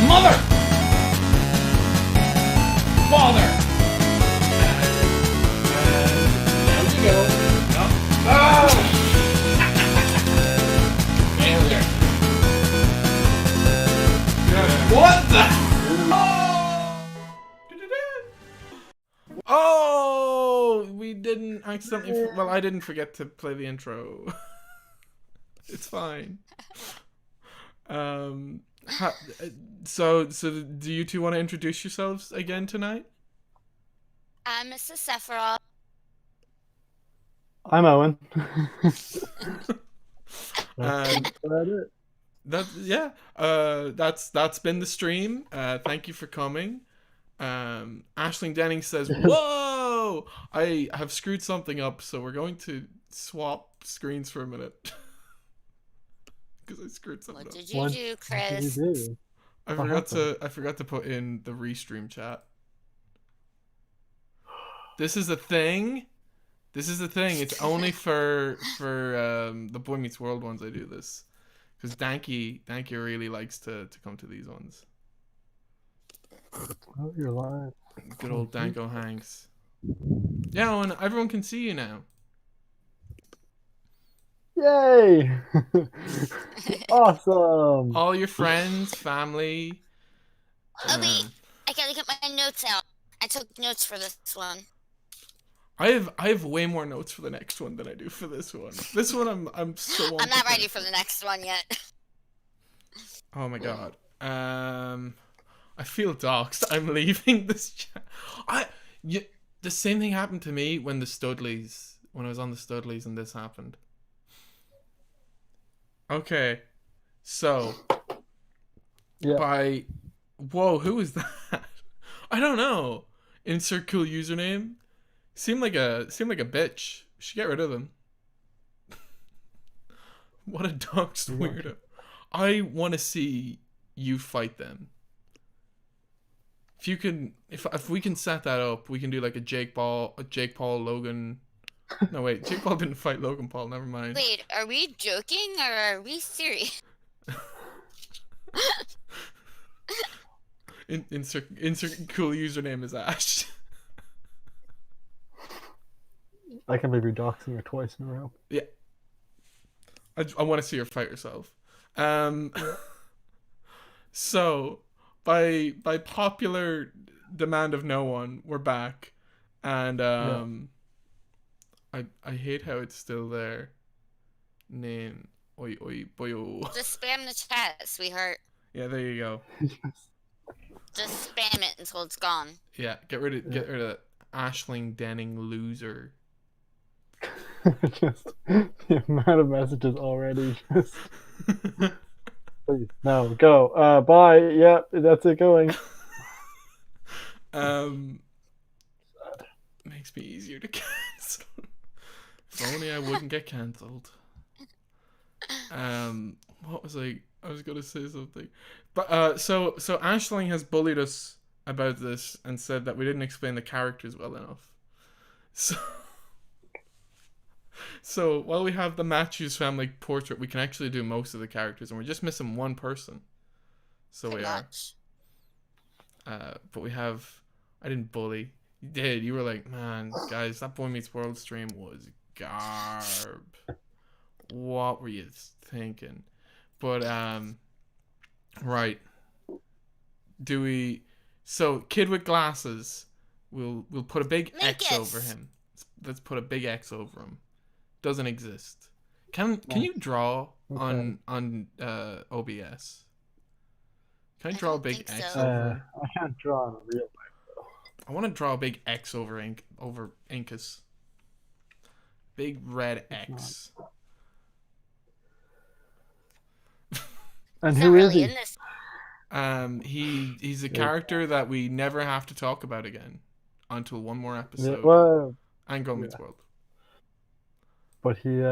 Mother! Father! Down you go. No. Oh! Failure. What the? Oh! We didn't accidentally... Well, I didn't forget to play the intro. It's fine. So do you two want to introduce yourselves again tonight? I'm Mrs. Sephiroth. I'm Owen. And That's it. that's been the stream. Thank you for coming. Aisling Denning says, "Whoa! I have screwed something up, so we're going to swap screens for a minute." Because I screwed something What up. did you do, Chris? What did you do? I forgot to put in the restream chat. This is a thing. It's only for the Boy Meets World ones I do this. Because Danky really likes to come to these ones. Oh, you're live. Good old Danko Hanks. Yeah, and everyone can see you now. Yay! Awesome. All your friends, family. Oh wait, I gotta get my notes out. I took notes for this one. I have way more notes for the next one than I do for this one. This one I'm so I'm not ready for the next one yet. Oh my god. I feel doxxed. I'm leaving this chat. The same thing happened to me when I was on the Studleys and this happened. Okay. So Yeah. Whoa, who is that? I don't know. Insert cool username. Seemed like a bitch. Should get rid of them. What a doxed weirdo. I want to see you fight them. If we can set that up, we can do like a Jake Paul, Logan. No wait, Jake Paul didn't fight Logan Paul. Never mind. Wait, are we joking or are we serious? Insert cool username is Ash. I can't believe you're doxing her twice in a row. Yeah. I want to see her fight herself. So, by popular demand of no one, we're back, and I hate how it's still there. Name oi boyo. Just spam the chat, sweetheart. Yeah, there you go. Just spam it until it's gone. Yeah, get rid of that Aisling Denning loser. Just the amount of messages already. Just please, no, go. Bye. Yeah, that's it going. Makes me easier to cancel. If only I wouldn't get cancelled. What was I was gonna say something. But so Aisling has bullied us about this and said that we didn't explain the characters well enough. So while we have the Matthews family portrait, we can actually do most of the characters, and we're just missing one person. So we are. But we have. I didn't bully. You did. You were like, man, guys, that Boy Meets World stream was garb. What were you thinking? But right. Do we? So kid with glasses. We'll put a big X over him. Let's put a big X over him. Doesn't exist. Can you draw on OBS? Can I draw a big X over him? I can't draw in real life though. I want to draw a big X over Incus. Big red X. And who is he? He's a character that we never have to talk about again until one more episode. Yeah, well, and Go Meets World. But he's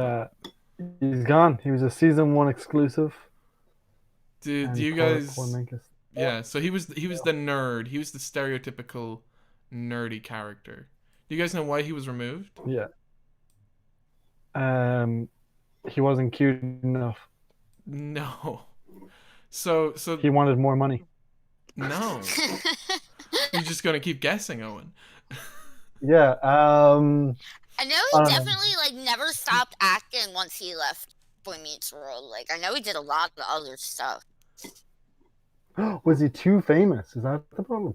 gone. He was a season 1 exclusive. Do you guys? Yeah, so he was the nerd. He was the stereotypical nerdy character. Do you guys know why he was removed? Yeah. He wasn't cute enough. No. So he wanted more money. No. You're just gonna keep guessing, Owen. Yeah. I know I he don't know. definitely like never stopped acting once he left Boy Meets World. Like I know he did a lot of other stuff. Was he too famous? Is that the problem?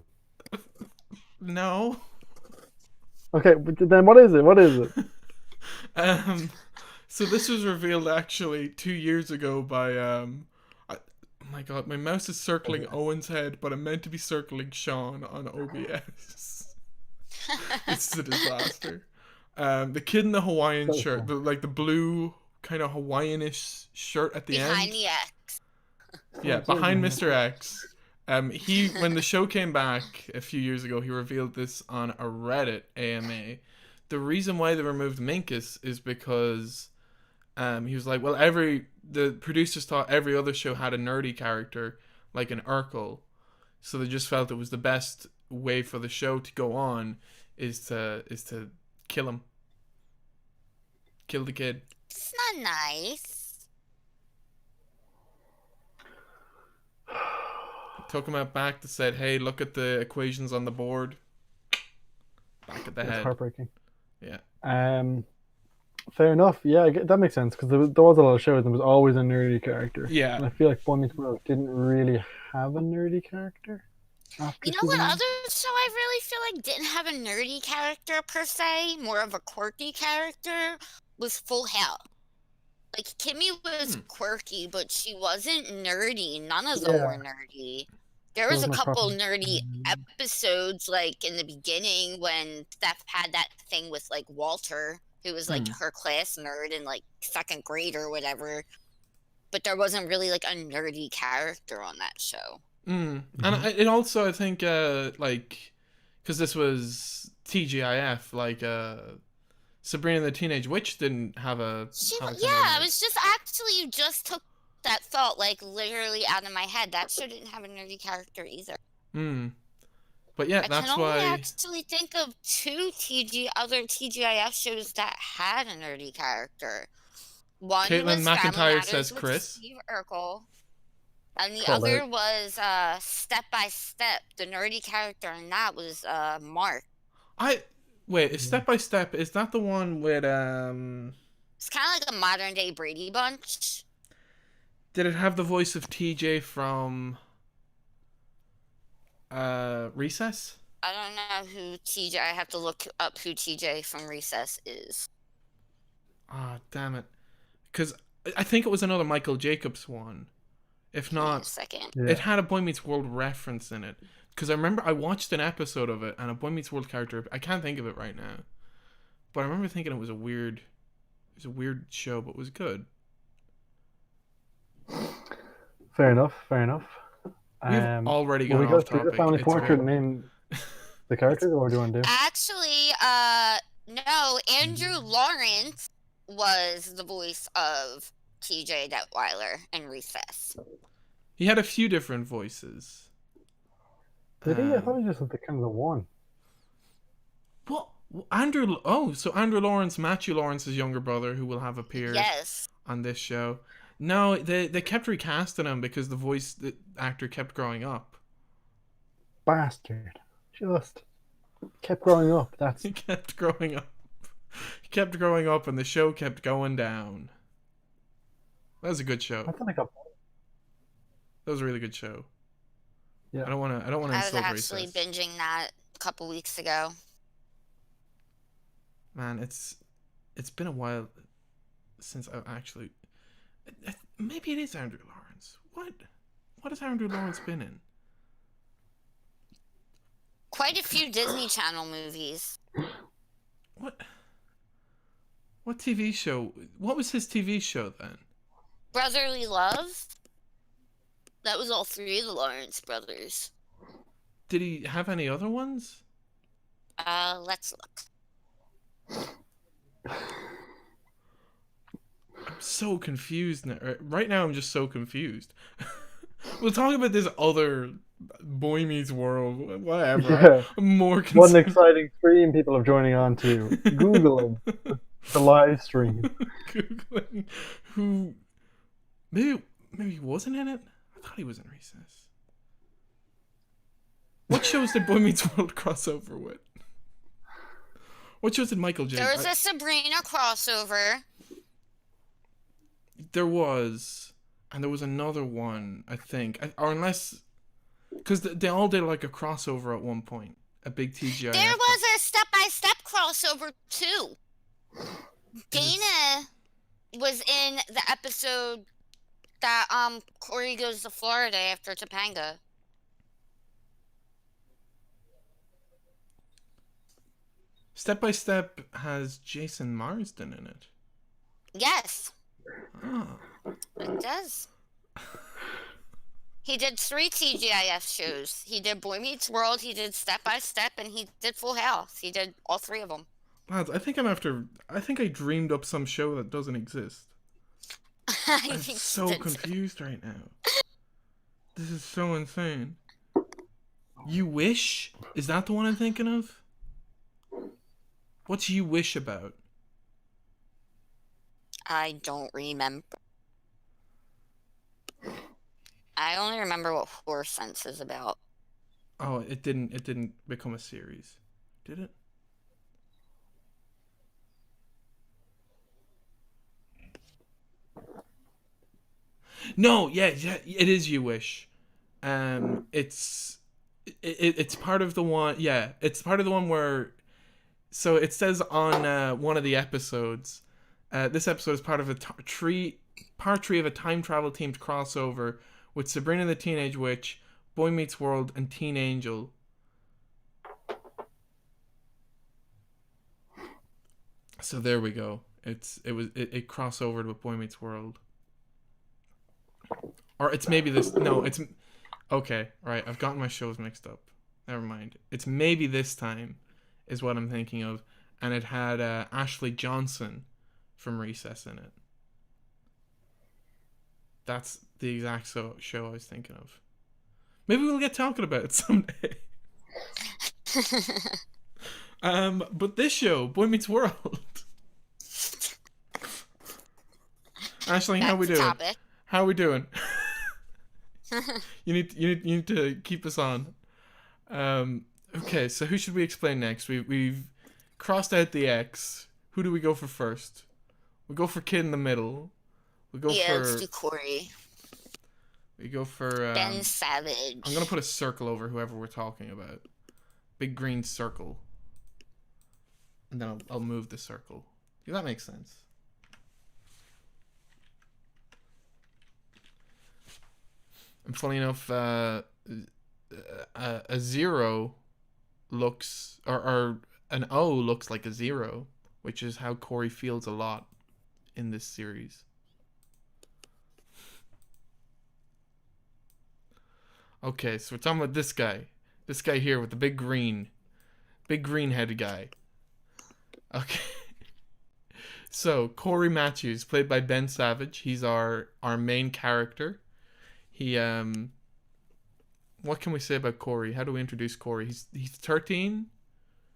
No. Okay, but then what is it? What is it? um, so this was revealed actually 2 years ago by oh my god, my mouse is circling Owen's head, but I'm meant to be circling Shawn on OBS. It's a disaster. The kid in the Hawaiian So shirt, the blue kind of Hawaiianish shirt at the Behind end. the X. Yeah, behind Mr. X. He when the show came back a few years ago, he revealed this on a Reddit AMA. The reason why they removed Minkus is because he was like, well, the producers thought every other show had a nerdy character like an Urkel, so they just felt it was the best way for the show to go on is to kill him, kill the kid. It's not nice. Took him out back to said, hey, look at the equations on the board. Back at the It's head. heartbreaking. Yeah. Fair enough. Yeah, that makes sense because there was a lot of shows and there was always a nerdy character. Yeah. And I feel like Boy Meets World didn't really have a nerdy character. You know what other show I really feel like didn't have a nerdy character per se, more of a quirky character, was Full House. Like Kimmy was quirky, but she wasn't nerdy. None of them were nerdy. There was a couple nerdy episodes, like in the beginning when Steph had that thing with like Walter, who was like her class nerd in like second grade or whatever. But there wasn't really like a nerdy character on that show. And it also, I think, like, because this was TGIF, like, Sabrina the Teenage Witch didn't have a. It was just actually, you just took that thought, like, literally out of my head. That show didn't have a nerdy character either. But yeah, I can only actually think of two other TGIF shows that had a nerdy character. One Caitlin was McIntyre says with Chris. Steve Urkel. And the other was Step by Step. The nerdy character in that was Mark. Wait, is Step by Step, is that the one with It's kind of like a modern day Brady Bunch. Did it have the voice of TJ from Recess? I don't know who TJ. I have to look up who TJ from Recess is. Ah, damn it. Because I think it was another Michael Jacobs one. If not, it had a Boy Meets World reference in it. Because I remember I watched an episode of it and a Boy Meets World character. I can't think of it right now, but I remember thinking it was a weird show, but it was good. Fair enough. We've already gone off topic. Family portrait name the characters, or do you want to do? Actually, no. Andrew Lawrence was the voice of TJ Detweiler in Recess. He had a few different voices. Did he? I thought he just was the kind of the one. What? Andrew? Oh, so Andrew Lawrence, Matthew Lawrence's younger brother, who will have appeared on this show. No, they kept recasting him because the actor kept growing up. Bastard! Just kept growing up. He kept growing up. He kept growing up, and the show kept going down. That was a good show. I thought I got. That was a really good show. Yeah. I don't want to insult I was actually binging that a couple weeks ago. Man, it's been a while since I actually. Maybe it is Andrew Lawrence. What has Andrew Lawrence been in? Quite a few Disney Channel movies. What TV show? What was his TV show then? Brotherly Love. That was all three of the Lawrence brothers. Did he have any other ones? Let's look. I'm so confused now. Right now I'm just so confused. We'll talk about this other Boy Meets World, whatever. Yeah. I'm more concerned. What an exciting stream people are joining on to. Googling the live stream. Googling who... Maybe he wasn't in it? I thought he was in Recess. shows did Boy Meets World crossover with? What shows did Michael J? There was a Sabrina crossover. There was, and there was another one, I think, or unless, because they all did like a crossover at one point, a big TGI. There was a step-by-step crossover too. Dana was in the episode that Cory goes to Florida after Topanga. Step by Step has Jason Marsden in it. Yes. Oh. It does. He did 3 TGIF shows. He did Boy Meets World, he did Step by Step, and he did Full House. He did all 3 of them. Lads, I think I dreamed up some show that doesn't exist. I'm so confused right now. This is so insane. You Wish? Is that the one I'm thinking of? What's You Wish about? I don't remember. I only remember what Horror Sense is about. Oh, it didn't become a series, did it? No, yeah, it is You Wish. It's part of the one. Yeah, it's part of the one where. So it says on one of the episodes. This episode is part of part 3 of a time travel themed crossover with Sabrina the Teenage Witch, Boy Meets World, and Teen Angel. So there we go. It crossovered with Boy Meets World. Or it's maybe this. No, it's okay. Right, I've gotten my shows mixed up. Never mind. It's maybe this time, is what I'm thinking of, and it had Ashley Johnson from Recess in it. That's the exact show I was thinking of. Maybe we'll get talking about it someday. But this show, Boy Meets World. Ashley, how we doing? Topic. How we doing? You need to keep us on. Okay, so who should we explain next? We've crossed out the X. Who do we go for first? We go for Kid in the middle. We go for. Let's do Cory. We go for Ben Savage. I'm gonna put a circle over whoever we're talking about. Big green circle. And then I'll move the circle. Yeah, that makes sense. And funny enough, a 0 looks, or an O looks like a 0, which is how Cory feels a lot in this series. Okay, so we're talking about this guy here with the big green headed guy. Okay. So Cory Matthews, played by Ben Savage, he's our main character. He what can we say about Cory? How do we introduce Cory? He's 13.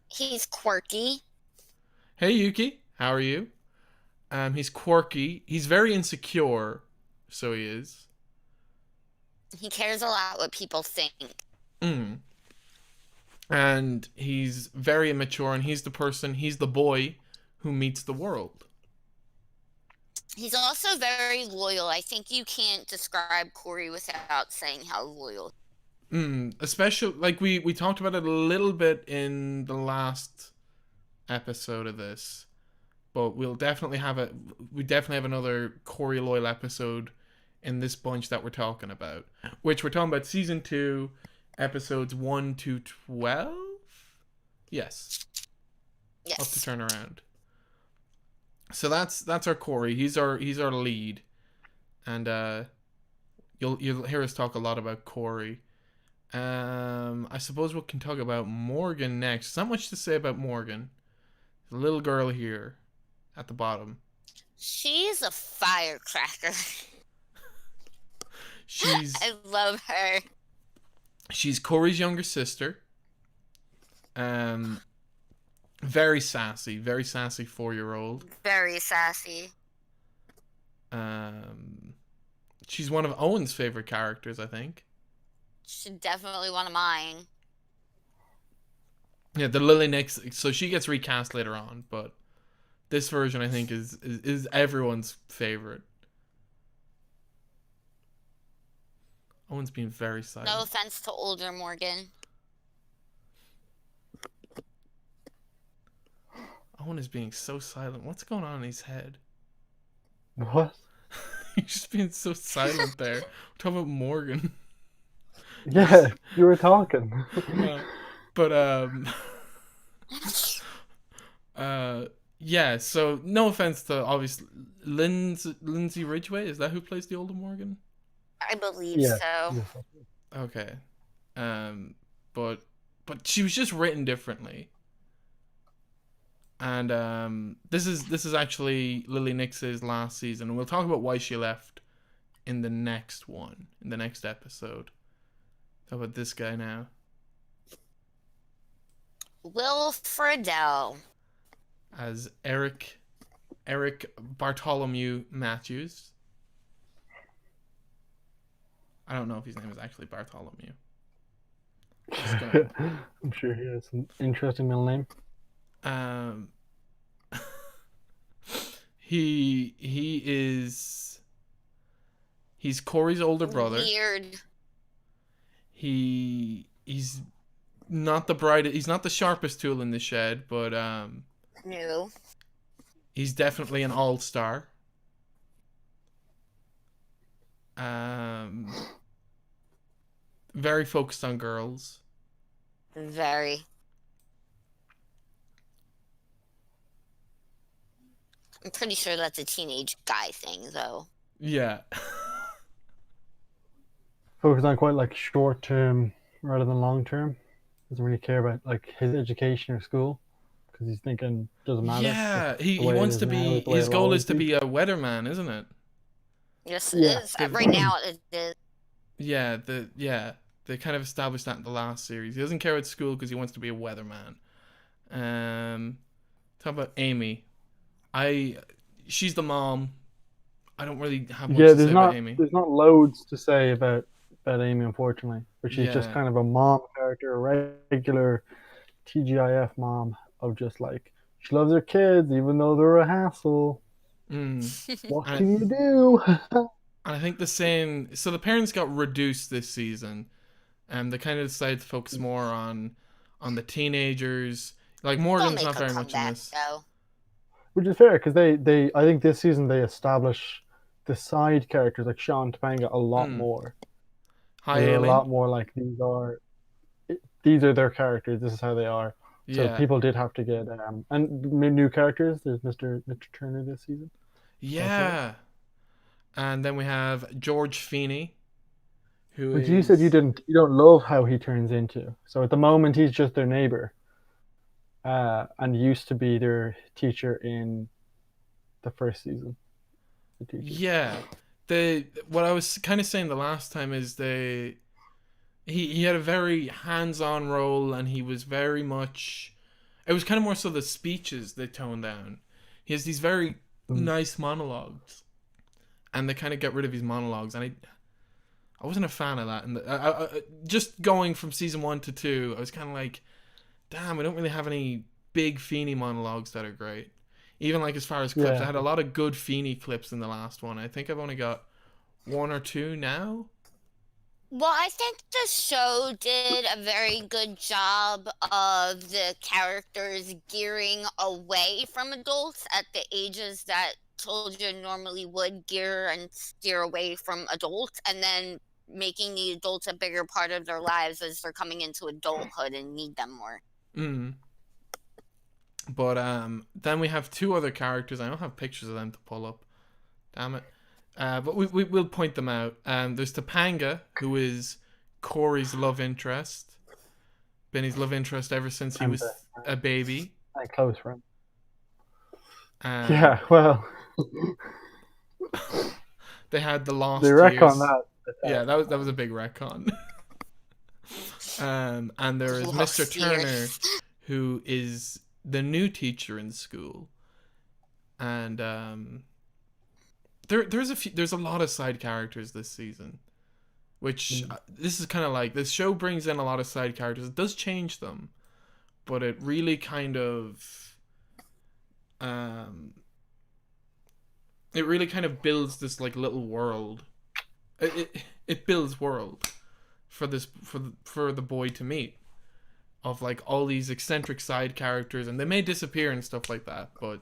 He's quirky. Hey Yuki, how are you? He's quirky. He's very insecure, so he is. He cares a lot what people think. And he's very immature, and he's the boy who meets the world. He's also very loyal. I think you can't describe Cory without saying how loyal. Especially, like, we talked about it a little bit in the last episode of this, but we definitely have another Cory loyal episode in this bunch that we're talking about, which we're talking about season 2, episodes 1 to 12. Yes. Up to turn around. So that's our Cory. He's our lead, and you'll hear us talk a lot about Cory. I suppose we can talk about Morgan next. There's not much to say about Morgan. The little girl here, at the bottom. She's a firecracker. I love her. She's Cory's younger sister. Very sassy 4-year-old. Very sassy. She's one of Owen's favorite characters, I think. She's definitely one of mine. Yeah, the Lily Nix. So she gets recast later on, but this version I think is everyone's favorite. Owen's being very No silent. offense to older Morgan. Owen is being so silent. What's going on in his head? What? He's just being so silent there. We're talking about Morgan. Yeah, you were talking. Uh, but uh yeah, so no offense to obviously Lindsay Ridgway, is that who plays the older Morgan? I believe Yeah. so. Yes. Okay. Um but she was just written differently. And this is actually Lily Nix's last season, and we'll talk about why she left in the next one, in the next episode. Talk about this guy now. Will Friedle. As Eric Bartholomew Matthews. I don't know if his name is actually Bartholomew. I'm sure he has an interesting middle name. Um, he's Cory's older brother. Weird. He's not the bright. He's not the sharpest tool in the shed, but No. he's definitely an all-star. Very focused on girls. Very. I'm pretty sure that's a teenage guy thing, though. Yeah. Focus on quite like short term rather than long term. Doesn't really care about like his education or school because he's thinking doesn't matter. Yeah, he The way it wants is to now be. is the way His it'll goal is always to be. be a weatherman, isn't it? Yes, it Yeah. is. Right now, it is. Yeah, they kind of established that in the last series. He doesn't care about school because he wants to be a weatherman. Talk about Amy. She's the mom. I don't really have much to say about Amy. There's not loads to say about Amy, unfortunately. But she's just Yeah. kind of a mom character, a regular TGIF mom of just like she loves her kids even though they're a hassle. What And can you do? I think the same. So the parents got reduced this season, and they kind of decided to focus more on the teenagers. Like They'll Morgan's make not a very much in comeback, this. though. Which is fair because they I think this season they establish the side characters like Shawn Topanga a lot more. Hi, They're a Aileen. lot more like these are their characters. This is how they are. So Yeah. people did have to get and new characters. There's Mr. Turner this season. Yeah. And then we have George Feeney, who Which is. you said you don't love how he turns into. So at the moment he's just their neighbor, and used to be their teacher in the first season. Yeah. What I was kind of saying the last time is he had a very hands-on role, and he was very much. It was kind of more so the speeches they toned down. He has these very nice monologues, and they kind of get rid of his monologues, and I wasn't a fan of that. And just going from season 1 to 2, I was kind of like, damn, we don't really have any big Feeney monologues that are great. Even like as far as clips, I had a lot of good Feeney clips in the last one. I think I've only got 1 or 2 now. Well, I think the show did a very good job of the characters gearing away from adults at the ages that children normally would gear and steer away from adults, and then making the adults a bigger part of their lives as they're coming into adulthood and need them more. But then we have 2 other characters. I don't have pictures of them to pull up. Damn it. But we'll point them out. There's Topanga, who is Cory's love interest. Been his love interest ever since he was a baby. My close friend. Um, Yeah, well, they had the lost they years. retcon that. Yeah, that was a big retcon. And there is Lost Mr. Turner, years. who is the new teacher in school, and there's a lot of side characters this season, which this is kind of like this show brings in a lot of side characters. It does change them, but it really kind of um, builds this like little world. It builds world for the boy to meet, of like all these eccentric side characters, and they may disappear and stuff like that, but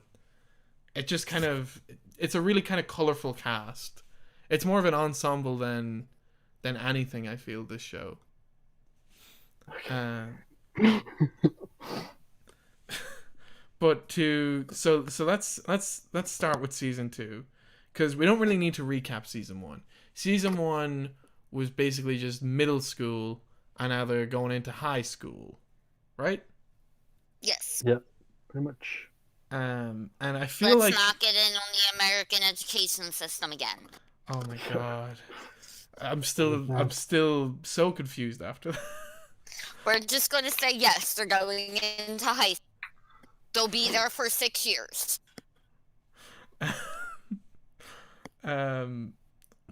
it just kind of, it's a really kind of colorful cast. It's more of an ensemble than anything, I feel, this show. But so let's start with season 2, because we don't really need to recap season 1. Season 1 was basically just middle school, and now they're going into high school, right? Yes. Yep, pretty much. And I feel Let's like, not get in on the American education system again. oh my god, I'm still so confused after that. We're just going to say yes, they're going into high school. They'll be there for 6 years.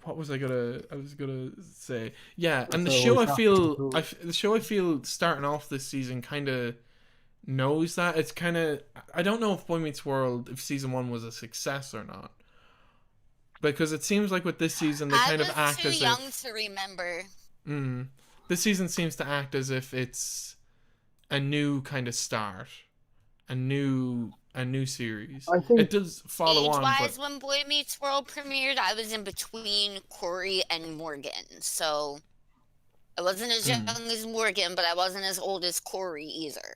What was I was gonna say? Yeah, and the So show, we I have feel, to- the show, I feel, starting off this season kind of knows that. It's kind of, I don't know if Boy Meets World, if season 1 was a success or not, because it seems like with this season they kind of act as if, I was too young to remember. This season seems to act as if it's a new kind of start, a new series. I think It does follow on, Age-wise, but when Boy Meets World premiered, I was in between Cory and Morgan, so I wasn't as young as Morgan, but I wasn't as old as Cory either.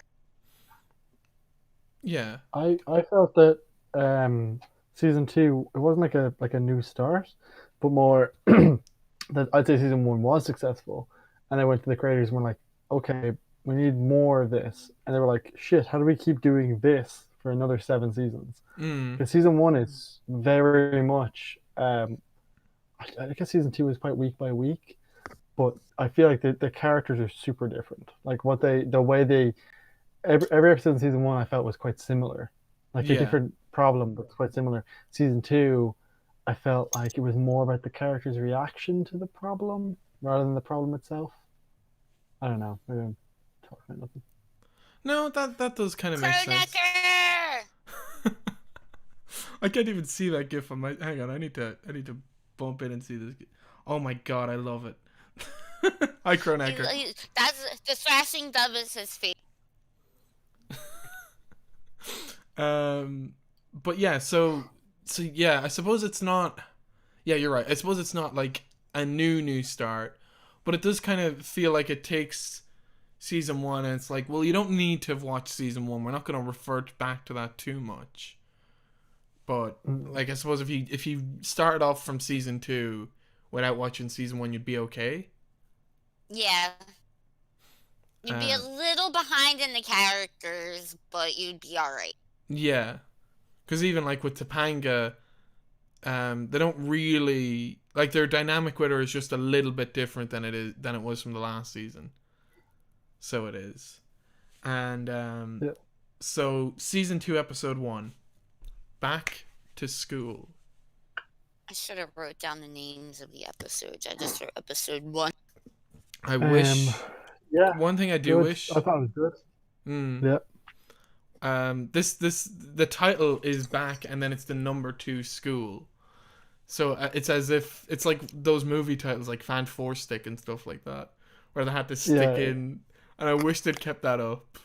yeah, I felt that season 2, it wasn't like a new start, but more that I'd say season 1 was successful, and I went to the creators and were like, okay, we need more of this, and they were like, shit, how do we keep doing this for another 7 seasons? Because season 1 is very much, I guess season 2 is quite week by week, but I feel like the characters are super different. Like the way they, every episode in season 1 I felt was quite similar, like a Yeah. different problem, but quite similar. Season 2, I felt like it was more about the character's reaction to the problem rather than the problem itself. I don't know. Maybe I'm talking about nothing. No, that does kind of make sense. Kronecker! I can't even see that gif on my. Hang on, I need to bump in and see this. Oh my god, I love it. Hi, Kronecker. That's the thrashing dove is his favorite. But yeah, so yeah, I suppose it's not. Yeah, you're right. I suppose it's not like a new start, but it does kind of feel like it takes season 1 and it's like, well, you don't need to have watched season 1. We're not going to refer back to that too much. But like, I suppose if you started off from season 2 without watching season 1, you'd be okay. Yeah. You'd be a little behind in the characters, but you'd be alright. Yeah, because even like with Topanga, they don't really like, their dynamic with her is just a little bit different than it was from the last season. So it is, and so season 2, episode 1, back to school. I should have wrote down the names of the episodes. I just wrote episode 1. I wish. Yeah. One thing I do wish. I thought it was good. Yeah. The title is back, and then it's the number 2 school. So it's as if it's like those movie titles like Fan Four Stick and stuff like that, where they had to stick in. And I wish they'd kept that up.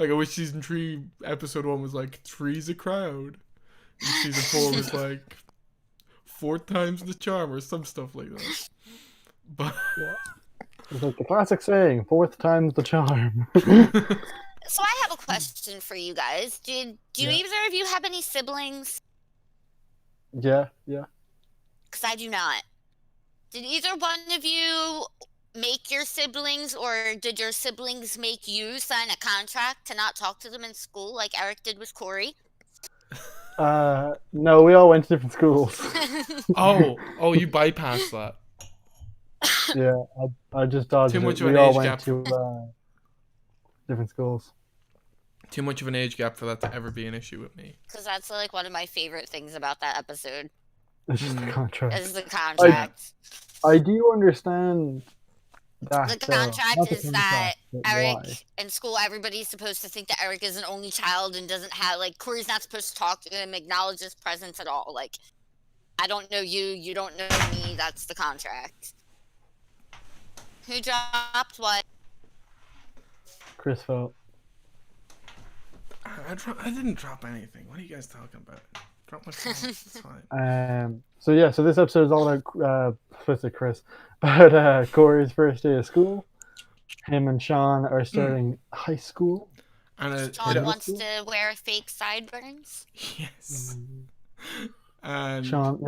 Like, I wish season 3, episode 1 was like, three's a crowd. And season 4 was like, 4 times the charm, or some stuff like that. But it's like the classic saying, 4th time's the charm. So I have a question for you guys. Do either of you have any siblings? Yeah. Because I do not. Did either one of you make your siblings, or did your siblings make you sign a contract to not talk to them in school like Eric did with Cory? No, we all went to different schools. Oh, you bypassed that. Yeah, I just dodged Too much it. of We an all age went gap. to different schools. Too much of an age gap for that to ever be an issue with me. Because that's like one of my favorite things about that episode. It's just the contract. Is the contract. I do understand that The though. contract Not the is that contract, but why? Eric in school, everybody's supposed to think that Eric is an only child and doesn't have, like, Cory's not supposed to talk to him, acknowledge his presence at all. Like, I don't know you, you don't know me, that's the contract. Who dropped what? Chris felt. I didn't drop anything. What are you guys talking about? Drop my phone. It's fine. So yeah, so this episode is all about Chris, about Corey's first day of school. Him and Shawn are starting high school. And Shawn wants to wear fake sideburns. Yes. And Shawn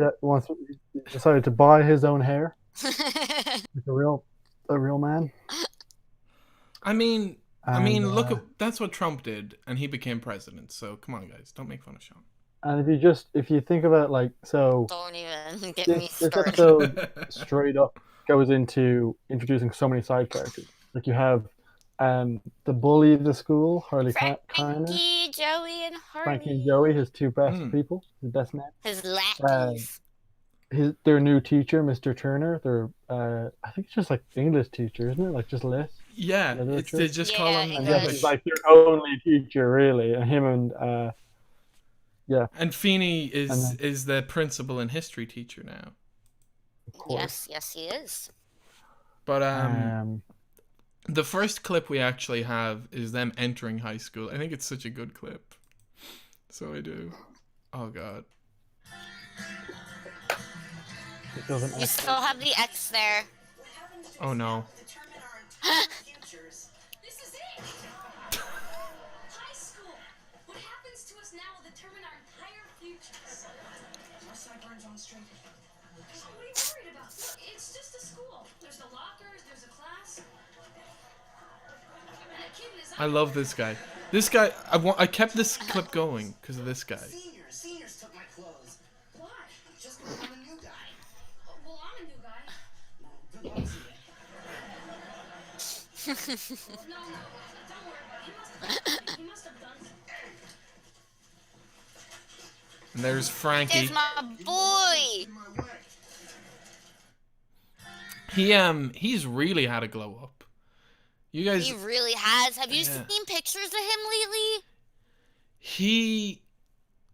decided to buy his own hair. Like a real man. I mean, look at that's what Trump did, and he became president. So come on, guys, don't make fun of Shawn. And if you think about like so, don't even get this episode straight up goes into introducing so many side characters. Like you have the bully of the school, Harley Connor. Frankie, Joey, and Harley. Frankie and Joey, his two best people, his best men. His lackeys. Their new teacher, Mr. Turner. Their I think it's just like English teacher, isn't it? Like just lit. Yeah, they just call him. And yeah, he's like their only teacher, really. And him and yeah. And Feeney is the principal and history teacher now. Yes, he is. But the first clip we actually have is them entering high school. I think it's such a good clip. So I do. Oh God. You still have the X there. Oh no. This is it. High school. What happens to us now will determine our entire futures. My sideburns on straight. What are you worried about? Look, it's just a school. There's the lockers, there's a class. And a kid in his I love this guy. This guy, I kept this clip going because of this guy. Seniors took my clothes. Why? Just because I'm a new guy. Well, I'm a new guy. Good luck to you. No, don't worry about it. He must have done something. And there's Frankie. There's my boy. He's really had a glow up. You guys. He really has. Have you seen pictures of him lately?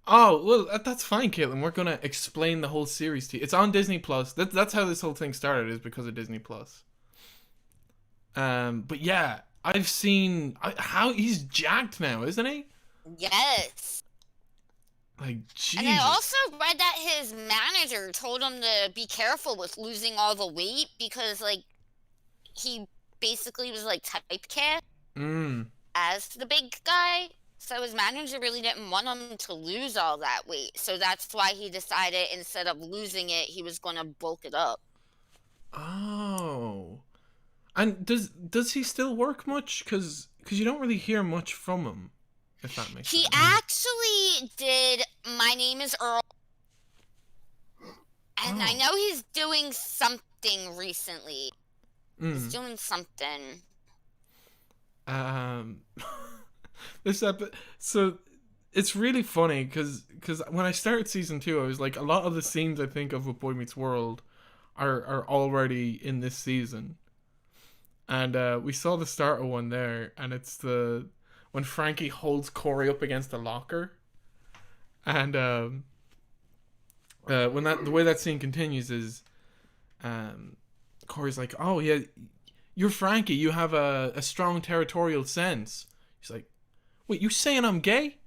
Oh well, that's fine, Caitlin. We're gonna explain the whole series to you. It's on Disney Plus. That's how this whole thing started, is because of Disney Plus. But yeah, I've seen how he's jacked now, isn't he? Yes. Like, Jesus. And I also read that his manager told him to be careful with losing all the weight because, like, he basically was, like, typecast as the big guy. So his manager really didn't want him to lose all that weight. So that's why he decided instead of losing it, he was going to bulk it up. Oh. And does he still work much? Because you don't really hear much from him, if that makes sense. He actually did My Name is Earl. And I know he's doing something recently. He's doing something. So it's really funny because when I started season 2, I was like, a lot of the scenes I think of with Boy Meets World are already in this season. And we saw the start of one there, and it's when Frankie holds Cory up against the locker, and when the way that scene continues is, Cory's like, "Oh yeah, you're Frankie. You have a strong territorial sense." He's like, "Wait, you saying I'm gay?"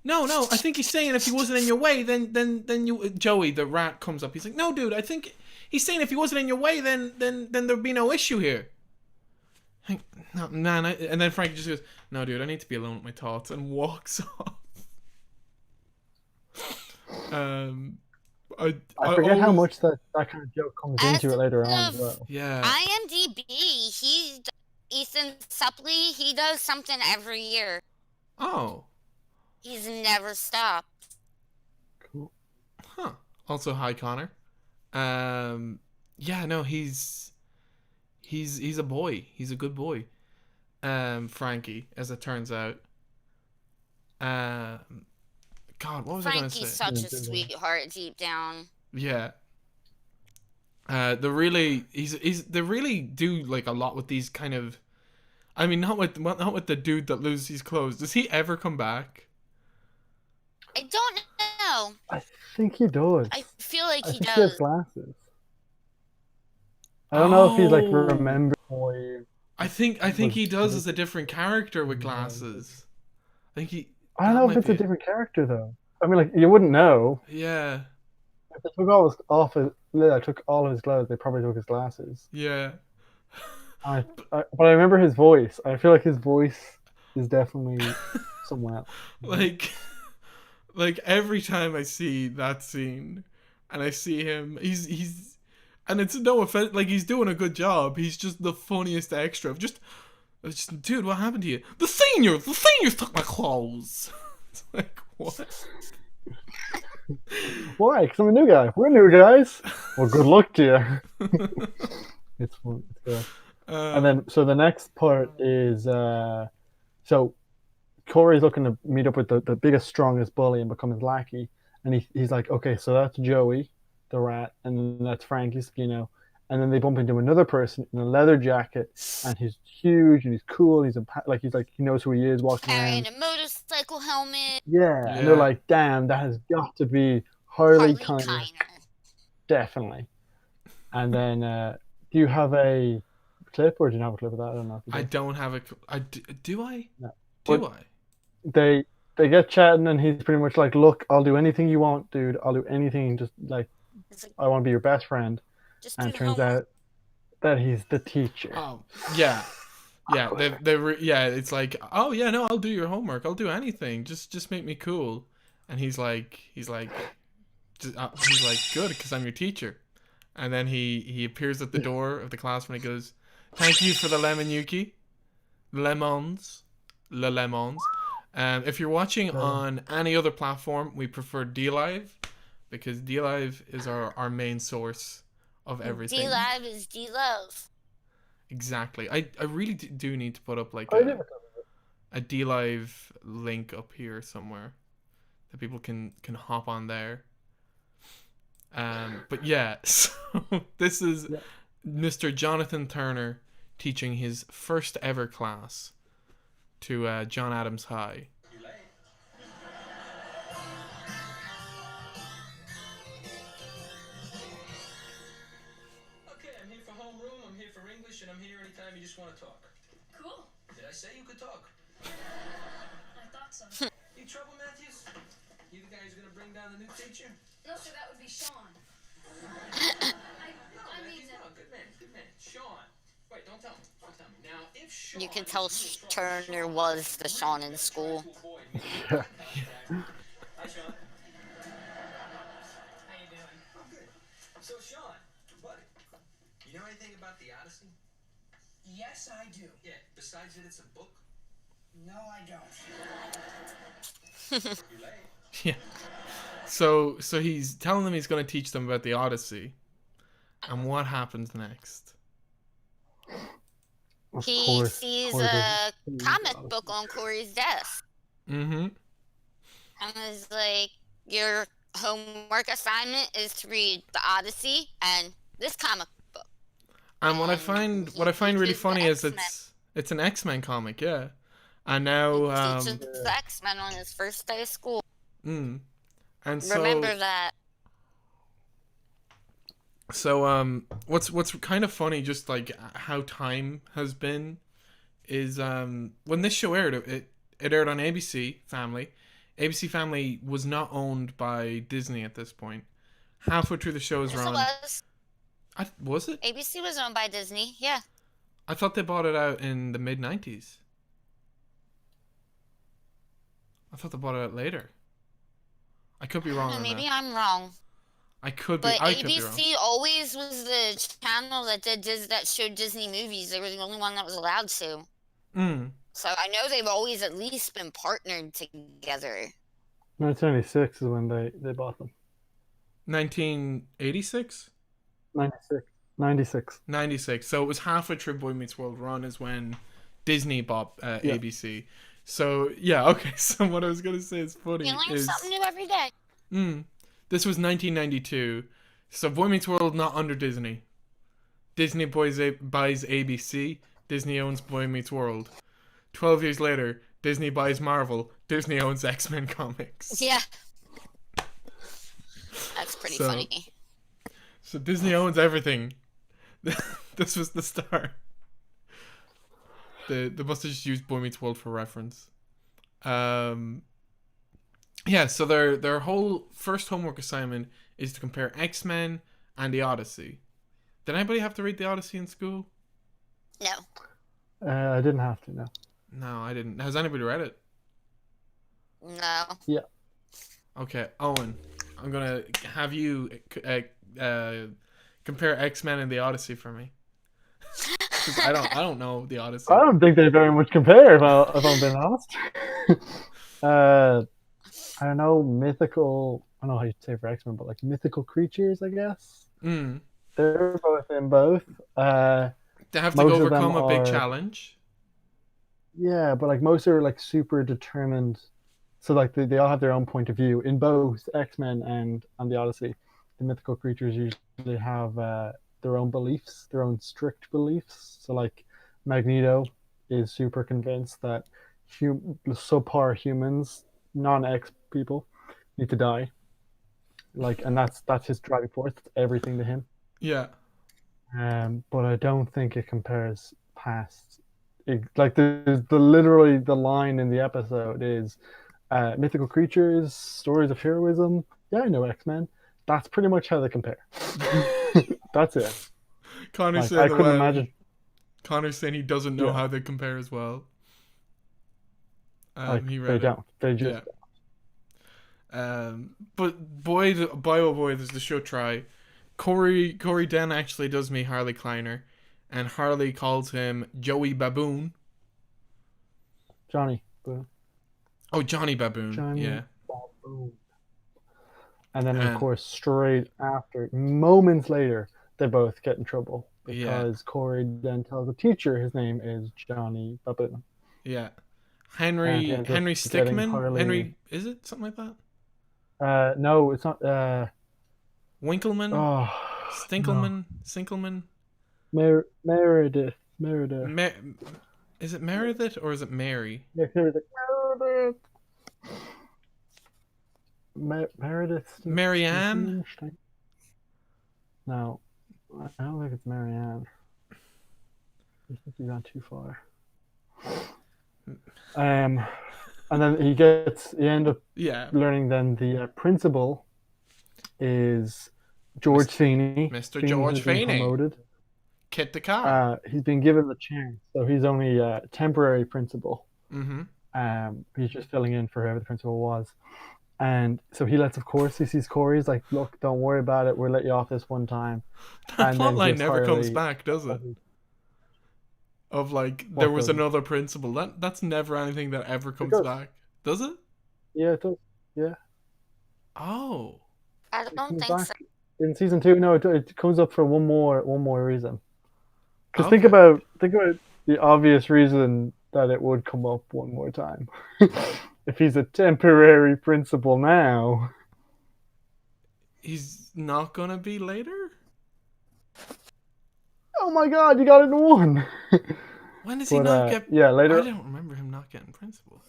No, I think he's saying if he wasn't in your way, then you. Joey, the rat, comes up. He's like, "No, dude, I think he's saying if he wasn't in your way, then there'd be no issue here." Like, no, man, and then Frankie just goes, "No, dude, I need to be alone with my thoughts," and walks off. I forget how much that kind of joke comes into it later on as well. Yeah. IMDb, Ethan Suplee, he does something every year. Oh. He's never stopped. Cool. Huh. Also, hi, Connor. Yeah, no, he's a boy. He's a good boy. Frankie, as it turns out. God, what was I going to say? Frankie's such a sweetheart deep down. Yeah. They really do like a lot with these kind of. I mean, not with the dude that loses his clothes. Does he ever come back? I don't know. I think he does. I feel like I he think he has does. glasses. I don't know if he's like Oh, remember boy. I think he does was- as a different character with glasses. I think he. I don't That know if might it's a be. different character though. I mean, like you wouldn't know. Yeah, If they took all his off his, yeah, took all of his clothes, they probably took his glasses. yeah. But I remember his voice. I feel like his voice is definitely someone else. like, like every time I see that scene, and I see him, and it's no offense, like he's doing a good job. He's just the funniest extra. Just, dude, what happened to you? The seniors took my clothes. It's like what? Why? Because I'm a new guy. We're new guys. Well, good luck to you. It's fun. It's good. And then, so the next part is, so Corey's looking to meet up with the biggest, strongest bully and become his lackey. And he's like, okay, so that's Joey, the rat, and then that's Frankie Scino. And then they bump into another person in a leather jacket, and he's huge and he's cool. He's he knows who he is, walking Carrying around. a motorcycle helmet. Yeah, and they're Yeah. like, damn, that has got to be Harley Harley Kiner, Kiner. definitely. And then, do you have a clip, or do you have a clip of that? I don't know. If you I do. don't have a. Do I? No. Do But- I? They get chatting, and he's pretty much like, look, I'll do anything you want, dude. I'll do anything. Just like, It's like, I want to be your best friend. just And do it the turns homework. out that he's the teacher. Oh, yeah. Yeah, it's like, oh yeah, no, I'll do your homework. I'll do anything. Just make me cool. And he's like, he's like, good, because I'm your teacher. And then he appears at the door of the classroom and he goes, thank you for the lemon yuki, lemons, le lemons. If you're watching on any other platform, we prefer DLive, because DLive is our main source of everything. D-Live is D-Love. Exactly. I really do need to put up like I never a DLive link up here somewhere that people can hop on there. But yeah, so this is Yeah. Mr. Jonathan Turner teaching his first ever class to John Adams High. Okay, I'm here for homeroom, I'm here for English, and I'm here anytime you just want to talk. Cool. Did I say you could talk? I thought so. You trouble, Matthews? You the guy who's gonna bring down the new teacher? No, sir, that would be Shawn. No, I mean, Matthews, no, good man. Shawn. Wait, don't tell me. Don't tell me. Now, if Shawn You can tell is really Turner Shawn, was the Shawn in that's school. right, cool boy. Hi, Shawn. how you doing? Oh, good. So, Shawn, buddy, you know anything about the Odyssey? Yes, I do. Yeah, besides that it's a book? No, I don't. You're late. Yeah. So he's telling them he's going to teach them about the Odyssey. And what happens next? Of He course, sees Corey a doesn't- comic book on Corey's desk. Mm-hmm. And was like, your homework assignment is to read the Odyssey and this comic book. And what I find really teaches the funny is X-Men. it's an X-Men comic, yeah. And now Teaches the X-Men on his first day of school. and so Remember that. So what's kind of funny, just like how time has been, is when this show aired, it aired on ABC Family. ABC Family was not owned by Disney at this point. Halfway through the show's Yes, it run, was. was it? ABC was owned by Disney. Yeah. I thought they bought it out in the mid-90s. I thought they bought it out later. I could be wrong on Maybe that. I'm wrong. I could be. But I could be wrong. ABC always was the channel that that showed Disney movies. They were the only one that was allowed to. Mm. So I know they've always at least been partnered together. 1996 is when they bought them. 1986? 96. 96. 96. So it was halfway through Boy Meets World run is when Disney bought ABC. So yeah, okay. So what I was gonna say is funny. You learn is, something new every day. This was 1992. So Boy Meets World not under Disney. Disney buys ABC. Disney owns Boy Meets World. 12 years later, Disney buys Marvel. Disney owns X-Men Comics. Yeah. That's pretty So- funny. So Disney owns everything. This was the start. They must have just used Boy Meets World for reference. Yeah, so their whole first homework assignment is to compare X-Men and the Odyssey. Did anybody have to read the Odyssey in school? No. I didn't have to, no. No, I didn't. Has anybody read it? No. Okay, Owen, I'm gonna have you compare X-Men and the Odyssey for me. 'Cause I don't know the Odyssey. I don't think they very much compare, if I'm being honest. I don't know, mythical. I don't know how you say for X-Men, but like mythical creatures, I guess. Mm. They're both in both. They have to Most of overcome them a big are- challenge. Yeah, but like most are like super determined. So like they all have their own point of view in both X-Men and the Odyssey. The mythical creatures usually have their own beliefs, their own strict beliefs. So like Magneto is super convinced that subpar humans, non-X people, need to die. Like, and that's his driving force. It's everything to him. Yeah. But I don't think it compares past. Like the literally the line in the episode is, mythical creatures, stories of heroism. Yeah, I know X-Men. That's pretty much how they compare. That's it. Connor's Like, I saying couldn't imagine. Connor's saying he doesn't know Yeah. how they compare as well. Like, He they read it. don't. They just. But boy, oh boy, does the show try. Cory then actually does meet Harley Kleiner, and Harley calls him Joey Baboon. Johnny. Boom. Oh, Johnny Baboon. Johnny. Yeah. Boom. And then, of Um, course, straight after, moments later, they both get in trouble Yeah. because Cory then tells the teacher his name is Johnny Baboon. Yeah. And Henry he ends up Henry getting Stickmin. Harley- Henry, is it something like that? No, it's not. Winkleman. Oh, Stinkelman. Sinkelman. Meredith. Is it Meredith or is it Mary? Meredith. Meredith. Marianne? No, I don't think it's Marianne. I think you've gone too far. And then he end up Yeah. learning then the principal is George Feeney. Mr. Feeney George has been Feeney. promoted. Kit the car. He's been given the chance, so he's only a temporary principal. Mm-hmm. He's just filling in for whoever the principal was. And so he sees Cory, he's like, look, don't worry about it, we'll let you off this one time. That And then plotline gives never comes Harley- back, does it? Of like, there was doesn't? another principal. That's never anything that ever comes does. back. Does it? Yeah, it does. Oh. I It don't comes think back so. in season 2. No, it comes up for one more reason. Because Okay. think about the obvious reason that it would come up one more time. If he's a temporary principal now. He's not gonna be later? Oh my god, you got it in one. When does he But, not get... yeah, I later don't remember him not getting principal.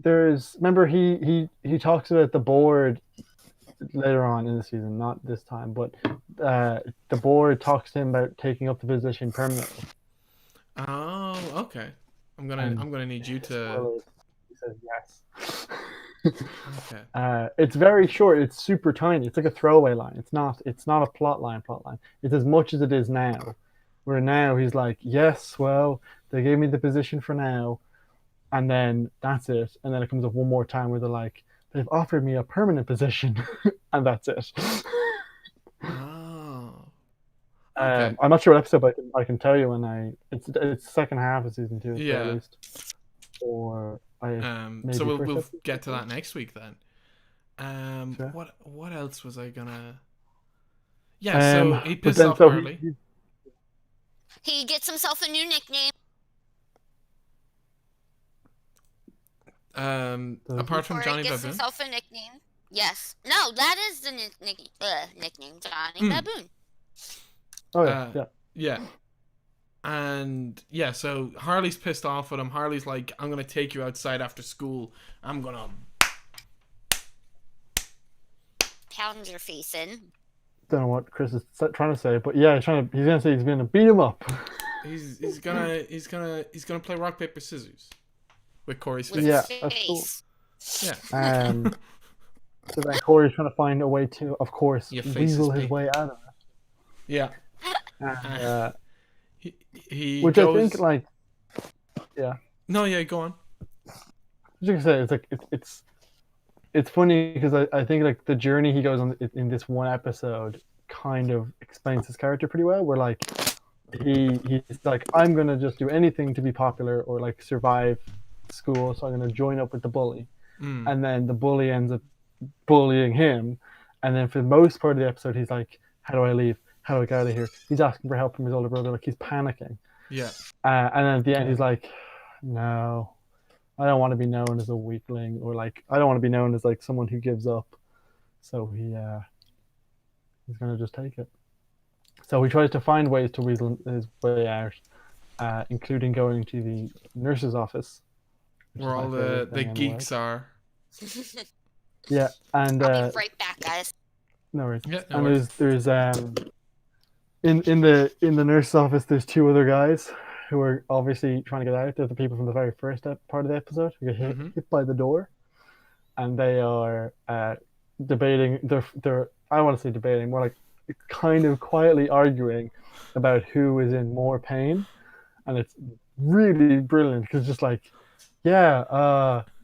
remember he talks about the board later on in the season, not this time, but the board talks to him about taking up the position permanently. Oh, okay. I'm And- gonna need you to... Spoilers. He says yes. Okay. It's very short. It's super tiny. It's like a throwaway line. It's not a plot line. It's as much as it is now. Where now he's like, yes, well, they gave me the position for now, and then that's it. And then it comes up one more time where they're like, they've offered me a permanent position, and that's it. Oh. Okay. I'm not sure what episode, but I can tell you when it's the second half of season 2 Yeah. at least. Or maybe So we'll first episode? get to that next week then. Sure. What else was I gonna... Yeah, so he but pisses then off so Harley. He gets himself a new nickname. Does Apart from Or Johnny he gets Baboon. himself a nickname. Yes. No, that is the nickname, Johnny Mm. Baboon. Oh yeah, yeah. Yeah. And yeah, so Harley's pissed off with him. Harley's like, I'm gonna take you outside after school. I'm gonna. Pound your face in. Don't know what Chris is trying to say, but yeah, he's gonna say he's gonna beat him up. He's gonna play rock paper scissors with Cory's With face. Yeah, his that's cool. face. Yeah. So then Cory's trying to find a way to, of course, Your face weasel is his big. way out of it. Yeah. And, He which goes. I think, like, yeah. No, yeah, go on. As you can say, it's like it's funny because I think like the journey he goes on in this one episode kind of explains his character pretty well. Where like he's like, I'm gonna just do anything to be popular or like survive school, so I'm gonna join up with the bully, and then the bully ends up bullying him, and then for the most part of the episode, he's like, how do I leave? How do I get out of here? He's asking for help from his older brother, like he's panicking. Yeah. And then at the end, he's like, no, I don't want to be known as a weakling, or like I don't want to be known as like someone who gives up. So he's gonna just take it. So he tries to find ways to weasel his way out, including going to the nurse's office, Where all the geeks are. Yeah, and I'll be right back, guys. no worries. Yeah, no And worries. there's in the nurse's office, there's two other guys who are obviously trying to get out. They're the people from the very first part of the episode who get hit by the door, and they are debating. They're I don't want to say debating, more like kind of quietly arguing about who is in more pain, and it's really brilliant because just like, yeah,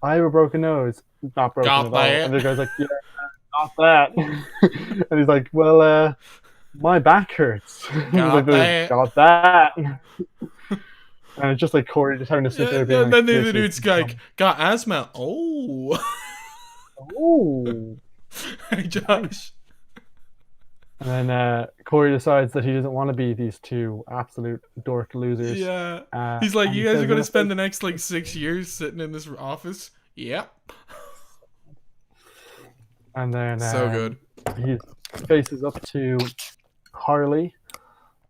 I have a broken nose, not broken Got at all, that. and the guy's like, yeah, not that, and he's like, well, my back hurts. Got that. Got that. And it's just like Cory just having to sit there being And like, then the dude's like, got asthma. Oh. oh. Hey, Josh. And then Cory decides that he doesn't want to be these two absolute dork losers. Yeah. He's like, and you he guys says are going in to spend the next like 6 years sitting in this office? Yep. And then So good. He faces up to Harley,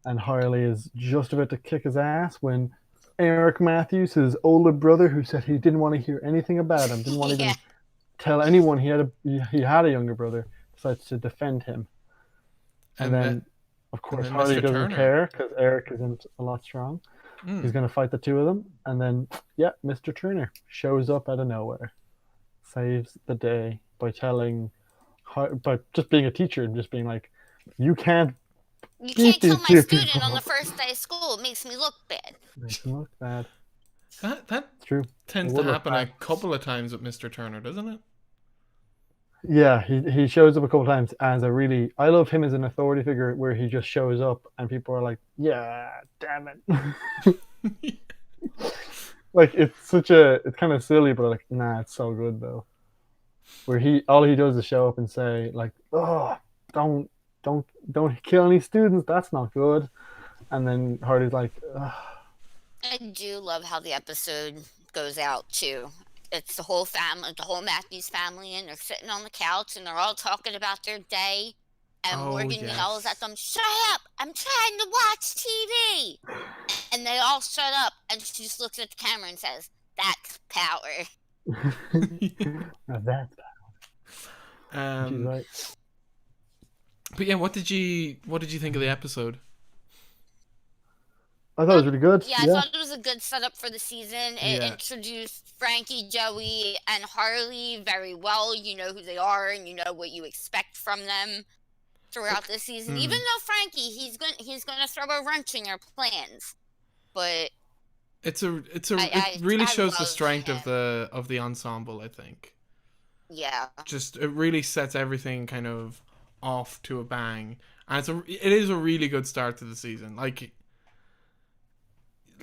and Harley is just about to kick his ass when Eric Matthews, his older brother, who said he didn't want to hear anything about him, didn't want to even tell anyone he had a younger brother, decides to defend him. And then of course, Harley Mr. doesn't Turner. care because Eric isn't a lot strong. He's going to fight the two of them. And then, yeah, Mr. Turner shows up out of nowhere, saves the day by just being a teacher and just being like, you can't kill my student on the first day of school. It makes me look bad. Makes him look bad. That True. tends It to would look happen a bad. couple of times with Mr. Turner, doesn't it? Yeah, he shows up a couple times as I love him as an authority figure where he just shows up and people are like, yeah, damn it. Like it's kind of silly, but like, nah, it's so good though. Where all he does is show up and say like, oh, don't kill any students, that's not good. And then Hardy's like, ugh. I do love how the episode goes out too. It's the whole family, the whole Matthews family, and they're sitting on the couch and they're all talking about their day. And Morgan yells at them, "Shut up! I'm trying to watch TV!" And they all shut up, and she just looks at the camera and says, "That's power." That's power. She's right. But yeah, what did you think of the episode? I thought it was really good. Yeah, I thought it was a good setup for the season. It introduced Frankie, Joey, and Harley very well. You know who they are, and you know what you expect from them throughout the season. Even though Frankie, he's gonna throw a wrench in your plans, but it really shows the strength of the ensemble. I think. Yeah. Just it really sets everything kind of off to a bang, and it is a really good start to the season.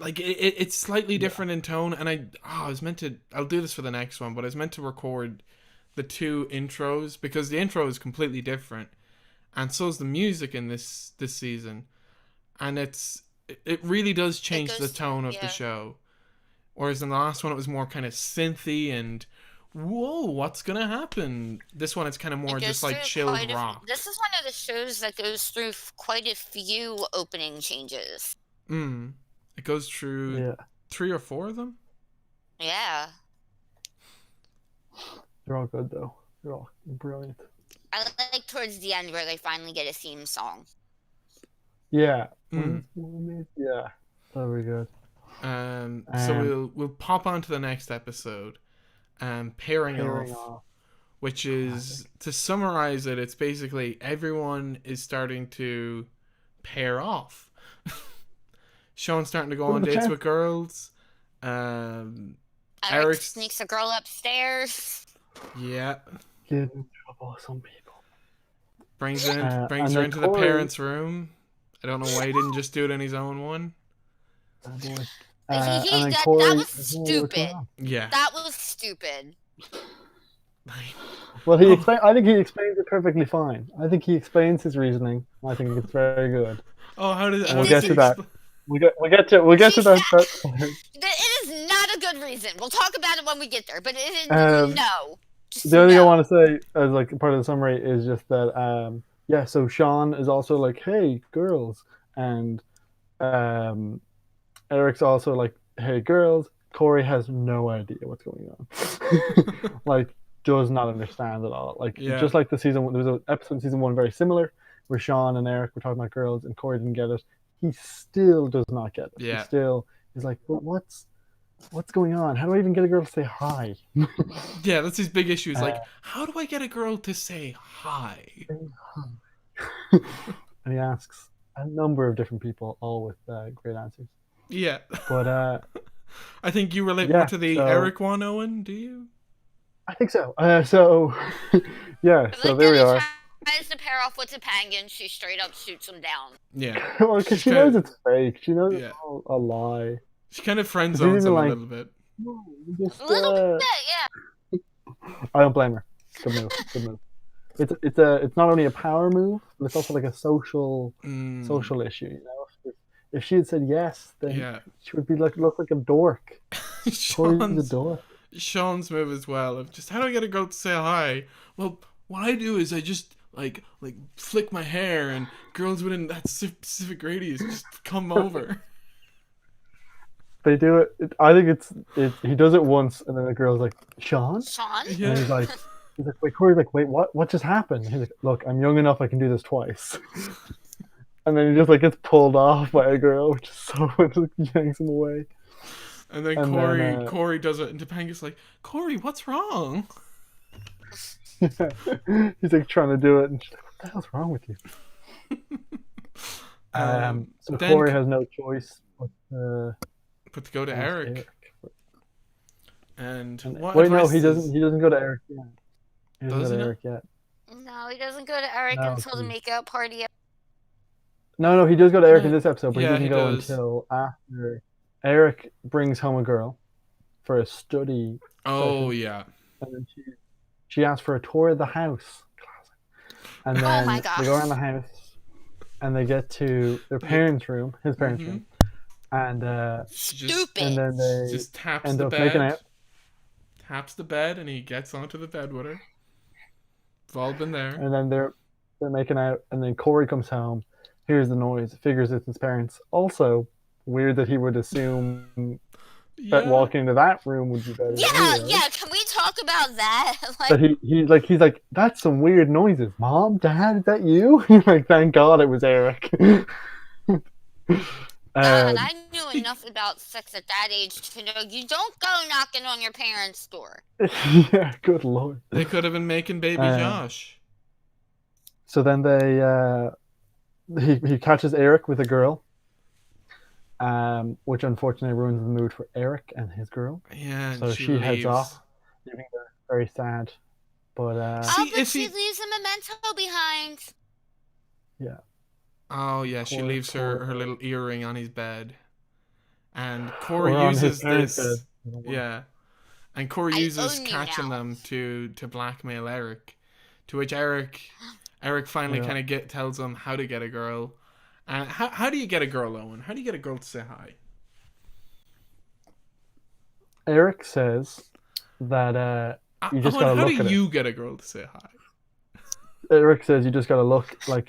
It's slightly different in tone, and I'll do this for the next one, but I was meant to record the two intros because the intro is completely different, and so is the music in this season, and it really does change the tone of the show. Whereas in the last one, it was more kind of synthy and whoa, what's gonna happen? This one, it's kind of more It just goes like through chilled quite a. rock. This is one of the shows that goes through quite a few opening changes. It goes through Yeah, 3 or 4 of them. Yeah, they're all good though. They're all brilliant. I like towards the end where they finally get a theme song. Yeah. Mm. Yeah, that'll be good. So we'll pop on to the next episode. Pairing Pairing off, off. which is, to summarize it, it's basically everyone is starting to pair off. Shawn's starting to go on dates with girls. Eric Eric sneaks a girl upstairs. Yeah, Get in trouble with some people. brings and her then into the Cory- parents' room. I don't know why he didn't just do it in his own one. Oh boy. That and then was Cory has no idea what's going stupid. on. Yeah. That was stupid. Well, I think he explains it perfectly fine. I think he explains his reasoning. I think it's very good. Oh, how did We'll get to that. We'll get to that. It is not a good reason. We'll talk about it when we get there. But it is no. Just The only thing I no. want to say as like part of the summary is just that yeah. So Shawn is also like, hey girls, and Eric's also like, hey girls. Cory has no idea what's going on. Like, does not understand at all. Like, Yeah. just like the season one, there was an episode in season one very similar where Shawn and Eric were talking about girls and Cory didn't get it. He still does not get it. Yeah. He still is like, but what's going on? How do I even get a girl to say hi? Yeah, that's his big issue. Is like, how do I get a girl to say hi? And he asks a number of different people, all with great answers. Yeah. But I think you relate yeah, more to the so- Eric one, Owen, do you? I think so. So yeah, so there we are. Tries to pair off with Topanga and she straight up shoots him down. Yeah. Well, because she knows it's fake. She knows it's all a lie. She kind of friend She's zones even him a like- little bit. No, just, A little bit, yeah. I don't blame her. Good move. Good move. It's not only a power move, but it's also like a social issue. You know, if she had said yes, then Yeah. she would be look like a dork. Cory's a Shawn's, dork. Shawn's move as well of just, how do I get a girl to say hi? Well, what I do is I just like flick my hair and girls within that specific radius just come over. They do it. I think he does it once, and then the girl's like, Shawn? Shawn? Yeah. And he's like, wait, Cory's like, wait, what just happened? He's like, look, I'm young enough, I can do this twice. And then he just like gets pulled off by a girl, which is so it just yanks him away. And then Cory does it, and Topanga's like, Cory, what's wrong? He's like trying to do it, and she's like, what the hell's wrong with you? So then- Cory has no choice But to go to ask Eric. And what wait, no, advice he does- doesn't. He doesn't go to Eric yet. He doesn't Does go he to not? Eric yet. No, he doesn't go to Eric No, until the please. makeout party. No, he does go to Eric Yeah. in this episode, but Yeah, he he doesn't go does. until after Eric brings home a girl for a study, Oh, yeah. and then she asks for a tour of the house. And then my they go around the house, and they get to their parents' room, his parents' room, and She just, Stupid. and then they just taps end the up making bed. out. Taps the bed, and he gets onto the bed with her. We've all been there. And then they're making out, and then Cory comes home, hears the noise, figures it's his parents. Also, weird that he would assume that Yeah. walking into that room would be better. Yeah, anyway. yeah. Can we talk about that? But he's like, that's some weird noises. Mom, Dad, is that you? Like, thank God it was Eric. And I knew enough about sex at that age to know you don't go knocking on your parents' door. Yeah, good lord. They could have been making baby Josh. So then he catches Eric with a girl, which unfortunately ruins the mood for Eric and his girl. Yeah, and So she she heads leaves. off, leaving her very sad. But See, But if she he- leaves a memento behind. yeah, Oh, yeah, she Cory- leaves her Cory- little earring on his bed. And Cory Or on his uses parents' this. bed. Yeah. And Cory I uses own you catching now. them to blackmail Eric. To which Eric finally Yeah. kind of tells him how to get a girl. And how do you get a girl, Owen? How do you get a girl to say hi? Eric says that You just and gotta how do look at her. you get a girl to say hi? Eric says you just gotta look at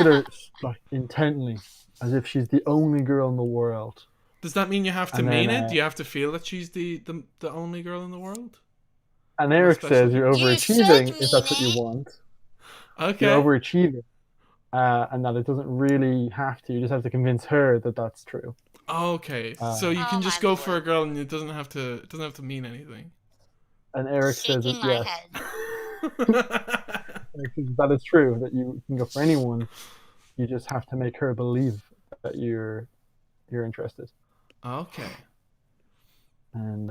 her like intently, as if she's the only girl in the world. Does that mean you have to And mean then, it? Do you have to feel that she's the only girl in the world? And Eric special says you're case. You should overachieving if that's what mean you it. want. Okay. You're overachieving, and that it doesn't really have to. You just have to convince her that that's true. Okay. So you Oh can just my go for a lord. girl, and it doesn't have to mean anything. And Eric says Shaking that my yes, head. Eric says that is true. That you can go for anyone. You just have to make her believe that you're interested. Okay. And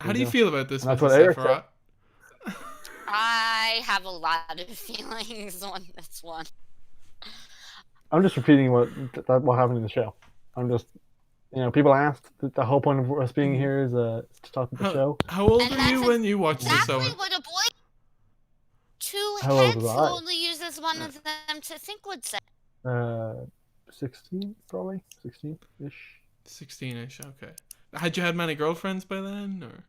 How do you feel about this And that's one, what Eric Sephiroth? I have a lot of feelings on this one. I'm just repeating what happened in the show. I'm just, people asked. The whole point of us being here is to talk about the show. How old And were that's you when you watched this, Exactly Owen? what a boy two How old heads was who I? only uses one of them to think would say. 16 probably, 16-ish. 16-ish. Okay. Had you had many girlfriends by then, or?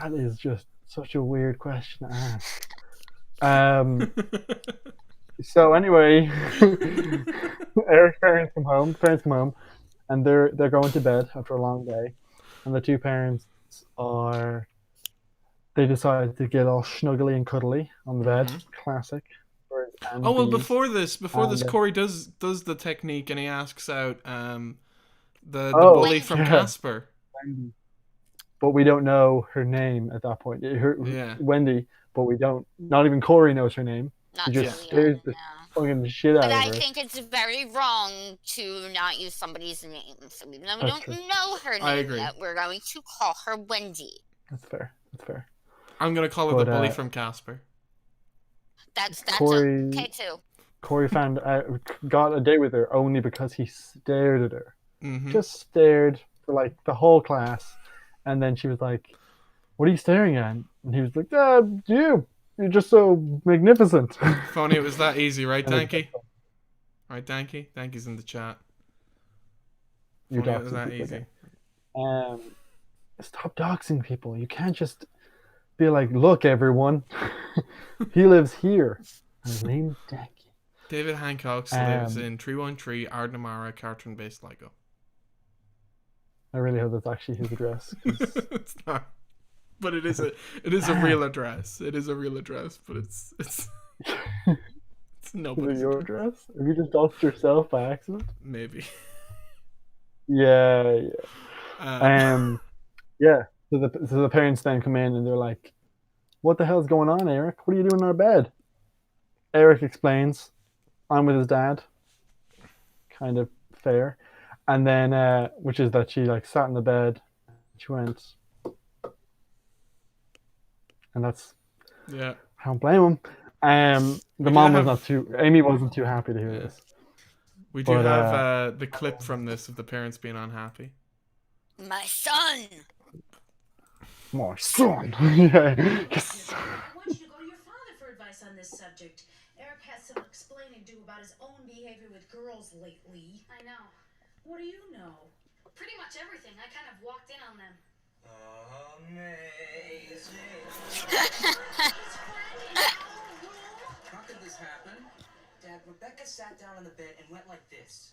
That is just such a weird question to ask. So anyway, Eric's parents come home, and they're going to bed after a long day, and the two parents they decide to get all snuggly and cuddly on the bed. Classic. Oh well, before this, And, Cory does the technique, and he asks out the Oh, bully from yeah. Casper. But we don't know her name at that point. Yeah. Wendy, but we don't. Not even Cory knows her name. Not He just really, scares the yeah. fucking shit out But of I her. think it's very wrong to not use somebody's name. So even though we That's don't true. know her I name agree. yet, we're going to call her Wendy. That's fair. I'm gonna call her But, the bully from Casper. That's Cory- okay too. Cory got a date with her only because he stared at her. Mm-hmm. Just stared for like the whole class, and then she was like, "What are you staring at?" And he was like, You're just so magnificent." If only it was that easy, right, And Danky? Right, Danky? Danky's in the chat. You If only it was doxing that people easy. again. Stop doxing people. You can't just be like, "Look, everyone, he lives here, and his name's Danky." David Hancock lives in 313 Ardnamara, cartoon-based Lego. I really hope that's actually his address. 'Cause It's not, but it is a real address. It is a real address, but it's it's is nobody's it your address. address? Have you just doxed yourself by accident? Maybe. Yeah. Um, Yeah. So the parents then come in and they're like, "What the hell's going on, Eric? What are you doing in our bed?" Eric explains, "I'm with his dad." Kind of fair. And then, which is that she like sat in the bed, she went, and that's, yeah. I don't blame him. The do mom have- Amy wasn't too happy to hear Yeah. this. We do But, have the clip from this of the parents being unhappy. My son. My son. Yeah. Yes. I want you to go to your father for advice on this subject. Eric has some explaining to do about his own behavior with girls lately. I know. What do you know? Pretty much everything. I kind of walked in on them. Amazing. How could this happen? Dad, Rebecca sat down on the bed and went like this.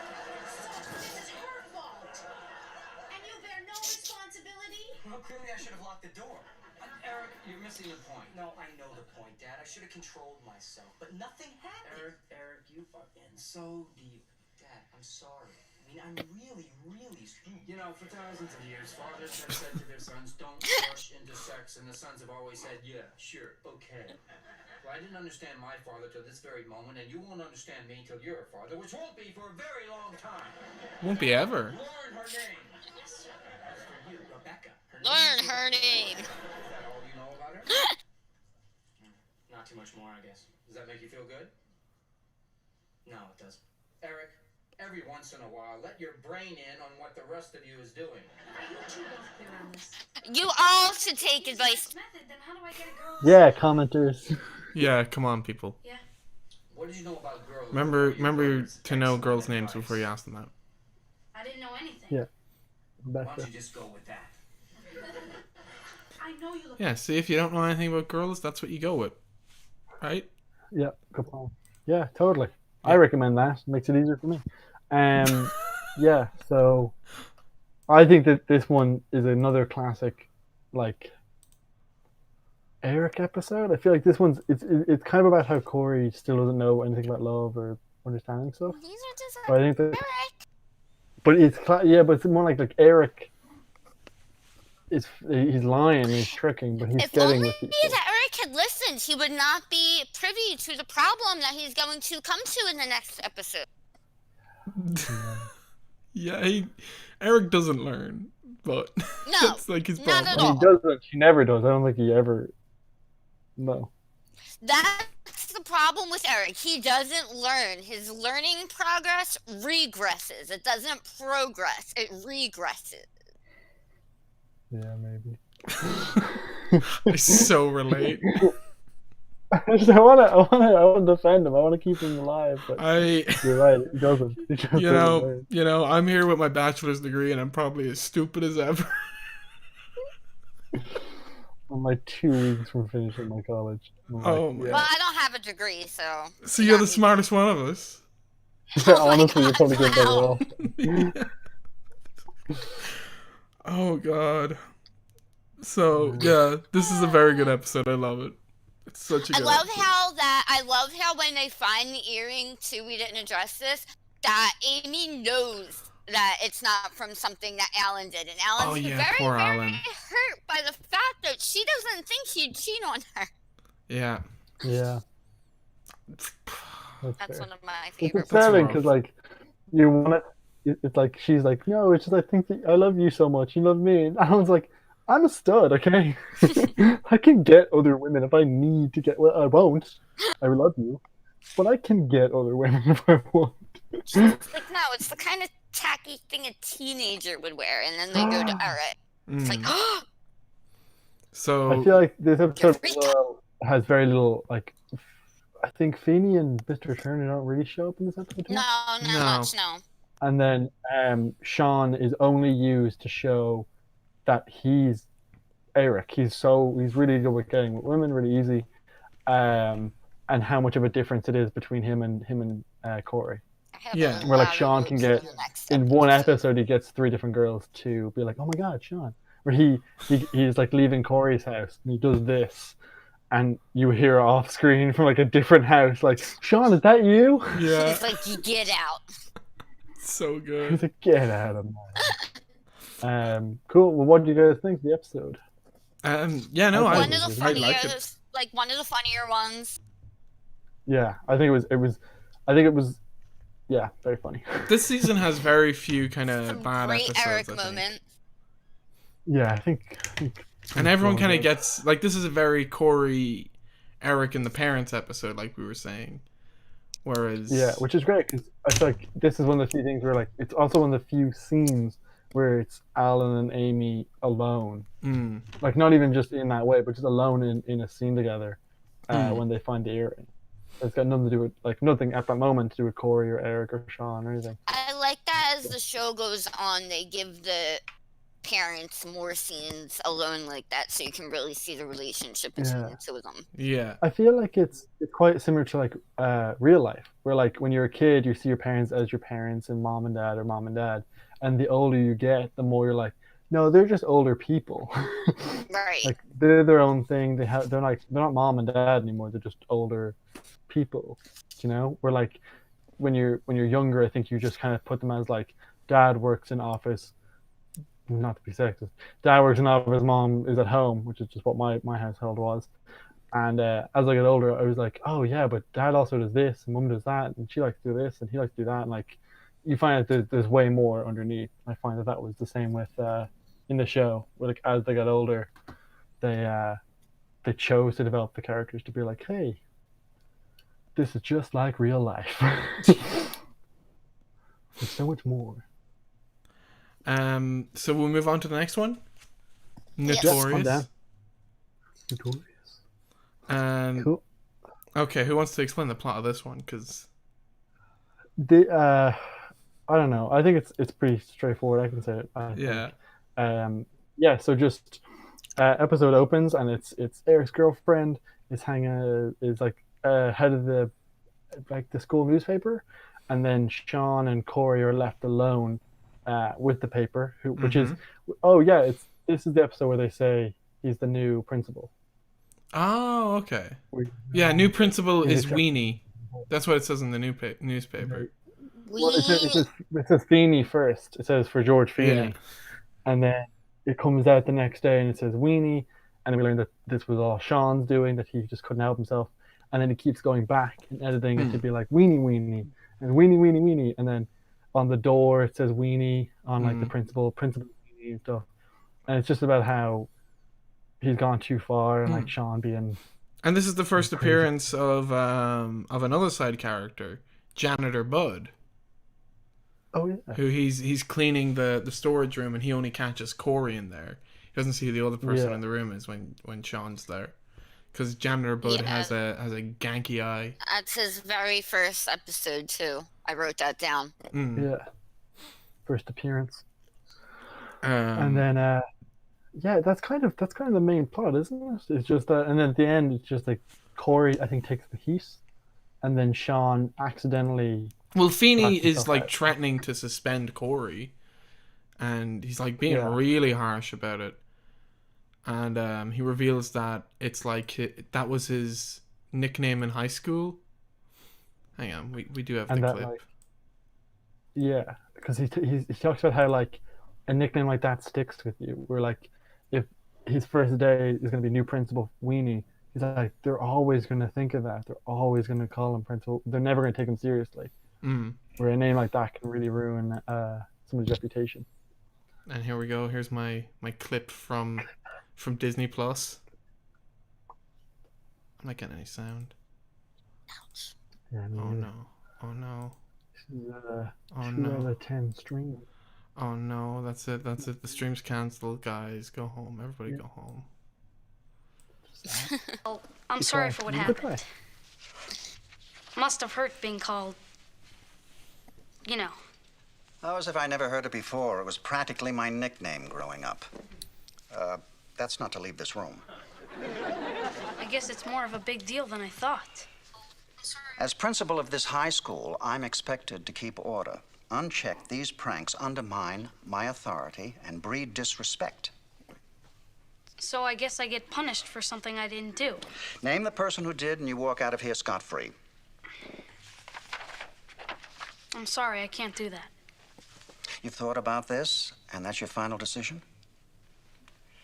This is her fault. And you bear no responsibility? Well, clearly I should have locked the door. Eric, you're missing the point. No, I know the point, Dad. I should have controlled myself, but nothing happened. Eric, you are in so deep. Dad, I'm sorry. I mean, I'm really, really screwed. You know, for thousands of years, fathers have said to their sons, "Don't rush into sex," and the sons have always said, "Yeah, sure, okay." Well, I didn't understand my father till this very moment, and you won't understand me till you're a father, which won't be for a very long time. Won't be ever. Learn her name. As for you, Rebecca. Her Learn name is her Rebecca. name. Is that all you know about her? Not too much more, I guess. Does that make you feel good? No, it doesn't. Eric, every once in a while, let your brain in on what the rest of you is doing. Are you two both clear on this? You all should take advice. Method, then how do I get a girl? Yeah, commenters. Yeah, come on, people. What did you know about girls? Remember before you learned to know excellent girls' names advice? before you ask them out. I didn't know anything. Yeah. Why Better. don't you just go with that? I know you look. Yeah, see, if you don't know anything about girls, that's what you go with. Right? Yeah, good point. Yeah, totally. I Yeah. recommend that. Makes it easier for me. Yeah, so I think that this one is another classic, like, Eric episode. I feel like this one's it's kind of about how Cory still doesn't know anything about love or understanding stuff. These are just But I think that, Eric. but but it's more like Eric is he's lying, and he's tricking, but he's If getting only with people. that Eric had listened, he would not be privy to the problem that he's going to come to in the next episode. Yeah, Eric doesn't learn, but No, that's like his not problem. at And all. he doesn't. He never does. I don't think he ever. No. That's the problem with Eric. He doesn't learn. His learning progress regresses. It doesn't progress. It regresses. Yeah, maybe. I so relate. I want to defend him. I want to keep him alive. But you're right. He doesn't. He just doesn't learn. I'm here with my bachelor's degree, and I'm probably as stupid as ever. I'm like 2 weeks from finishing my college. Oh my Well, I don't have a degree, so. So you're the smartest one of us. Yeah, Oh my honestly, you're God, probably getting better wow. off. Oh god. So yeah, this is a very good episode. I love it. It's such a I good love episode. I love how when they find the earring too, we didn't address this, that Amy knows that it's not from something that Alan did, and Alan's yeah, very, poor very Alan. hurt by the fact that she doesn't think he'd cheat on her. Yeah. Yeah. That's fair. one of my It's favorite parts. upsetting rough. because, like, you want to. It's like she's like, no, it's just I think that I love you so much. You love me, and Alan's like, I'm a stud, okay? I can get other women if I need to get. Well, I won't. I love you, but I can get other women if I want. It's like, no, it's the kind of tacky thing a teenager would wear, and then they go to Eric. It's like, Mm. So I feel like this episode Eureka! has very little like. I think Feeney and Mr. Turner don't really show up in this episode. no, not No. much, no. And then Shawn is only used to show that he's Eric. He's really good with getting with women, really easy, and how much of a difference it is between him and Cory. I have Yeah. a Where, like, lot of Shawn can notes get- for the next In one episode, he gets 3 different girls to be like, "Oh my God, Shawn!" Where he's like leaving Cory's house and he does this, and you hear off screen from like a different house, like, "Shawn, is that you?" yeah, He's like, you get out. so He's good. like, "Get out of my." Cool. Well, what do you guys think of the episode? Yeah, no, I One like of it. the I like it. funniest, like one of the funnier ones. Yeah, I think it was, yeah, very funny. This season has very few kind of Some bad great episodes. Eric I think. moment. Yeah, I think And everyone kind of Well, gets like this is a very Cory, Eric, and the parents episode, like we were saying. Whereas Yeah, which is great because I feel like this is one of the few things where like it's also one of the few scenes where it's Alan and Amy alone, Mm, like not even just in that way, but just alone in a scene together Mm. when they find the earring. It's got nothing to do with like nothing at that moment to do with Cory or Eric or Shawn or anything. I like that as the show goes on, they give the parents more scenes alone like that, so you can really see the relationship between Yeah. the two of them. yeah, I feel like it's quite similar to like real life, where like when you're a kid, you see your parents as your parents and mom and dad or mom and dad, and the older you get, the more you're like, no, they're just older people. Right. Like they're their own thing. They're not mom and dad anymore. They're just older people. You know, where like when you're younger, I think you just kind of put them as like dad works in office. Not to be sexist, dad works in office, mom is at home, which is just what my household was. And as I get older, I was like, oh yeah, but dad also does this, and mom does that, and she likes to do this, and he likes to do that, and like you find that there's way more underneath. I find that was the same with in the show, where like as they got older, they chose to develop the characters to be like, hey, this is just like real life. There's so much more. So we'll move on to the next one. Yes. Yeah, I'm Notorious. down. Notorious. Cool. Okay, who wants to explain the plot of this one? Because I don't know. I think it's pretty straightforward. I can say it. I Yeah. think. Yeah. So just episode opens and it's Eric's girlfriend is like head of the school newspaper, and then Shawn and Cory are left alone with the paper, which is oh yeah, this is the episode where they say he's the new principal. Oh, okay. Yeah, new principal In is this Weenie. That's what it says in the newspaper. Well, it We says Feeney first. It says for George Feeney, Yeah. and then it comes out the next day and it says Weenie, and then we learn that this was all Sean's doing, that he just couldn't help himself, and then he keeps going back and editing it to be like Weenie Weenie and Weenie Weenie Weenie, and then on the door it says Weenie on like the principal Weenie and stuff, and it's just about how he's gone too far and like Sean being. And this is the first crazy. appearance of another side character, Janitor Bud, Oh yeah. who he's cleaning the storage room, and he only catches Cory in there. He doesn't see who the other person Yeah. in the room is when Sean's there, because Janitor Bud Yeah. has a ganky eye. That's his very first episode too. I wrote that down. Yeah. First appearance. Um, And then yeah, that's kind of the main plot, isn't it? It's just that, and then at the end it's just like Cory I think takes the heat, and then Shawn accidentally. well, Feeney Knocks is himself like out. threatening to suspend Cory, and he's like being Yeah. really harsh about it. And he reveals that it's like that was his nickname in high school. Hang on, we do have And the that clip. like, yeah, because he talks about how like a nickname like that sticks with you. Where like if his first day is going to be new principal Weenie, he's like they're always going to think of that. They're always going to call him principal. They're never going to take him seriously. Where a name like that can really ruin someone's reputation. And here we go. Here's my clip from Disney Plus. I'm not getting any sound. Yeah, I mean, Oh no! Oh no! This is Oh 2 no! out of 10 stream. Oh no! That's it! That's it! The stream's cancelled, guys. Go home. Everybody, go home. Oh, I'm sorry for what happened. Must have hurt being called, you know. Oh, as if I never heard it before. It was practically my nickname growing up. That's not to leave this room. I guess it's more of a big deal than I thought. As principal of this high school, I'm expected to keep order. Unchecked, these pranks undermine my authority and breed disrespect. So I guess I get punished for something I didn't do. Name the person who did, and you walk out of here scot-free. I'm sorry, I can't do that. You've thought about this, and that's your final decision?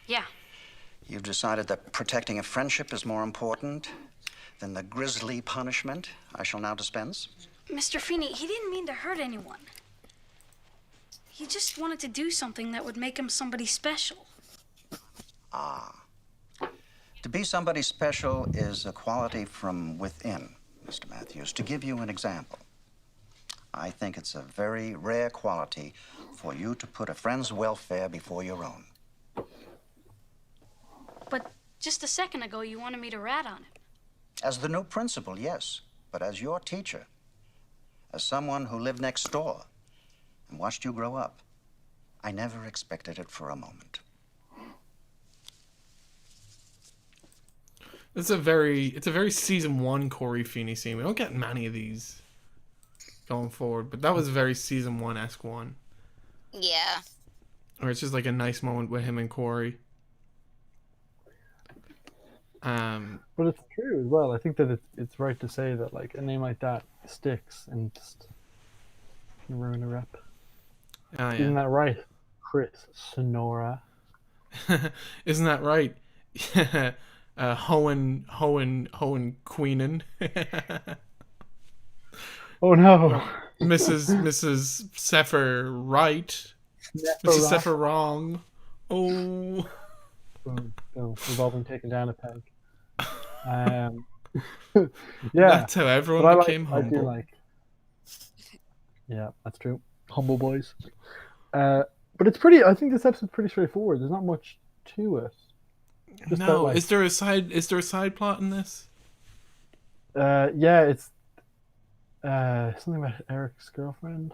Yeah. You've decided that protecting a friendship is more important than the grisly punishment I shall now dispense? Mr. Feeney, he didn't mean to hurt anyone. He just wanted to do something that would make him somebody special. Ah. To be somebody special is a quality from within, Mr. Matthews. To give you an example, I think it's a very rare quality for you to put a friend's welfare before your own. But just a second ago, you wanted me to rat on him. As the new principal, yes, but as your teacher, as someone who lived next door and watched you grow up, I never expected it for a moment. It's a very season 1 Cory Feeney scene. We don't get many of these going forward, but that was a very season 1-esque one. Yeah. Or it's just like a nice moment with him and Cory. But it's true as well. I think that it's right to say that like a name like that sticks and just can ruin a rep. Oh, yeah. Isn't that right, Chris Sonora? Isn't that right? Hohen Queenan. Oh no. Mrs. Sepher Right. Mrs. Sepher Wrong. Oh. No, we've all been taken down a peg. Yeah. That's how everyone became I humble. feel like. Yeah, that's true. Humble boys. But it's pretty. I think this episode's pretty straightforward. There's not much to it. Just No, that, like, is there a side plot in this? Yeah, it's something about Eric's girlfriend.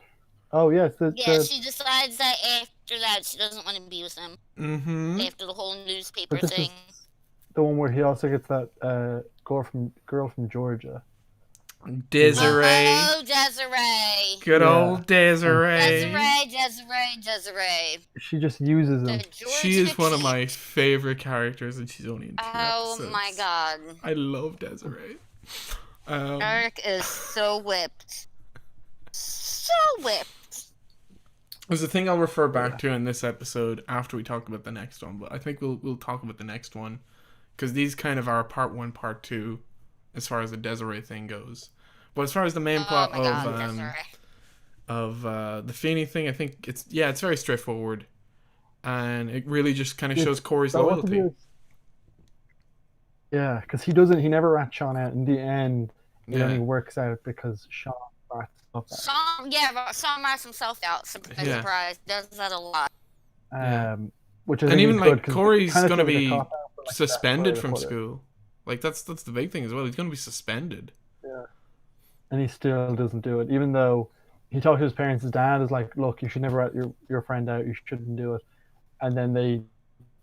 Oh yes, Yeah, she decides that after that she doesn't want to be with him. Mm-hmm. After the whole newspaper but this thing. is the one where he also gets that girl from Georgia. Desiree. Oh, Desiree. Good Yeah. old Desiree. Desiree. She just uses him. The Georgia She is one of my peach. favorite characters, and she's only in 2 episodes. Oh my god. I love Desiree. Eric is so whipped. So whipped. There's a thing I'll refer back to in this episode after we talk about the next one, but I think we'll talk about the next one because these kind of are part 1, part 2, as far as the Desiree thing goes. But as far as the main plot of the Feeney thing, I think it's very straightforward, and it really just kind of shows Cory's loyalty. Yeah, because he never rats Shawn out. In the end, it only works out because Shawn rats stuff out. Shawn rats himself out. Surprise. Does that a lot. Which I and think even is like good, 'cause Cory's it kind of gonna feels like a be cop-out, but, like, suspended that's the from way to put it. school. Like that's the big thing as well. He's gonna be suspended. Yeah, and he still doesn't do it, even though he talked to his parents. His dad is like, "Look, you should never rat your friend out. You shouldn't do it." And then they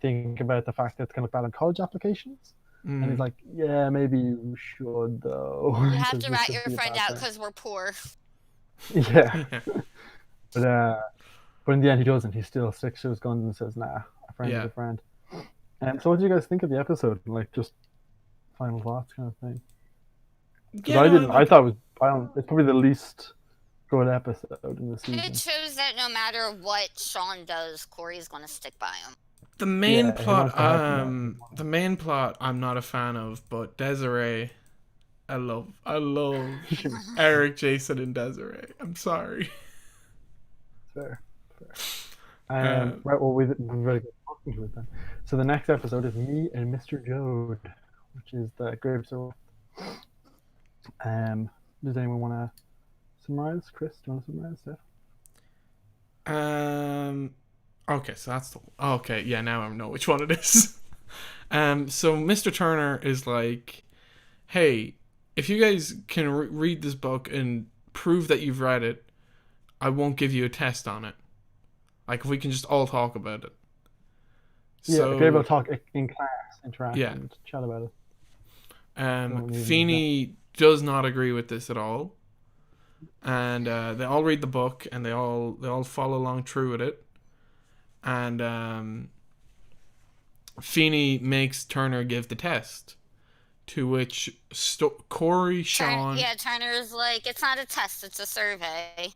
think about the fact that it's gonna look bad on college applications. And he's like, "Yeah, maybe you should though." You have to rat your friend out because we're poor. Yeah. But in the end, he doesn't. He still sticks to his guns and says, "Nah, a friend is a friend." And so, what do you guys think of the episode? Like, just final thoughts, kind of thing. Because I didn't. I thought it was. It's probably the least good episode in the season. It shows that no matter what Shawn does, Cory's gonna stick by him. The main plot, I'm not a fan of, but Desiree, I love Eric, Jason, and Desiree. I'm sorry. Fair. Right, well, we've really good talking to it then. So the next episode is Me and Mr. Jode, which is the Grapes of Wrath. Does anyone want to summarize? Chris, do you want to summarize that? Okay, so that's the... Okay, yeah, now I know which one it is. So Mr. Turner is like, hey, if you guys can read this book and prove that you've read it, I won't give you a test on it. Like, if we can just all talk about it. So, be able to talk in class, interact, and chat about it. Feeney does not agree with this at all. And they all read the book, and they all follow along true with it. And Feeney makes Turner give the test, to which Cory, Shawn... Turner's like, it's not a test, it's a survey.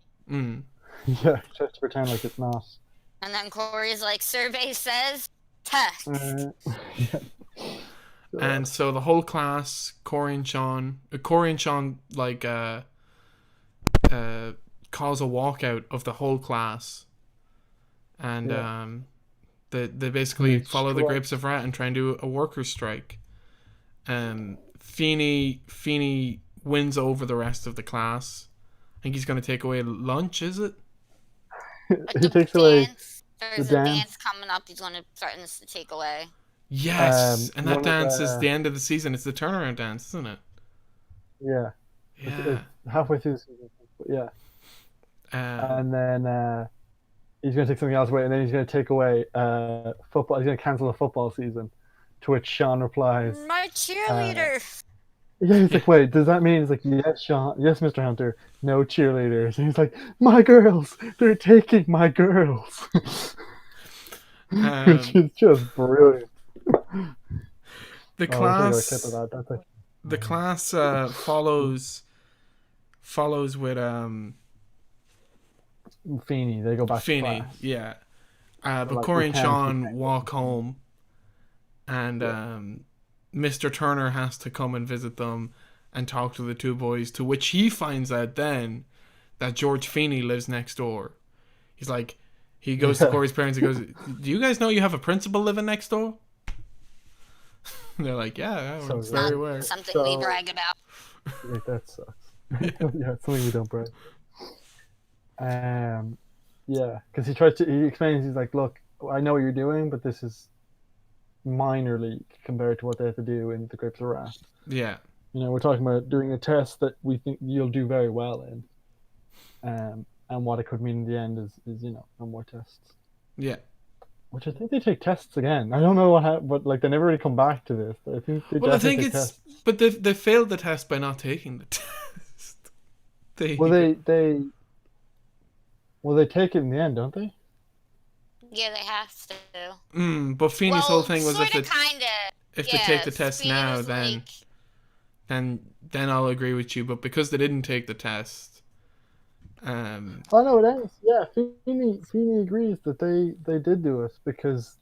Yeah, just to pretend like it's not. And then Cory's like, survey says test. And so the whole class, Cory and Shawn like cause a walkout of the whole class, and they basically follow the Grapes of Wrath and try and do a workers' strike. Feeney wins over the rest of the class. I think he's going to take away lunch, is it? He takes away There's a dance coming up he's going to threaten us to take away. Yes, and that dance is the end of the season. It's the turnaround dance, isn't it? Yeah. It's halfway through the season. Yeah. And then he's going to take something else away, and then he's going to take away football. He's going to cancel the football season, to which Shawn replies, my cheerleader. Yeah, he's like, wait, does that mean? He's like, yes, Shawn, yes, Mr. Hunter, no cheerleaders. And he's like, my girls, they're taking my girls. Which is just brilliant. The class follows with Feeney. They go back to class. Yeah. But like, Cory and Shawn walk home, and Mr. Turner has to come and visit them and talk to the two boys, to which he finds out then that George Feeney lives next door. He's like, he goes to Cory's parents and goes, do you guys know you have a principal living next door? And they're like, yeah, we're very aware. Something we brag about. Yeah, that sucks. Yeah, it's something we don't brag. Yeah, because he explains, he's like, look, I know what you're doing, but this is minor league compared to what they have to do in the Grapes of Wrath. Yeah. You know, we're talking about doing a test that we think you'll do very well in. and what it could mean in the end is no more tests. Yeah. Which I think they take tests again. I don't know but like they never really come back to this. But I think they Well, I definitely think take it's, tests. but they failed the test by not taking the test. Well, they take it in the end, don't they? Yeah, they have to. But Feeney's whole thing was sort of, kind of. if they take the test Feeney now, was then like, then I'll agree with you. But because they didn't take the test, Oh no, it ends. Yeah, Feeney agrees that they did do it because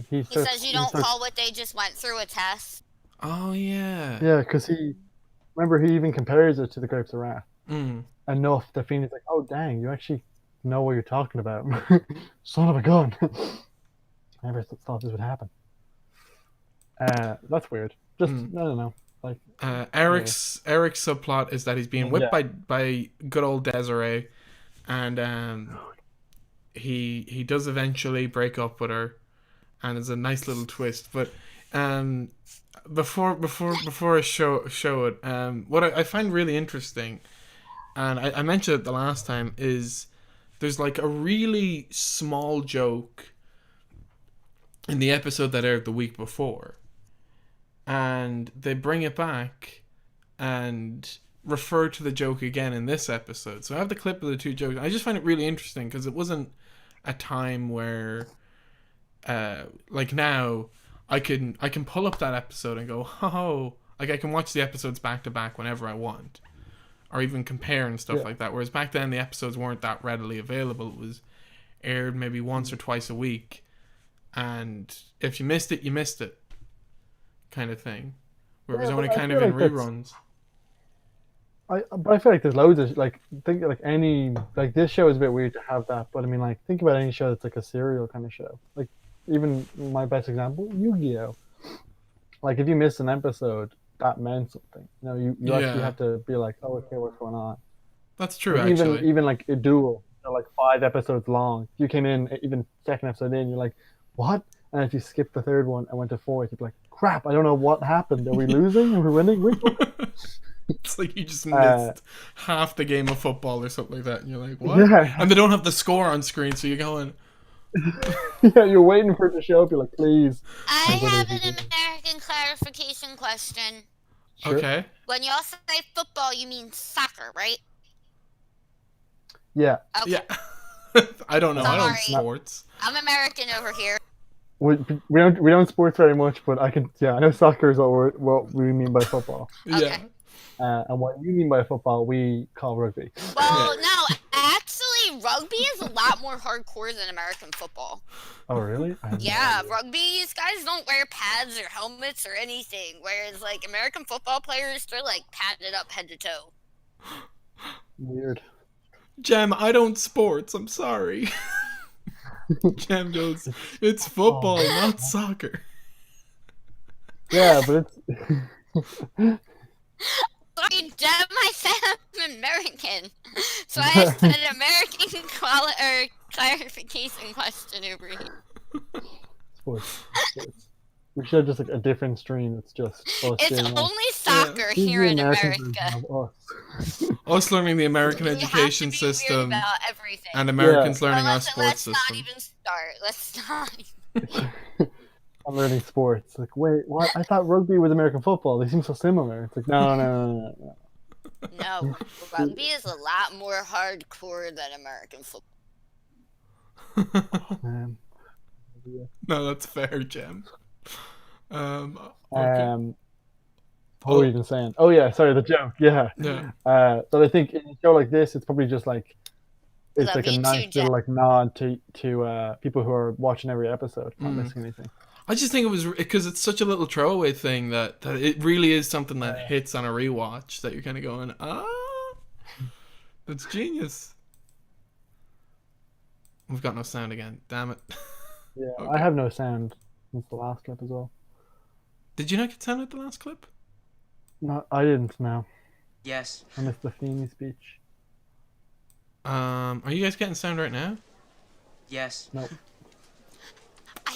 he says you don't call what they just went through a test. Oh yeah. Yeah, because he even compares it to the Grapes of Wrath enough that Feeney's like, oh dang, you actually know what you're talking about, son of a gun. I never thought this would happen. That's weird. Just I don't know. Like Eric's subplot is that he's being whipped by good old Desiree, and he does eventually break up with her, and it's a nice little twist. But before I show it, what I find really interesting, and I mentioned it the last time, is there's like a really small joke in the episode that aired the week before, and they bring it back and refer to the joke again in this episode. So I have the clip of the two jokes. I just find it really interesting because it wasn't a time where like now I can pull up that episode and go, oh, like I can watch the episodes back to back whenever I want, or even compare and stuff like that. Whereas back then the episodes weren't that readily available. It was aired maybe once or twice a week, and if you missed it, you missed it, kind of thing. Where it was only kind of in reruns. But I feel like there's loads of think like any this show is a bit weird to have that, but I mean like think about any show that's like a serial kind of show. Like even my best example, Yu-Gi-Oh. Like if you missed an episode, that meant something. You know, you actually have to be like, oh okay, what's going on? That's true. Like, actually, even like a duel, like 5 episodes long. You came in even second episode in, you're like, what? And if you skip the third one and went to 4th, you'd be like, crap, I don't know what happened. Are we losing? Are we winning? It's like you just missed half the game of football or something like that, and you're like, what? Yeah. And they don't have the score on screen, so you're going. Yeah, you're waiting for it to show up. You're like, please. I have an American clarification question. Sure. Okay. When y'all say football, you mean soccer, right? Yeah. Okay. Yeah. I don't know. Sorry. I don't sports. I'm American over here. We don't sports very much, but I know soccer is what we mean by football. Okay. Yeah. And what you mean by football, we call rugby. Well, no, actually, rugby is a lot more hardcore than American football. Oh, really? Yeah, rugby, these guys don't wear pads or helmets or anything, whereas, like, American football players, they're, like, padded up head to toe. Weird. Jem, I don't sports. I'm sorry. Jem goes, it's football, not soccer. Yeah, but it's... Sorry, Jem, I said I'm American. So I asked an American clarification question over here. Sports. We should have just like a different stream that's just us. It's only soccer here in America. Us learning the American education system about everything. and Americans learning our sports system. Let's not even start. Let's not. I'm learning sports. Like, wait, what? I thought rugby was American football. They seem so similar. It's like, no. No, rugby is a lot more hardcore than American football. Oh, man. No, that's fair, Jem. Okay. What were you even saying? Oh yeah, sorry, the joke. Yeah. But I think in a show like this, it's probably just like it's like a nice little like nod to people who are watching every episode, not missing anything. I just think it was because it's such a little throwaway thing that it really is something that hits on a rewatch that you're kind of going, that's genius. We've got no sound again. Damn it. Yeah, Okay. I have no sound since the last clip as well. Did you not get sound at the last clip? No, I didn't. No. Yes. I missed the Feeney speech. Are you guys getting sound right now? Yes. Nope.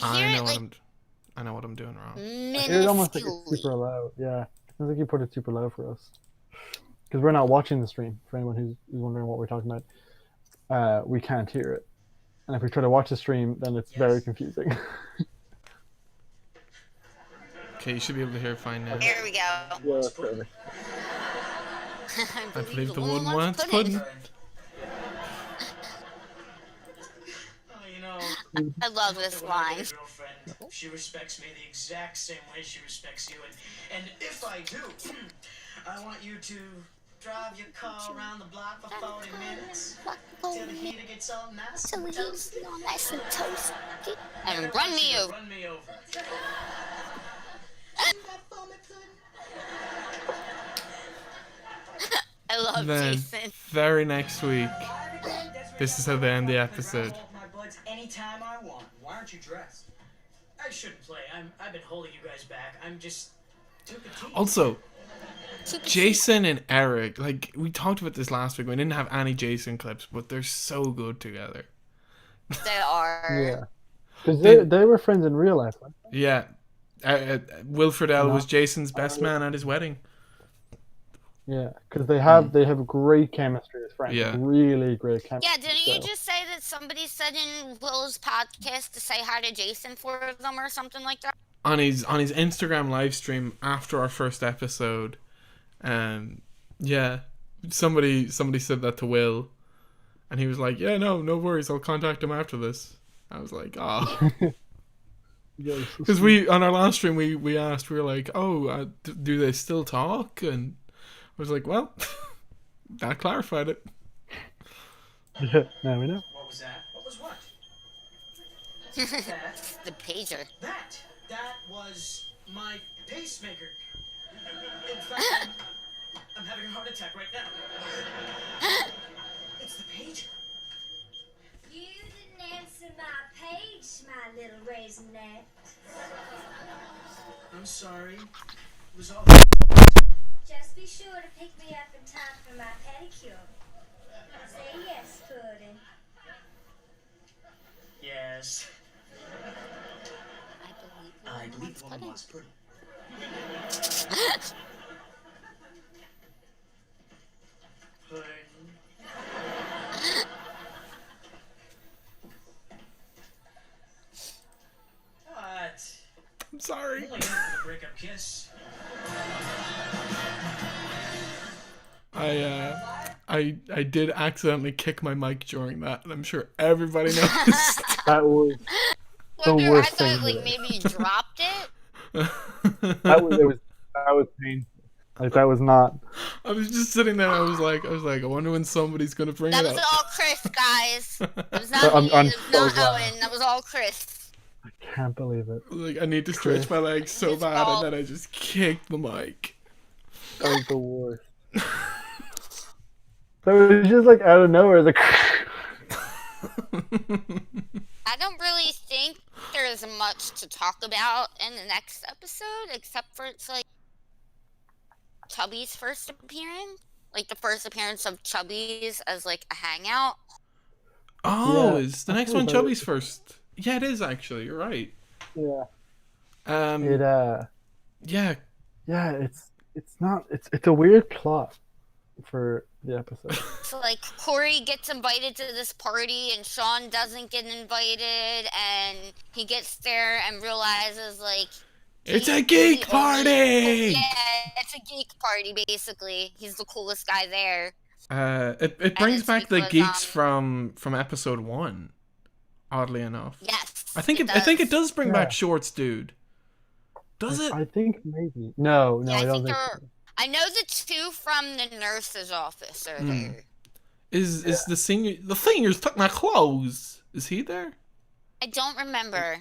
I know what I'm doing wrong. I hear it almost like it's super low. Yeah, it sounds like you put it super low for us. Because we're not watching the stream. For anyone who's wondering what we're talking about, we can't hear it. And if we try to watch the stream, then it's very confusing. Okay, you should be able to hear it fine now. There we go. Yeah, that's perfect. I believe the one wants pudding. I love this line. Girlfriend, she respects me the exact same way she respects you, and if I do, I want you to drive your car around the block for 40 minutes till the heater gets all nice So and we toasty. use all nice and toasty. And run me over. Run me over. I love Then, Jason. very next week, this is how they end the episode. My buds anytime I want. Why aren't you dressed? I shouldn't play. I've been holding you guys back. I'm just too petite. Also, Jason and Eric, like, we talked about this last week. We didn't have any Jason clips, but they're so good together. They are. Yeah. Because they were friends in real life, right? Yeah. Will Friedle was Jason's best man at his wedding. Yeah, because they have great chemistry as friends. Yeah. Really great chemistry. Yeah, didn't you so. just say that somebody said in Will's podcast to say hi to Jason for them or something like that? On his Instagram live stream after our first episode, yeah, somebody said that to Will, and he was like, "Yeah, no worries, I'll contact him after this." I was like, "Oh," because we on our last stream we asked, we were like, "Oh, do they still talk?" And I was like, "Well, that clarified it." Yeah, now we know. What was that? What was what? The pager. That was my pacemaker. In fact, I'm having a heart attack right now. It's the pager. You didn't answer my page, my little raisinette. I'm sorry. It was all. Just be sure to pick me up in time for my pedicure. Say yes, Pudding. Yes. I believe the woman wants pudding. Pudding. What? I'm sorry. Only in for the breakup kiss. I did accidentally kick my mic during that, and I'm sure everybody noticed. That was the I worst thought thing. like maybe you dropped it. That was painful. Like that was not. I was just sitting there. I was like, I wonder when somebody's gonna bring That it was up. all Chris, guys. That was not I'm me. It was so not glad. Owen. That was all Chris. I can't believe it. Like, I need to stretch my legs so His bad, fault. and then I just kicked the mic. That was the worst. That was just like out of nowhere. Like. I don't really think there's much to talk about in the next episode, except for it's like Chubby's first appearance, like the first appearance of Chubby's as like a hangout. Oh, Yeah, is the I next thought one about Chubby's first? Yeah, it is actually. You're right. Yeah. Yeah. Yeah. It's a weird plot for the episode. So like Cory gets invited to this party and Shawn doesn't get invited, and he gets there and realizes like It's he's a geek the only- party! Yeah, it's a geek party basically. He's the coolest guy there. It brings it's back the because, geeks from episode 1. Oddly enough, Yes, I think it does bring Yeah. back Shorts, dude. Does it? I think maybe. No, Yeah, I I don't think think. they're. I know the two from the nurse's office are there. Is the senior's took my clothes? Is he there? I don't remember.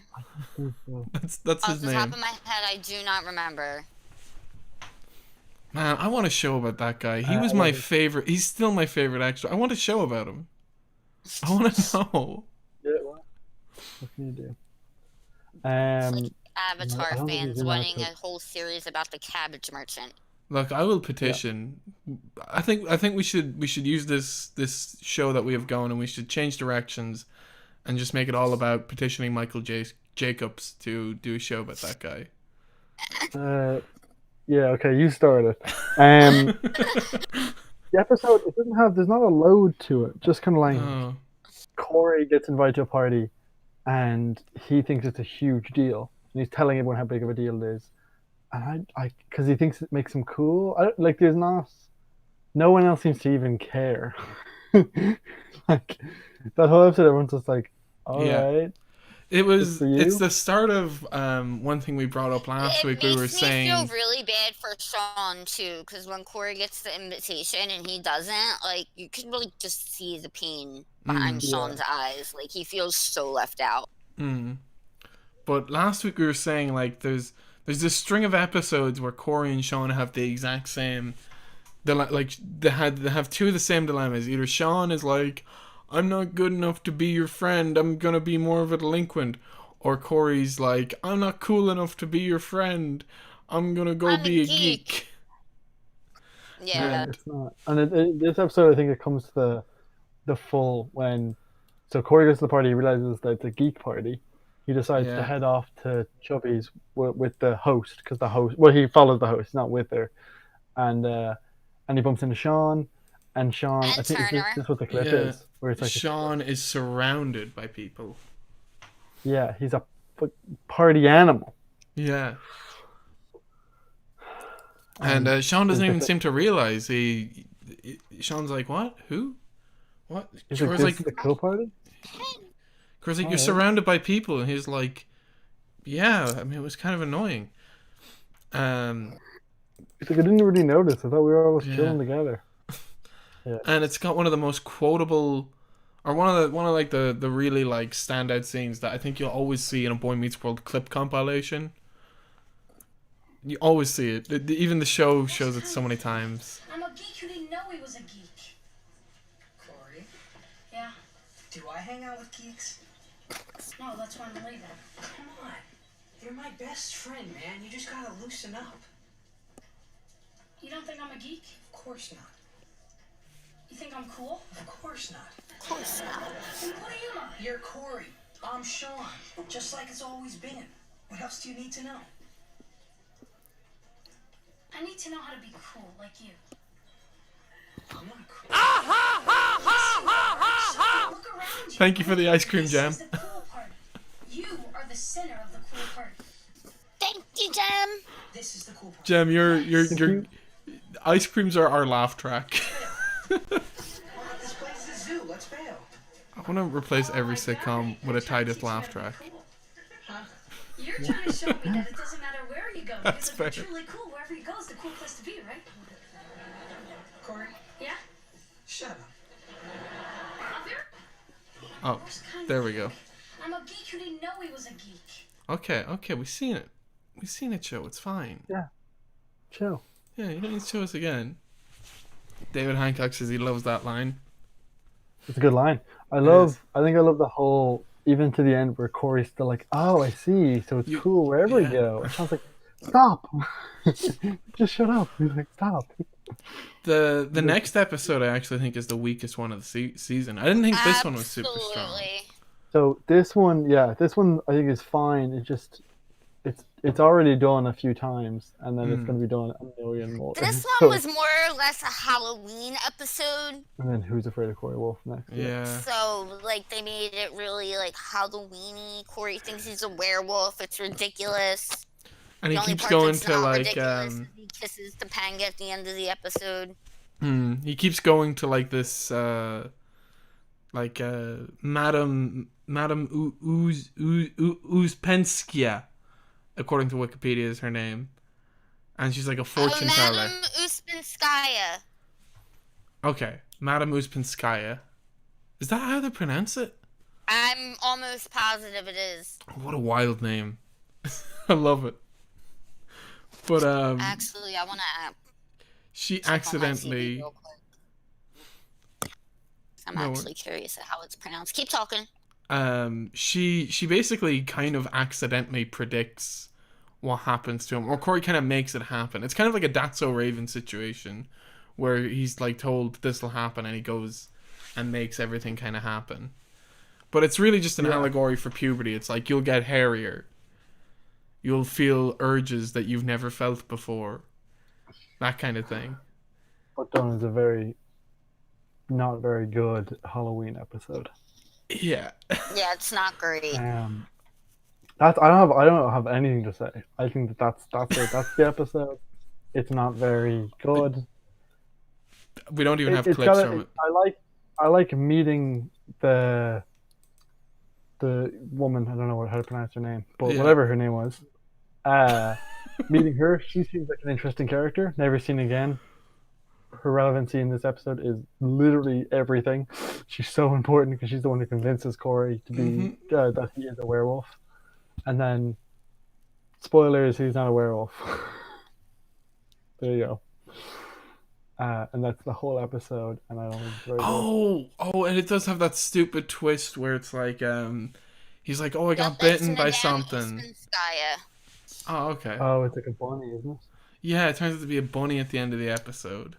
So. That's Off his the top name. of my head, I do not remember. Man, I want a show about that guy. He was I my want to- favorite. He's still my favorite actor. I want a show about him. I want to know. Yeah, what can you do? Avatar I don't think fans he's in wanting that a whole series about the cabbage merchant. Look, I will petition. I think we should use this show that we have going, and we should change directions, and just make it all about petitioning Michael Jacobs to do a show about that guy. Yeah, okay, you started. the episode, it doesn't have, there's not a load to it. Just kind of like Oh, Corey gets invited to a party and he thinks it's a huge deal. And he's telling everyone how big of a deal it is. And because he thinks it makes him cool. Like, there's not, no one else seems to even care. Like, that whole episode, everyone's just like, all yeah. right. It's you? the start of one thing we brought up last week. We were It makes me feel saying, really bad for Shawn too, because when Corey gets the invitation and he doesn't, like, you can really just see the pain behind Shawn's eyes. Like, he feels so left out. but last week we were saying like there's this string of episodes where Corey and Shawn have the exact same, they have two of the same dilemmas. Either Shawn is like, I'm not good enough to be your friend, I'm gonna be more of a delinquent, or Corey's like, I'm not cool enough to be your friend, I'm gonna go I'm be a a geek. Yeah. It's not. And this episode, I think it comes to the full when. So Corey goes to the party, he realizes that it's a geek party. He decides to Yeah. head off to Chubby's with the host, because the host, well, he follows the host, not with her. And he bumps into Shawn. And Shawn, And I think Turner. this is what the clip Yeah. is. Where it's like, Shawn is surrounded by people. yeah, he's a party animal. Yeah. And Shawn doesn't even like- seem to realize. Shawn's like, what? Who? What? He's like, Corey's this like, is the cool party? Corey's like, you're Alright. surrounded by people. And he's like, yeah, I mean, it was kind of annoying. He's like, I didn't really notice. I thought we were always Yeah. chilling together. And it's got one of the most quotable, or one of like the really like standout scenes that I think you'll always see in a Boy Meets World clip compilation. You always see it. Even the show shows it so many times. I'm a geek who didn't know he was a geek. Cory, Yeah. do I hang out with geeks? No, that's why I'm leaving. Come on. You're my best friend, man. You just gotta loosen up. You don't think I'm a geek? Of course not. You think I'm cool? Of course not. Of course not. Then what am I? You're Cory. I'm Shawn. Just like it's always been. What else do you need to know? I need to know how to be cool, like you. I'm not cool. Look around you. Thank you for the ice cream, Jam. This is the cool part. You are the center of the cool part. Thank you, Jem. This is the cool part. Jem, your ice creams are our laugh track. This place is a zoo. Let's bail. I want to replace every sitcom with a Titus laugh track. You're trying to show me that it doesn't matter where you go. That's Because if fair. you're truly cool, wherever you go is the cool place to be, right? Cory, Yeah? shut up. Up here? Oh, there we go. I'm a geek who didn't know he was a geek. Okay, we've seen it. We've seen it, Joe. It's fine. Chill. Yeah, you don't need to show us again. David Hancock says he loves that line. It's a good line. I think I love the whole, even to the end where Corey's still like, oh, I see. So it's cool wherever you go. And Sean's like, stop. Just shut up. He's like, stop. The next episode I actually think is the weakest one of the season. I didn't think this one was super strong. Absolutely. So this one I think is fine. It's already done a few times, and then it's going to be done a million more. This So- one was more or less a Halloween episode. And then Who's Afraid of Corey Wolf next? Yeah. So, like, they made it really, like, Halloween-y. Corey thinks he's a werewolf. It's ridiculous. And he The only keeps part going that's to not like ridiculous is he kisses Topanga at the end of the episode. he keeps going to like this Madam Uspenskia, according to Wikipedia is her name. And she's like a fortune teller. Madam Uspenskaya. Okay, Madam Uspenskaya. Is that how they pronounce it? I'm almost positive it is. What a wild name. I love it. But Actually, I want to she check on my TV accidentally real quick. I'm No, actually curious at how it's pronounced. Keep talking. she basically kind of accidentally predicts what happens to him, or Corey kind of makes it happen. It's kind of like a That's So Raven situation where he's like told this will happen and he goes and makes everything kind of happen. But it's really just an allegory for puberty. It's like you'll get hairier. You'll feel urges that you've never felt before. That kind of thing. but done as a very not very good Halloween episode. Yeah. Yeah, it's not great. That's I don't have anything to say. I think that's it. That's the episode. It's not very good. We don't even have It's clips got from it. I like meeting the woman. I don't know how to pronounce her name, but Yeah. whatever her name was. Meeting her, she seems like an interesting character. Never seen again. Her relevancy in this episode is literally everything. She's so important because she's the one who convinces Cory to be that he is a werewolf. And then, spoilers, he's not a werewolf. There you go. And that's the whole episode, and I don't think it's very good. And it does have that stupid twist where it's like, he's like, oh, I got bitten by something. Oh, okay. Oh, it's like a bunny, isn't it? Yeah, it turns out to be a bunny at the end of the episode.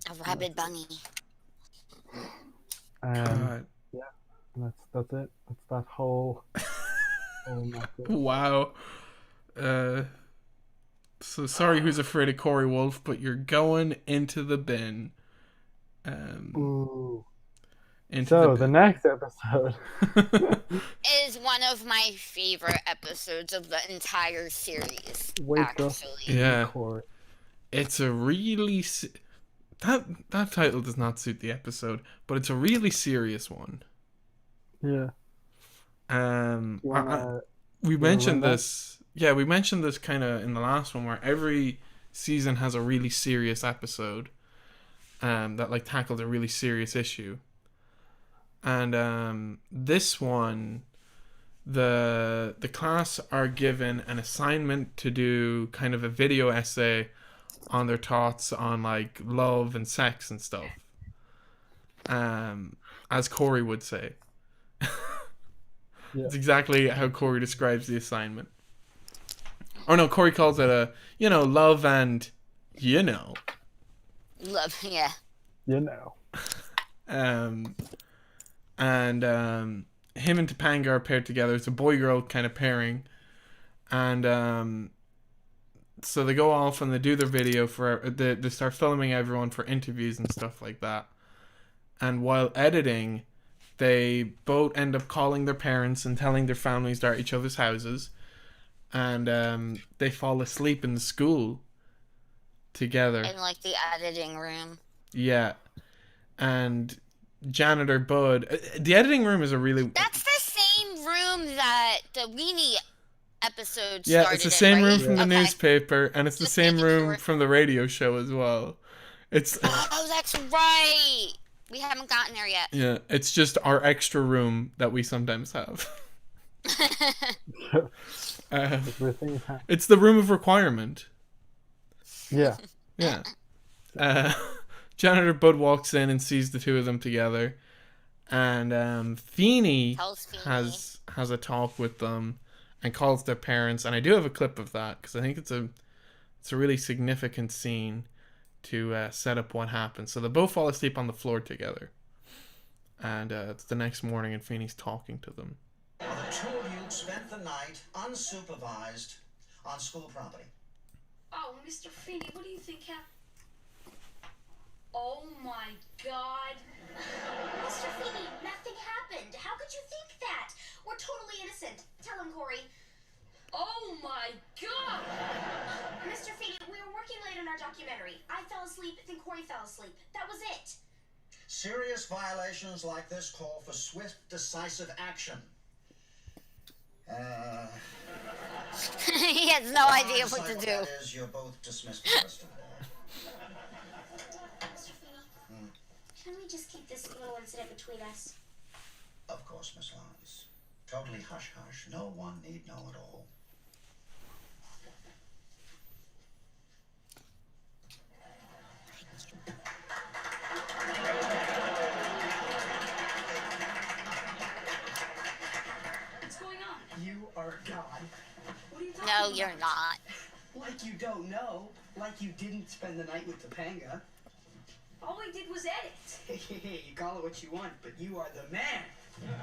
A rabid bunny. God. Yeah, and that's it. That's that whole Wow. So sorry, Who's Afraid of Cory Wolf, but you're going into the bin. Ooh. The next episode is one of my favorite episodes of the entire series. Wake Up, yeah. Cory. It's a really that title does not suit the episode, but it's a really serious one. Yeah. We mentioned this. Yeah, we mentioned this kind of in the last one, where every season has a really serious episode that like tackled a really serious issue. And this one, the class are given an assignment to do kind of a video essay on their thoughts on like love and sex and stuff. As Cory would say. Yeah. It's exactly how Cory describes the assignment. Or no, Cory calls it love and, Love, yeah. And him and Topanga are paired together. It's a boy-girl kind of pairing. And so they go off and they do their video they start filming everyone for interviews and stuff like that. And while editing, they both end up calling their parents and telling their families they're at each other's houses. And they fall asleep in the school together. In like the editing room. Yeah. And janitor Bud. The editing room is a really... That's the same room that the Weenie episode started Yeah, it's the same room from the Okay. newspaper, and it's the same room from the radio show as well. It's... Oh, that's right! We haven't gotten there yet. Yeah, it's just our extra room that we sometimes have. It's the room of requirement. Yeah. Yeah. Janitor Bud walks in and sees the two of them together, and Feeney has a talk with them and calls their parents. And I do have a clip of that because I think it's a really significant scene to set up what happens. So they both fall asleep on the floor together, and it's the next morning, and Feeney's talking to them. The two of you spent the night unsupervised on school property. Oh, Mr. Feeney, what do you think happened? Oh my God. Mr. Feeney, nothing happened. How could you think that? We're totally innocent. Tell him, Cory. Oh my God. Mr. Feeney, we were working late on our documentary. I fell asleep, then Cory fell asleep. That was it. Serious violations like this call for swift, decisive action. He has no idea what to do. That is, you're both dismissed for the rest of the day. Mr. Feeney, can we just keep this little incident between us? Of course, Miss Lawrence. Totally hush-hush. No one need know at all. What's going on? You are God. What are you talking No, about? you're not. Like you don't know. Like you didn't spend the night with Topanga. All we did was edit. Hey, you call it what you want, but you are the man.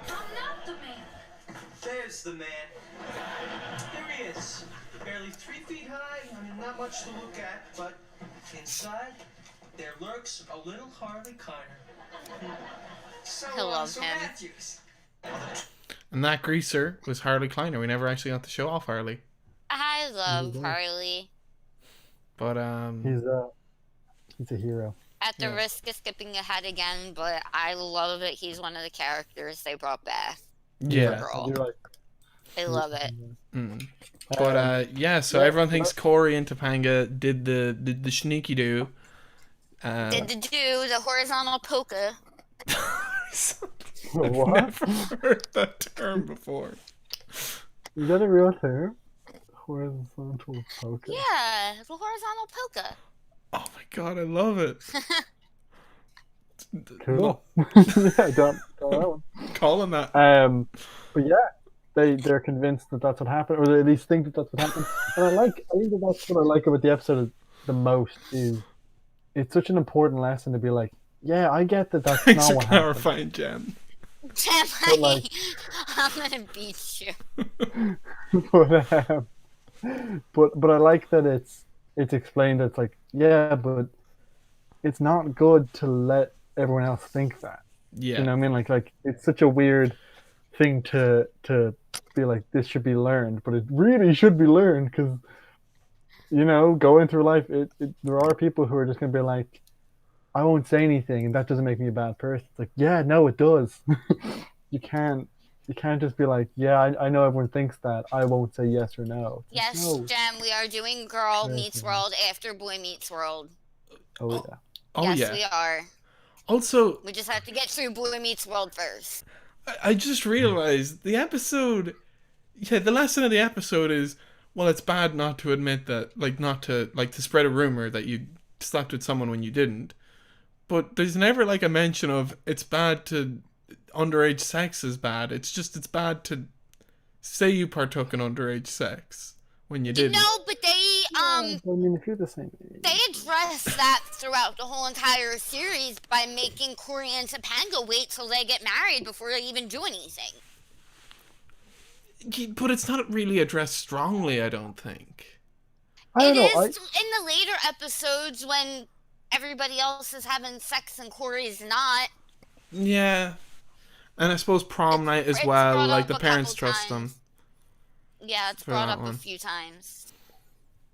I'm not the man. There's the man. There he is. Barely 3 feet high. I mean, not much to look at, but inside, there lurks a little Harley Kleiner. So, I love so him. Matthews. And that greaser was Harley Kleiner. We never actually got to show off Harley. I love Harley. But He's a hero. At the risk of skipping ahead again, but I love that he's one of the characters they brought back. yeah. Girl. I do like. I love it. But yeah, so everyone thinks Cory and Topanga did the sneaky do. Did the horizontal polka? I've What? never heard that term before. Is that a real term? Horizontal polka. Yeah, the horizontal polka. Oh my god, I love it. Cool. Yeah, I don't know that one. Calling that. But yeah, they're convinced that that's what happened, or they at least think that that's what happened. And I think that that's what I like about the episode the most is it's such an important lesson to be like, yeah, I get that that's Thanks not for what happened. clarifying, Jen. Damn, like- I'm gonna beat you. but I like that it's explained that it's like, yeah, but it's not good to let everyone else think that. Yeah. You know what I mean? Like it's such a weird thing to be like, this should be learned, but it really should be learned because, you know, going through life, there are people who are just going to be like, I won't say anything, and that doesn't make me a bad person. It's like, yeah, no, it does. You can't just be like, yeah, I know everyone thinks that. I won't say yes or no. Yes, No. Jem, we are doing Girl Yes, Meets yeah. World after Boy Meets World. Oh yeah. Oh Yes, yeah. we are. Also, We just have to get through Boy Meets World first. I just realized the episode. Yeah, the lesson of the episode is, well, it's bad not to admit that, like, not to spread a rumor that you slept with someone when you didn't. But there's never like a mention of it's bad to underage sex is bad. It's just it's bad to say you partook in underage sex when you didn't. No, but they I mean, if you're the same age. they address that throughout the whole entire series by making Cory and Topanga wait till they get married before they even do anything. But it's not really addressed strongly, I don't think. I don't It know. is in the later episodes when everybody else is having sex and Cory's not. Yeah. And I suppose prom night as It's well, brought like up the a parents couple trust them. times. Yeah, it's For brought that up one. a few times.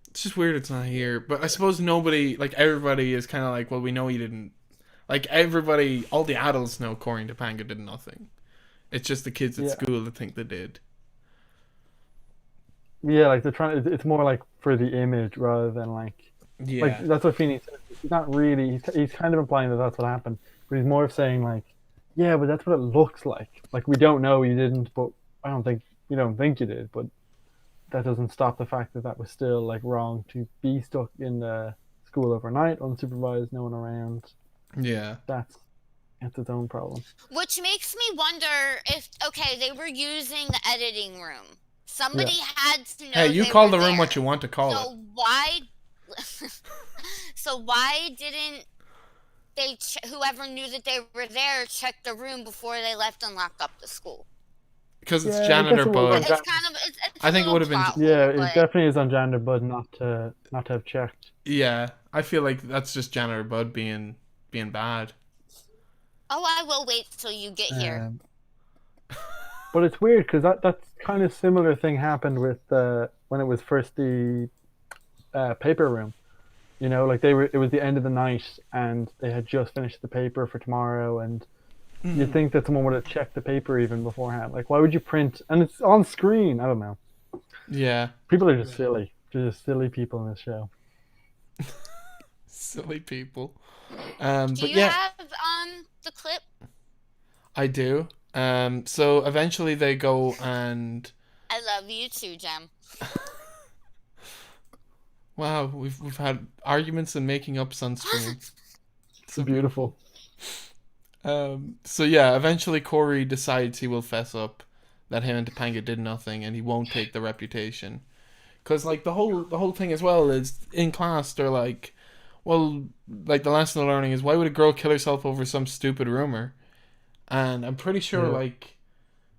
It's just weird it's not here. But I suppose nobody, like everybody is kind of like, well, we know you didn't. Like everybody, all the adults know Cory and Topanga did nothing. It's just the kids at Yeah. school that think they did. Yeah, like they're trying. It's more like for the image rather than like. Yeah. Like that's what Feeney said. He's not really. He's kind of implying that that's what happened, but he's more of saying like, yeah, but that's what it looks like. Like we don't know you didn't, but I don't think you don't think you did, but that doesn't stop the fact that that was still like wrong to be stuck in the school overnight, unsupervised, no one around. Yeah. That's its own problem. Which makes me wonder if, okay, they were using the editing room. Somebody had to know. Hey, you they call were the room there. what you want to call So it. why? So why didn't they? Whoever knew that they were there check the room before they left and locked up the school. Because it's Yeah, I janitor guess it Bud. was- It's kind of. It's I think it a would have little been- plot Yeah, hole, it but- definitely is on Jander Bud not to have checked. Yeah. I feel like that's just janitor Bud being bad. Oh, I will wait till you get here. Um, but it's weird because that's kind of similar thing happened with when it was first the paper room. You know, like it was the end of the night and they had just finished the paper for tomorrow, and you'd think that someone would have checked the paper even beforehand. Like, why would you print? And it's on screen. I don't know. Yeah. People are just silly. They're just silly people in this show. Silly people. Do But you yeah, have the clip? I do. So eventually they go and I love you too, Jem. wow, we've had arguments and making ups on stream. It's beautiful. So yeah, eventually Cory decides he will fess up that him and Topanga did nothing and he won't take the reputation. Cause like the whole thing as well is in class they're like, well, like the lesson of learning is why would a girl kill herself over some stupid rumor? And I'm pretty sure Yeah. like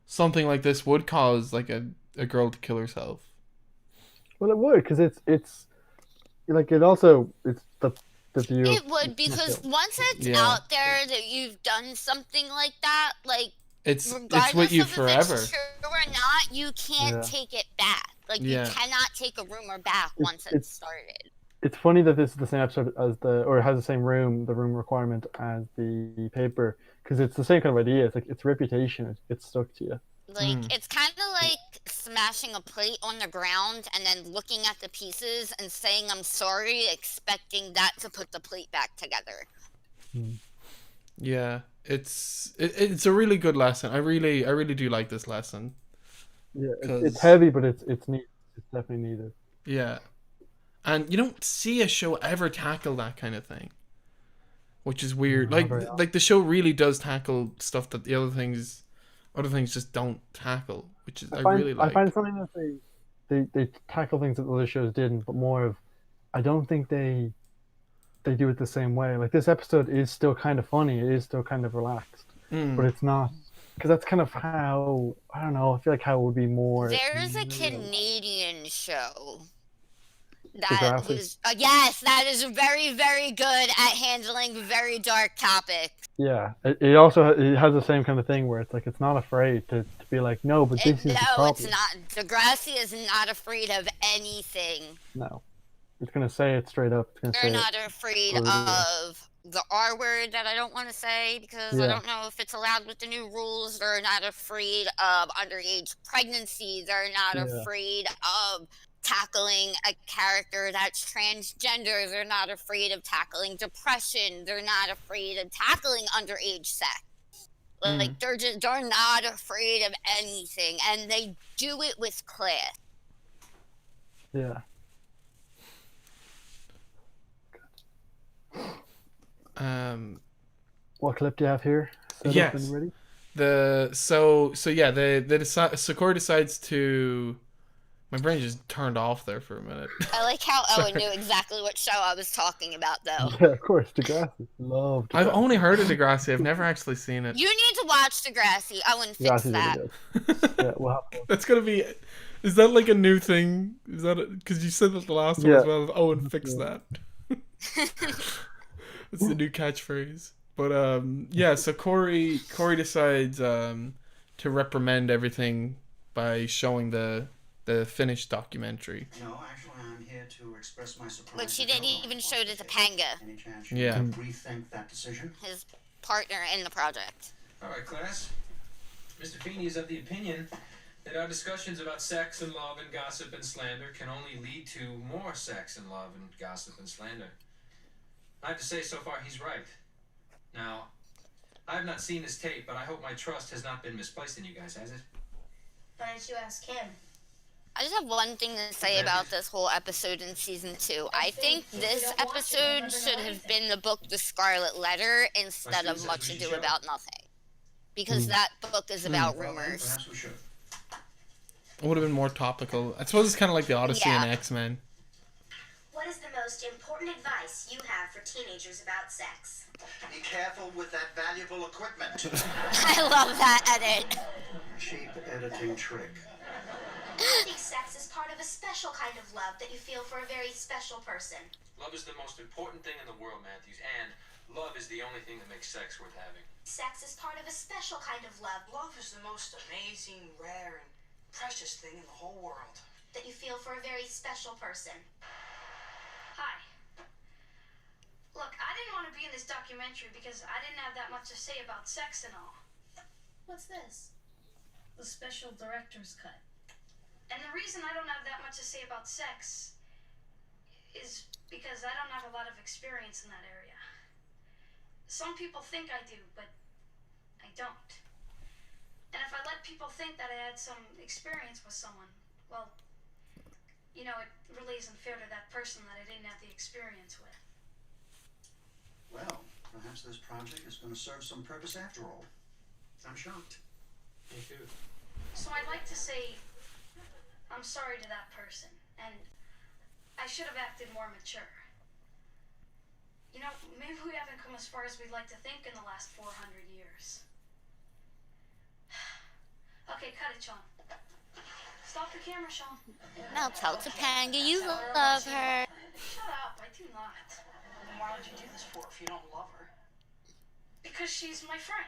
something like this would cause like a girl to kill herself. Well, it would because it's like it's the the view. It would, because once it's out there that you've done something like that, like, it's regardless with you of forever. if it's true or not, you can't take it back. Like, you cannot take a rumor back once it's started. It's funny that this is the same episode as or has the same the room requirement as the paper, because it's the same kind of idea. It's like its reputation, it's stuck to you. Like, it's kind of like smashing a plate on the ground and then looking at the pieces and saying, I'm sorry, expecting that to put the plate back together. Yeah, it's a really good lesson. I really do like this lesson. Yeah, it's heavy, but it's neat. It's definitely needed. Yeah, and you don't see a show ever tackle that kind of thing, which is weird. Like the show really does tackle stuff that the other things just don't tackle, which is I really like. I find something that they tackle things that other shows didn't, but more of, I don't think they do it the same way. Like, this episode is still kind of funny. It is still kind of relaxed, but it's not, because that's kind of how, I don't know, I feel like how it would be more. There's a Canadian show that was yes, that is very, very good at handling very dark topics. Yeah, it also has the same kind of thing where it's like, it's not afraid to be like, no, but this is the problem. No, it's not. Degrassi is not afraid of anything. No. It's going to say it straight up. They're not afraid of the R word that I don't want to say, because I don't know if it's allowed with the new rules. They're not afraid of underage pregnancy. They're not afraid of tackling a character that's transgender. They're not afraid of tackling depression. They're not afraid of tackling underage sex. Like, they're not afraid of anything, and they do it with class. Yeah. What clip do you have here? Yes. Ready? Cory decides to. My brain just turned off there for a minute. I like how Owen knew exactly what show I was talking about, though. Yeah, of course, Degrassi. Love Degrassi. I've only heard of Degrassi. I've never actually seen it. You need to watch Degrassi. Owen, fix that. Yeah, well, that's gonna be. Is that like a new thing? Is that because you said that the last one as well? Owen, fix that. It's the new catchphrase. But so Cory decides to reprimand everything by showing the finished documentary. No, actually, I'm here to express my surprise. But she didn't even show to Topanga. Any chance you can rethink that decision? His partner in the project. All right, class. Mr. Feeney is of the opinion that our discussions about sex and love and gossip and slander can only lead to more sex and love and gossip and slander. I have to say, so far, he's right. Now, I have not seen this tape, but I hope my trust has not been misplaced in you guys, has it? Why didn't you ask him? I just have one thing to say about this whole episode in season 2. I think this episode should have been the book The Scarlet Letter instead of Much Ado About Nothing. Because that book is about rumors. Perhaps we should. It would have been more topical. I suppose it's kind of like the Odyssey and X-Men. What is the most important advice you have for teenagers about sex? Be careful with that valuable equipment. I love that edit. Cheap editing trick. I think sex is part of a special kind of love that you feel for a very special person. Love is the most important thing in the world, Matthews, and love is the only thing that makes sex worth having. Sex is part of a special kind of love. Love is the most amazing, rare, and precious thing in the whole world. That you feel for a very special person. Hi. Look, I didn't want to be in this documentary because I didn't have that much to say about sex and all. What's this? The special director's cut. And the reason I don't have that much to say about sex is because I don't have a lot of experience in that area. Some people think I do, but I don't. And if I let people think that I had some experience with someone, well, you know, it really isn't fair to that person that I didn't have the experience with. Well, perhaps this project is going to serve some purpose after all. I'm shocked. Me too. So I'd like to say I'm sorry to that person, and I should have acted more mature. You know, maybe we haven't come as far as we'd like to think in the last 400 years. Okay, cut it, Shawn. Stop the camera, Shawn. Now tell Topanga you love her. Shut up, I do not. why would you do this for her if you don't love her? Because she's my friend.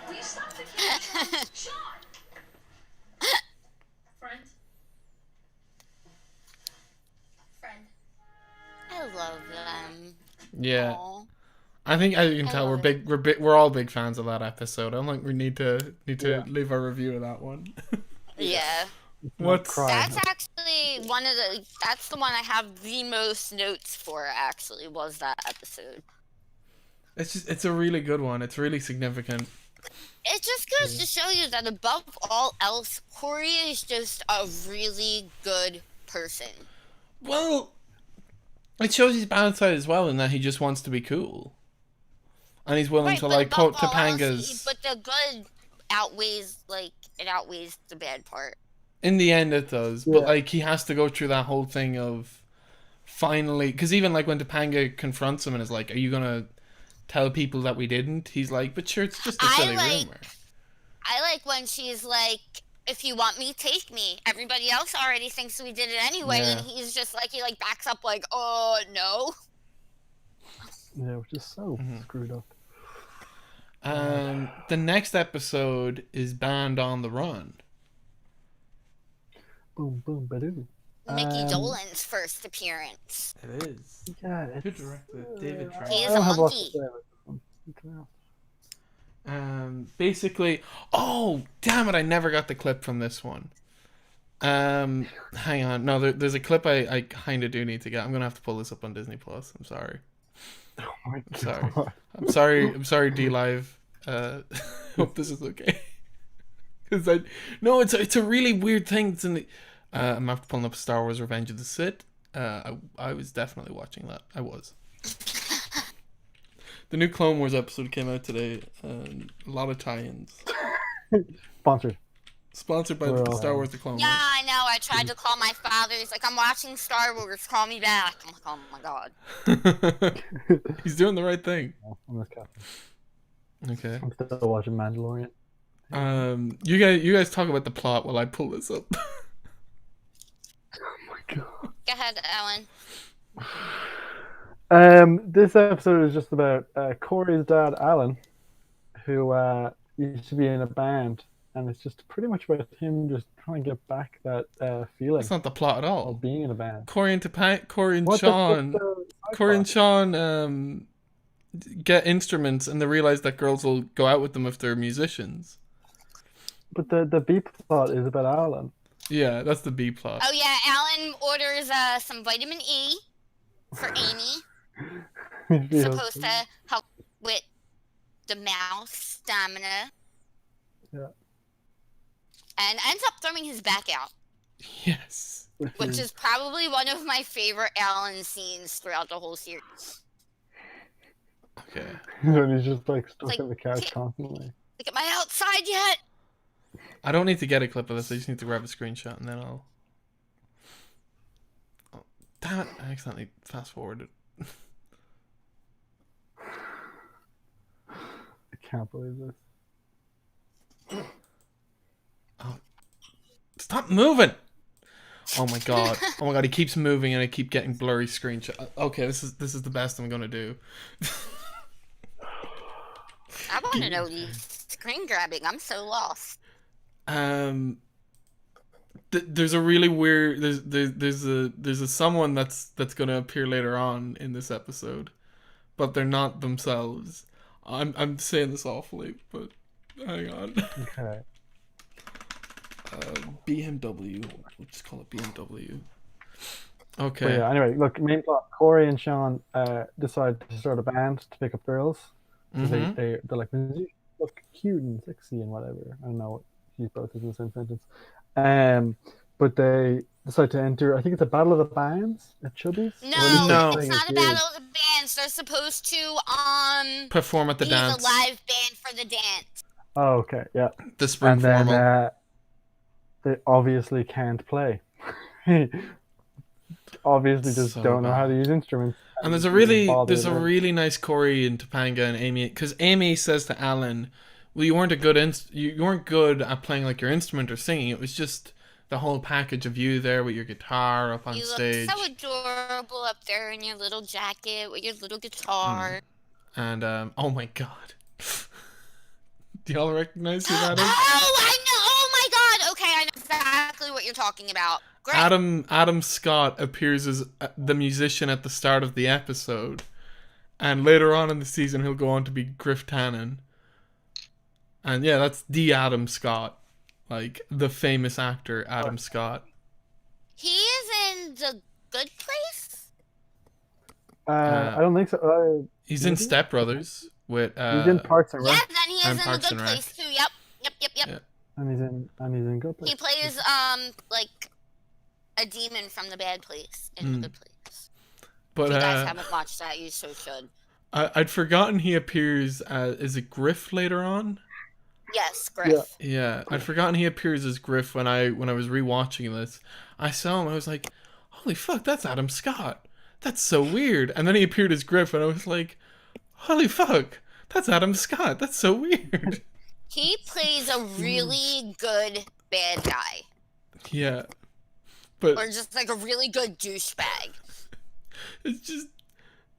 Will you stop the camera? Shawn! Friend? Friend. I love them. Yeah. Aw. I think, as you can I tell, love we're all big fans of that episode. I'm like, we need to Yeah. leave our review of that one. Yeah. What's Crying. That's actually that's the one I have the most notes for, actually, was that episode. it's a really good one. It's really significant. It just goes to show you that above all else, Cory is just a really good person. Well, it shows his bad side as well, in that he just wants to be cool, and he's willing to but like above quote all else, Topanga's. but the good outweighs the bad part. In the end, it does, Yeah. but like he has to go through that whole thing of finally, because even like when Topanga confronts him and is like, "Are you gonna tell people that we didn't?" He's like, "But sure, it's just a silly rumor." I like when she's like, "If you want me, take me. Everybody else already thinks we did it anyway," Yeah. and he's just like, he like backs up like, "Oh no." Yeah, which is so screwed up. The next episode is Band on the Run. Boom, boom, badoo. Mickey Dolen's first appearance. It is. Yeah, Who it's, directed it? David Trout. He I is a don't have lots to monkey. say about this one. You can ask. Basically, oh damn it! I never got the clip from this one. Hang on, no, there's a clip I kind of do need to get. I'm gonna have to pull this up on Disney Plus. I'm sorry. Oh my Sorry. God. I'm sorry, D Live. Hope this is okay. Because it's a really weird thing. It's in the. I'm after pulling up Star Wars: Revenge of the Sith. I was definitely watching that. I was. The new Clone Wars episode came out today. A lot of tie-ins. Sponsored. Sponsored by We're all Star Wars: The Clone Yeah, Wars. I know. I tried to call my father. He's like, "I'm watching Star Wars. Call me back." I'm like, "Oh my god." He's doing the right thing. I'm this captain. Okay. I'm still watching Mandalorian. You guys talk about the plot while I pull this up. Oh my God. Go ahead, Ellen. This episode is just about Cory's dad, Alan, who used to be in a band, and it's just pretty much about him just trying to get back that feeling That's not the plot at all. of being in a band. Cory and What Shawn. the fuck, Cory and Shawn get instruments, and they realize that girls will go out with them if they're musicians. But the B plot is about Alan. Yeah, that's the B plot. Oh yeah, Alan orders some vitamin E for Amy. Yeah. Supposed to help with the mouse stamina. Yeah. And ends up throwing his back out, Yes. which is probably one of my favorite Alan scenes throughout the whole series. Okay. And he's just like stuck Like, in the couch constantly. Like, am I outside yet? I don't need to get a clip of this. I just need to grab a screenshot, and then I'll. Oh, damn it! I accidentally fast forwarded. I can't believe this. Stop moving! Oh my god! Oh my god! He keeps moving, and I keep getting blurry screenshot. Okay, this is the best I'm gonna do. I want to know these screen grabbing. I'm so lost. There's a really weird. There's a someone that's gonna appear later on in this episode, but they're not themselves. I'm saying this awfully, but hang on. Okay. BMW. We'll just call it BMW. But Okay. yeah, anyway, look, main plot. Cory and Shawn decide to start a band to pick up girls. So Mhm. they're like, "You look cute and sexy and whatever." I don't know. Use both in the same sentence. But they decide to enter. I think it's a battle of the bands at Chubby's. No, Or at least No. they're it's saying not a it battle is. of the bands. They're supposed to Perform at the be dance. the live band for the dance. Oh, okay, yeah. The spring And then formal. they obviously can't play. Obviously, just So don't know how bad. to use instruments. And there's a really nice Cory and Topanga and Amy, because Amy says to Alan, "Well, you weren't you weren't good at playing like your instrument or singing. It was just the whole package of you there with your guitar up on You stage." look so adorable up there in your little jacket with your little guitar. And oh my god, do y'all recognize who that is? Oh, I know. Oh my god. Okay, I know exactly what you're talking about. Great. Adam Scott appears as the musician at the start of the episode, and later on in the season he'll go on to be Griff Tannen. And yeah, that's the Adam Scott, like the famous actor Adam Scott. He is in The Good Place? I don't think so. He's in Step Brothers with he's in Parks and Rec. Yeah, then he is and in Parks The Good and Rec. Place too. Yep. Yeah. And he's in Good Place. He plays like a demon from The Bad Place in The Good Place. But If you guys haven't watched that, you so should. I'd forgotten he appears as, is it Griff later on? Yes, Griff. Yeah, I'd forgotten he appears as Griff when I was rewatching this. I saw him, I was like, holy fuck, that's Adam Scott. That's so weird. And then he appeared as Griff, and I was like, holy fuck, that's Adam Scott. That's so weird. He plays a really good bad guy. Yeah. But Or just like a really good douchebag. it's just,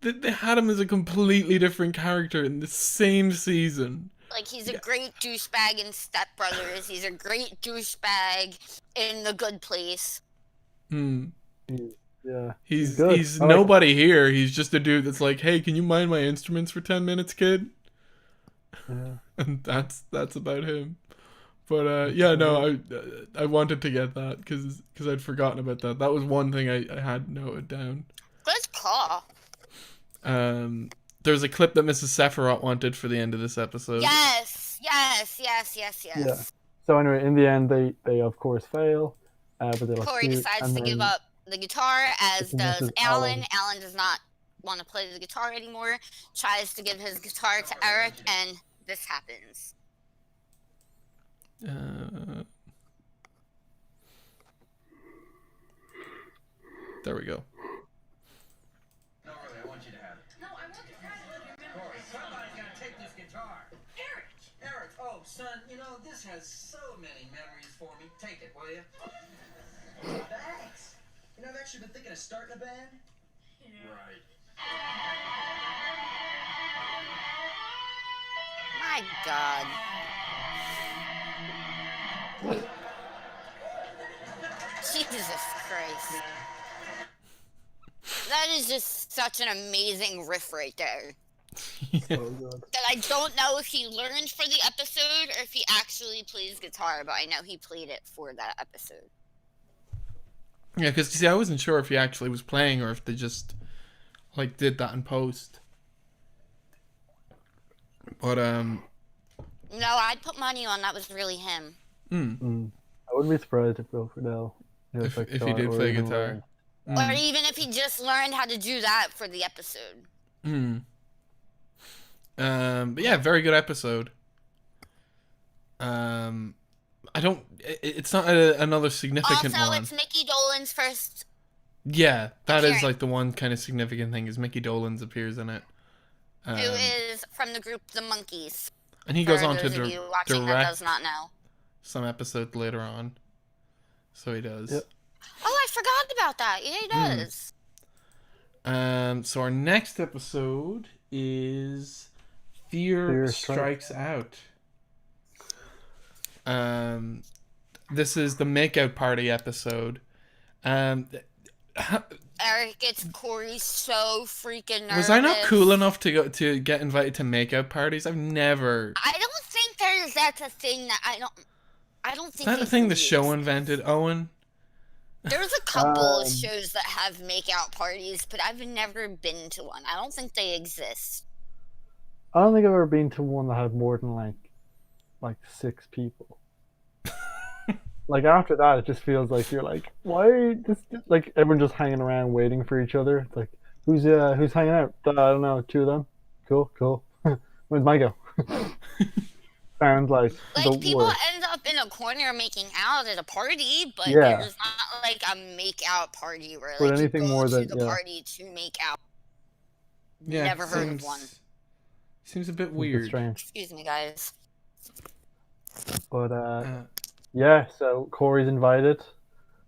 they had him as a completely different character in the same season. Like, he's a great douchebag in Step Brothers. He's a great douchebag in The Good Place. Yeah. He's good. nobody here. He's just a dude that's like, hey, can you mind my instruments for 10 minutes, kid? Yeah. And that's about him. But yeah, no, I wanted to get that because I'd forgotten about that. That was one thing I had noted down. Good call. There's a clip that Mrs. Sephiroth wanted for the end of this episode. Yes. Yeah. So anyway, in the end, they of course fail. But they Cory decides to give up the guitar, as does Mrs. Alan. Alan does not want to play the guitar anymore. Tries to give his guitar to Eric, and this happens. There we go. No, really, I want you to have it. No, I want the present. Cory, somebody's gotta take this guitar. Eric! Eric, oh, son, you know, this has so many memories for me. Take it, will you? Thanks. You know, I've actually been thinking of starting a band. Right. My God. Jesus Christ. That is just such an amazing riff right there. That I don't know if he learned for the episode or if he actually plays guitar, but I know he played it for that episode. Yeah, because see, I wasn't sure if he actually was playing or if they just like did that in post. But No, I'd put money on that was really him. I wouldn't be surprised if Will Friedle if he did play guitar. Or even if he just learned how to do that for the episode. But yeah, very good episode. It's not another significant Also, one. it's Mickey Dolenz first. Yeah, that is appearing. like the one kind of significant thing is Mickey Dolenz appears in it. Who is from the group The Monkees. And he goes For on to those of you watching that direct does not know. some episodes later on. So he does. Yep. Oh, I forgot about that. Yeah, he does. So our next episode is Fear Strikes Out. This is the makeout party episode. Eric gets Cory so freaking nervous. Was I not cool enough to get invited to makeout parties? I've never. I don't think that's a thing that I don't think. Is that a thing the show invented, Owen? There's a couple of shows that have makeout parties, but I've never been to one. I don't think they exist. I don't think I've ever been to one that had more than like 6 people. Like after that, it just feels like you're like, why just like everyone just hanging around waiting for each other. It's like who's hanging out? I don't know, 2 of them. Cool. Where's my go? Sounds like the people worst. end up in a corner making out at a party, but Yeah. there's not like a make out party where But like anything you go more to than- the yeah. party to make out. Yeah, Never heard of one. Seems a bit It's a bit weird. strange. Excuse me, guys. But yeah, so Cory's invited.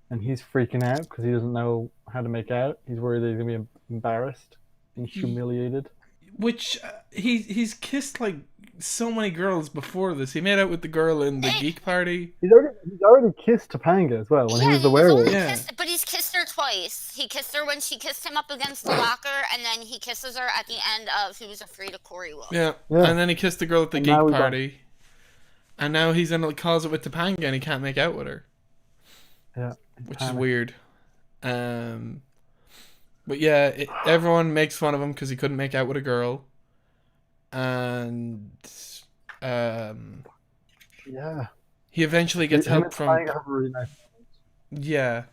and he's freaking out because he doesn't know how to make out. He's worried that he's gonna be embarrassed and humiliated. Which he's kissed like so many girls before this. He made out with the girl in the geek party. He's already kissed Topanga as well when he was the werewolf. Yeah. But he's kissed her twice. He kissed her when she kissed him up against the locker, and then he kisses her at the end of He Was Afraid of Cory Wolf. Yeah. And then he kissed the girl at the geek party. And now he's in a closet with Topanga and he can't make out with her. Yeah. Which is weird. But yeah, everyone makes fun of him because he couldn't make out with a girl. And yeah. He eventually gets help from... Really nice yeah.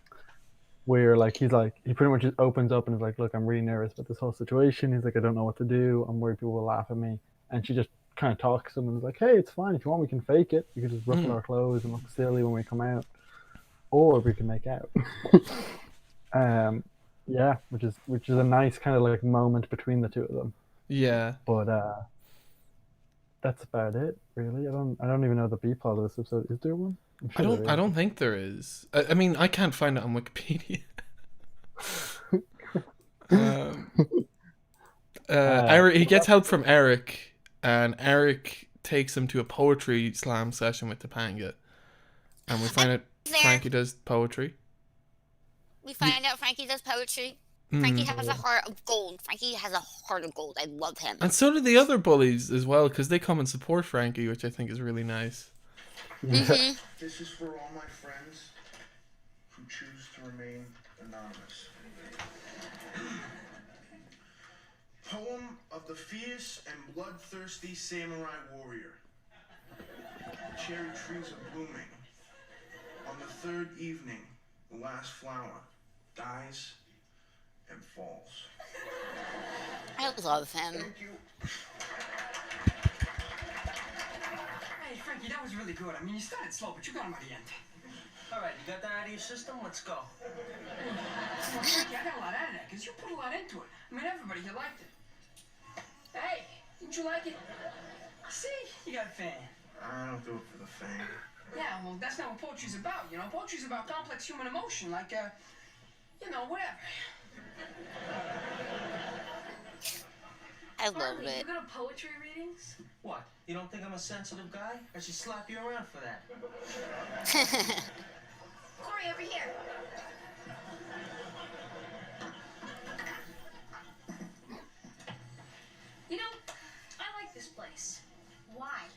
Where he pretty much just opens up and is like, look, I'm really nervous about this whole situation. He's like, I don't know what to do. I'm worried people will laugh at me. And she just kind of talks to him and is like, hey, it's fine. If you want, we can fake it. We can just ruffle our clothes and look silly when we come out. Or we can make out. Yeah, which is a nice kind of moment between the two of them. Yeah. But that's about it, really. I don't even know the B plot of this episode. Is there one? I don't think there is. I mean, I can't find it on Wikipedia. Eric, he gets help from Eric, and Eric takes him to a poetry slam session with Topanga, and we find out Frankie does poetry. We find out Frankie does poetry. Frankie has a heart of gold. Frankie has a heart of gold. I love him. And so do the other bullies as well, because they come and support Frankie, which I think is really nice. Mm-hmm. This is for all my friends who choose to remain anonymous. Poem of the fierce and bloodthirsty samurai warrior. The cherry trees are blooming. On the third evening, the last flower dies and falls. I love him. Thank you. Hey, Frankie, that was really good. I mean, you started slow, but you got him at the end. All right, you got that out of your system? Let's go. Frankie, I got a lot out of that, because you put a lot into it. I mean, everybody here liked it. Hey, didn't you like it? See? You got a fan. I don't do it for the fame. Yeah, well, that's not what poetry's about, you know? Poetry's about complex human emotion, like, whatever. I love Harley, it. you go to poetry readings? What? You don't think I'm a sensitive guy? I should slap you around for that. Cory, over here. You know, I like this place. Why?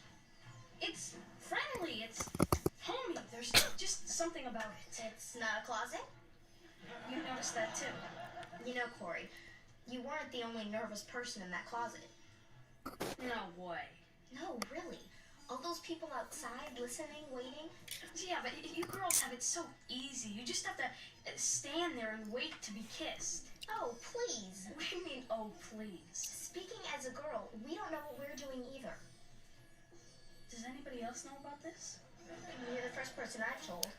It's friendly, it's homey, there's just something about it. It's not a closet? You noticed that too. You know, Cory, you weren't the only nervous person in that closet. No way. No, really. All those people outside listening, waiting. Yeah, but you girls have it so easy. You just have to stand there and wait to be kissed. Oh, please. What do you mean, oh, please? Speaking as a girl, we don't know what we're doing either. Does anybody else know about this? You're the first person I've told.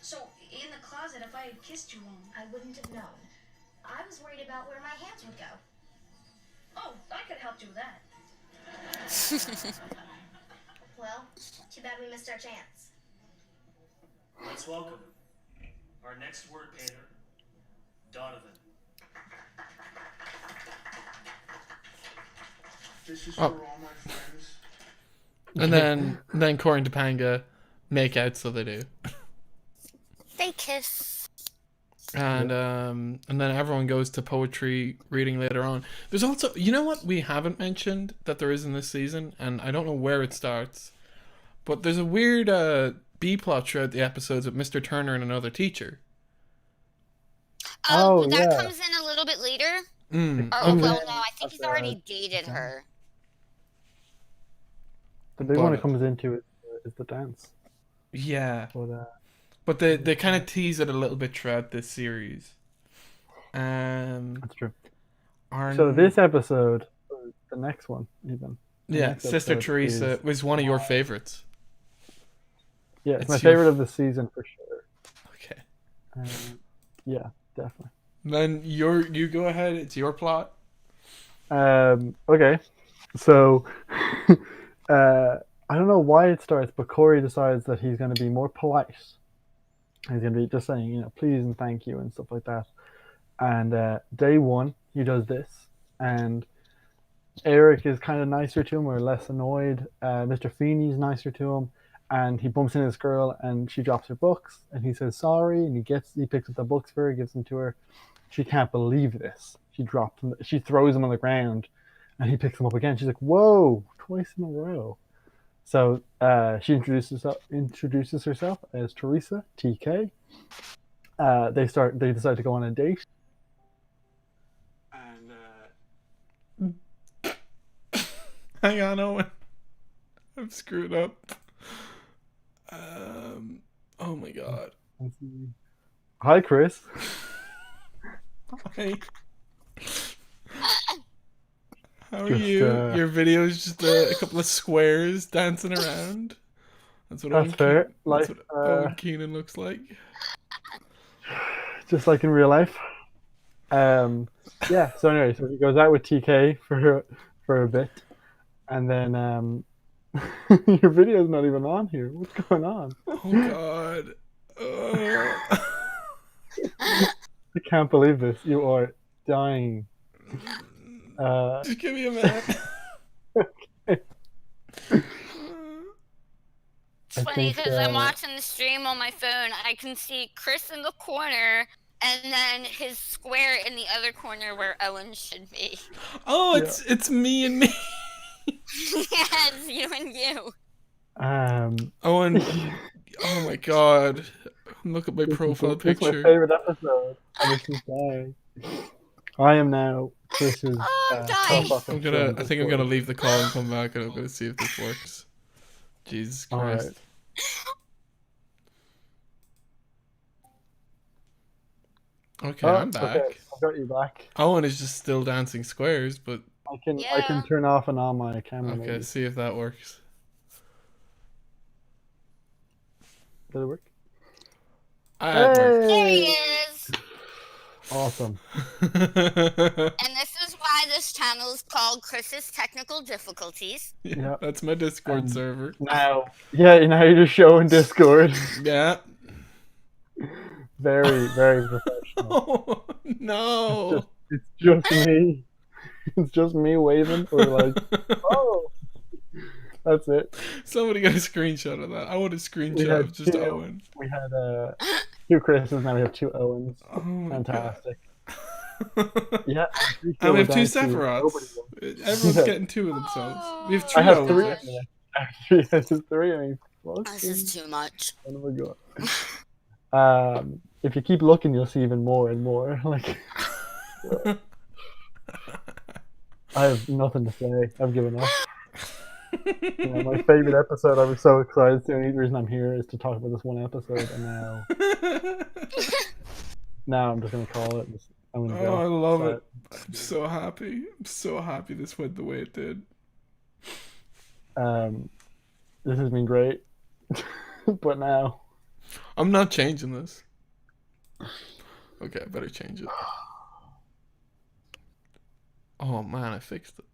So, in the closet, if I had kissed you wrong, I wouldn't have known. I was worried about where my hands would go. oh, I could help you with that. Well, too bad we missed our chance. Let's welcome our next word painter, Donovan. This is for all my friends. And then Cory and Topanga make out, so they do. They kiss. And then everyone goes to poetry reading later on. There's also, you know what we haven't mentioned that there is in this season, and I don't know where it starts, but there's a weird B plot throughout the episodes with Mr. Turner and another teacher. Oh, that comes in a little bit later. Okay. Well, no, I think he's already dated her. The big one it comes into is the dance. Yeah. But they kind of tease it a little bit throughout this series. That's true. Our... So this episode, the next one, even. Yeah, Sister Teresa was one of your favorites. Yeah, it's my favorite of the season for sure. Okay. Yeah, definitely. Then you go ahead. It's your plot. Okay. So, I don't know why it starts, but Cory decides that he's going to be more polite He's going to be just saying, please and thank you and stuff like that. And day one, he does this, and Eric is kind of nicer to him or less annoyed. Mr. Feeney's nicer to him, and he bumps into this girl, and she drops her books, and he says sorry, and he picks up the books for her, gives them to her. She can't believe this. She drops them. She throws them on the ground, and he picks them up again. She's like, "Whoa, twice in a row." So she introduces herself as Teresa TK. They decide to go on a date. And Hang on, Owen. I'm screwed up. Oh my god. Hi, Chris. Hi. How are Just, you? Your video is just a couple of squares dancing around. That's what That's fair. That's what Owen Keenan looks like. Just like in real life. Yeah. So anyway, so he goes out with TK for a bit, and then your video's not even on here. What's going on? Oh god. I can't believe this. You are dying. Just give me a minute. It's funny because I'm watching the stream on my phone. I can see Chris in the corner, and then his square in the other corner where Owen should be. Oh, it's me and me. Yeah, it's you and you. Owen. Oh my god. Look at my profile picture. It's my favorite episode. And it's insane. I am now Chris's. I think I'm gonna leave the call and come back, and I'm gonna see if this works. Jesus Christ. Right. Okay, I'm back. Okay, I've got you back. Owen is just still dancing squares, but I can turn off and on my camera. Okay, maybe. see if that works. Did it work? There he is. Awesome. And this is why this channel is called Chris's Technical Difficulties. Yeah, that's my Discord server. Now you're just showing Discord. Yeah. Very, very professional. Oh, no. It's just me. It's just me waving. Or like, oh, that's it. Somebody got a screenshot of that. I want a screenshot of just Owen. We had two Chris's, now we have two Owens. Oh fantastic. Yeah. And we have two Sephiroths. Everyone's getting two of themselves. We have three Owens. Actually, I have three. I mean, this is too much. Oh my god. If you keep looking, you'll see even more and more. Like, I have nothing to say. I've given up. My favorite episode. I was so excited. The only reason I'm here is to talk about this one episode, and now I'm just gonna call it. I'm gonna go. I love it. I'm so happy. I'm so happy this went the way it did. This has been great, but now I'm not changing this. Okay, I better change it. Oh man, I fixed it.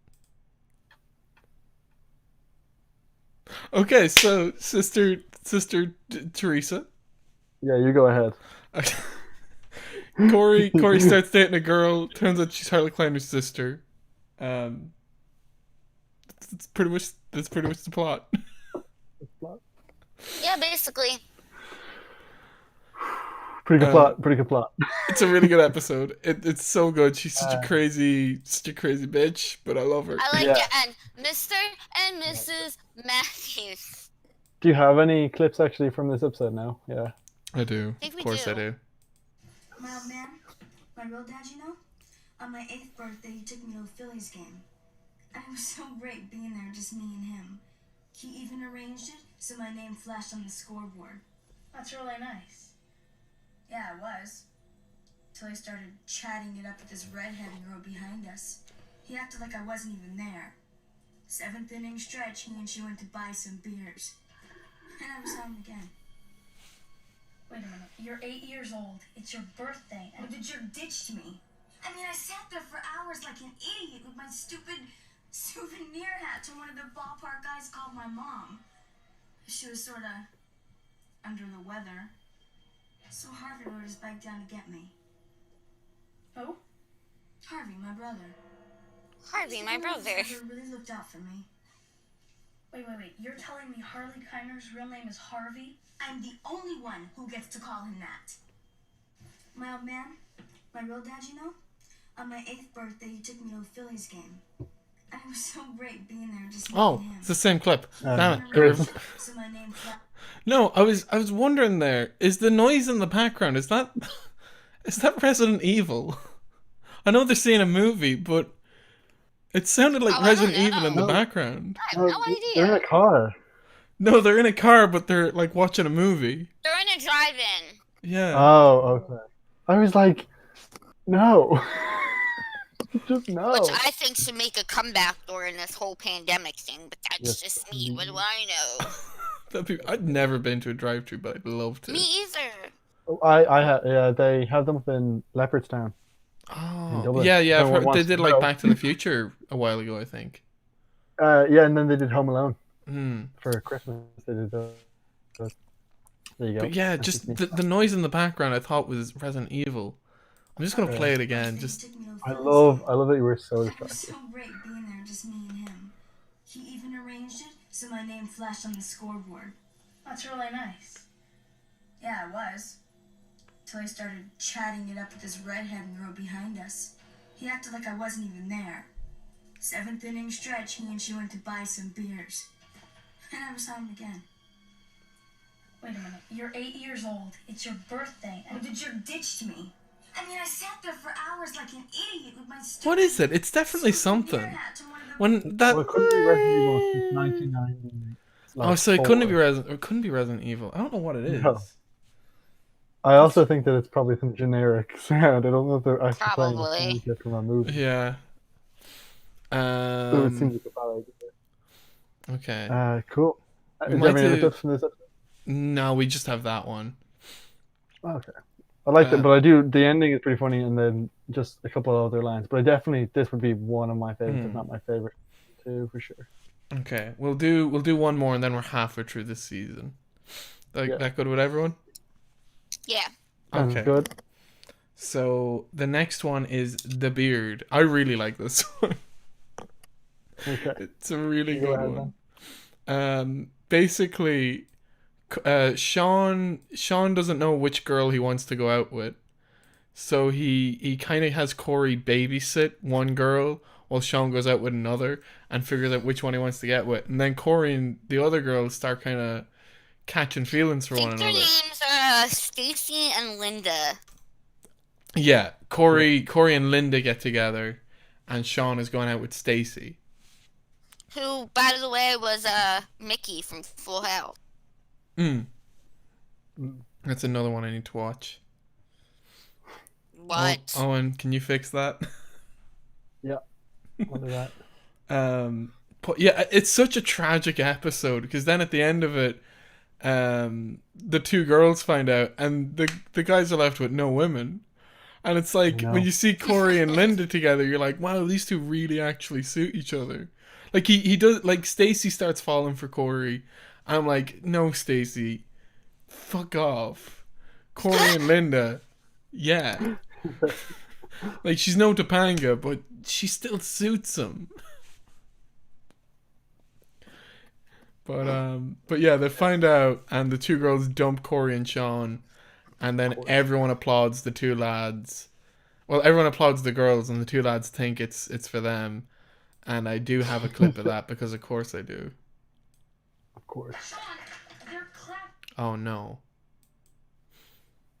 Okay, so sister Teresa. Yeah, you go ahead. Cory starts dating a girl. Turns out she's Harley Quinner's sister. That's pretty much the plot. Yeah, basically. Pretty good plot. Pretty good plot. It's a really good episode. It's so good. She's such a crazy bitch, but I love her. I like it. And Mr. and Mrs. Matthews. Do you have any clips actually from this episode now? Yeah. I do. Of course I do. My old man, my real dad, you know, on my 8th birthday, he took me to a Phillies game. And it was so great being there, just me and him. He even arranged it so my name flashed on the scoreboard. That's really nice. Yeah, it was. Till he started chatting it up with this redhead girl behind us. He acted like I wasn't even there. 7th inning stretch, he and she went to buy some beers. And I was home again. Wait a minute. You're 8 years old. It's your birthday. And the jerk ditched me. I mean, I sat there for hours like an idiot with my stupid souvenir hat till one of the ballpark guys called my mom. She was sort of under the weather. So Harvey rode his bike down to get me. Oh? Harvey, my brother. Harvey, my brother. Really looked out for me. Wait. You're telling me Harley Keiner's real name is Harvey? I'm the only one who gets to call him that. My old man, my real dad, you know, on my 8th birthday, he took me to a Phillies game. And it was so great being there just Oh, meeting him. it's the same clip. Damn He it. so my name No, I was wondering there. Is the noise in the background? Is that Resident Evil? I know they're seeing a movie, but it sounded like Resident Evil in the background. I have no idea. They're in a car. No, they're in a car, but they're like watching a movie. They're in a drive-in. Yeah. Oh, okay. I was like, no. Just no. Which I think should make a comeback during this whole pandemic thing, but that's just me. What do I know? I'd never been to a drive-thru, but I'd love to. Me either. Yeah, they have them up in Leopardstown. Oh, yeah, I've heard, they did like Back to the Future a while ago, I think. Yeah, and then they did Home Alone Hmm. for Christmas. They did those. There you go. But yeah, just the noise in the background I thought was Resident Evil. I'm just gonna play it again. Just I love that you were so It was distracted. so great being there, just me and him. He even arranged it so my name flashed on the scoreboard. That's really nice. Yeah, it was. Till he started chatting it up with this redhead in the row behind us. He acted like I wasn't even there. 7th inning stretch, he and she went to buy some beers. I never saw him again. Wait a minute. You're 8 years old. It's your birthday. And the jerk ditched me. I mean, I sat there for hours like an idiot with my stupid... what is it? It's definitely something. When that. Well, it couldn't be Resident Evil since 1990. Oh, so it couldn't be Resident Evil. I don't know what it is. No. I also think that it's probably some generic sound. I don't know if they're actually playing a sound from a movie. Yeah. So it seems like a bad idea. Okay. Cool. Is there any other clips from this episode? No, we just have that one. Okay. I like that, but I do. The ending is pretty funny, and then just a couple of other lines. But this would be one of my favorites, if not my favorite, too, for sure. Okay, we'll do one more, and then we're halfway through this season. That good with everyone? Yeah. Sounds good. So the next one is The Beard. I really like this one. Okay. It's a really good one. Basically, Shawn doesn't know which girl he wants to go out with, so he kind of has Cory babysit one girl while Shawn goes out with another and figures out which one he wants to get with, and then Cory and the other girls start kind of catching feelings for one another. Their names are Stacy and Linda. Yeah, Cory and Linda get together, and Shawn is going out with Stacy, who, by the way, was Mickey from Full House. That's another one I need to watch. What? Owen, can you fix that? Yeah, I'll do that. But yeah, it's such a tragic episode because then at the end of it, the two girls find out, and the guys are left with no women. And it's like when you see Cory and Linda together, you're like, wow, these two really actually suit each other. Like he does. Like Stacy starts falling for Cory. I'm like, no, Stacy, fuck off. Cory and Linda, yeah. Like she's no Topanga, but she still suits him. But yeah, they find out, and the two girls dump Cory and Shawn, and then everyone applauds the two lads. Well, everyone applauds the girls, and the two lads think it's for them. And I do have a clip of that because, of course, I do. Of course. Oh no,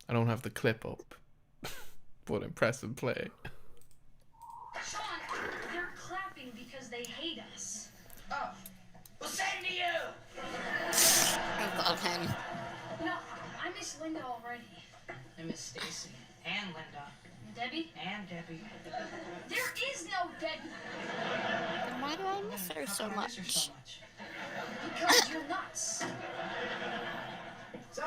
I don't have the clip up. But I'm pressing play. Shawn, they're clapping because they hate us. Oh, well, same to you. I love him. No, I miss Linda already. I miss Stacy and Linda. And Debbie? And Debbie. There is no Debbie. Then why do I miss her so much? Because you're nuts. So,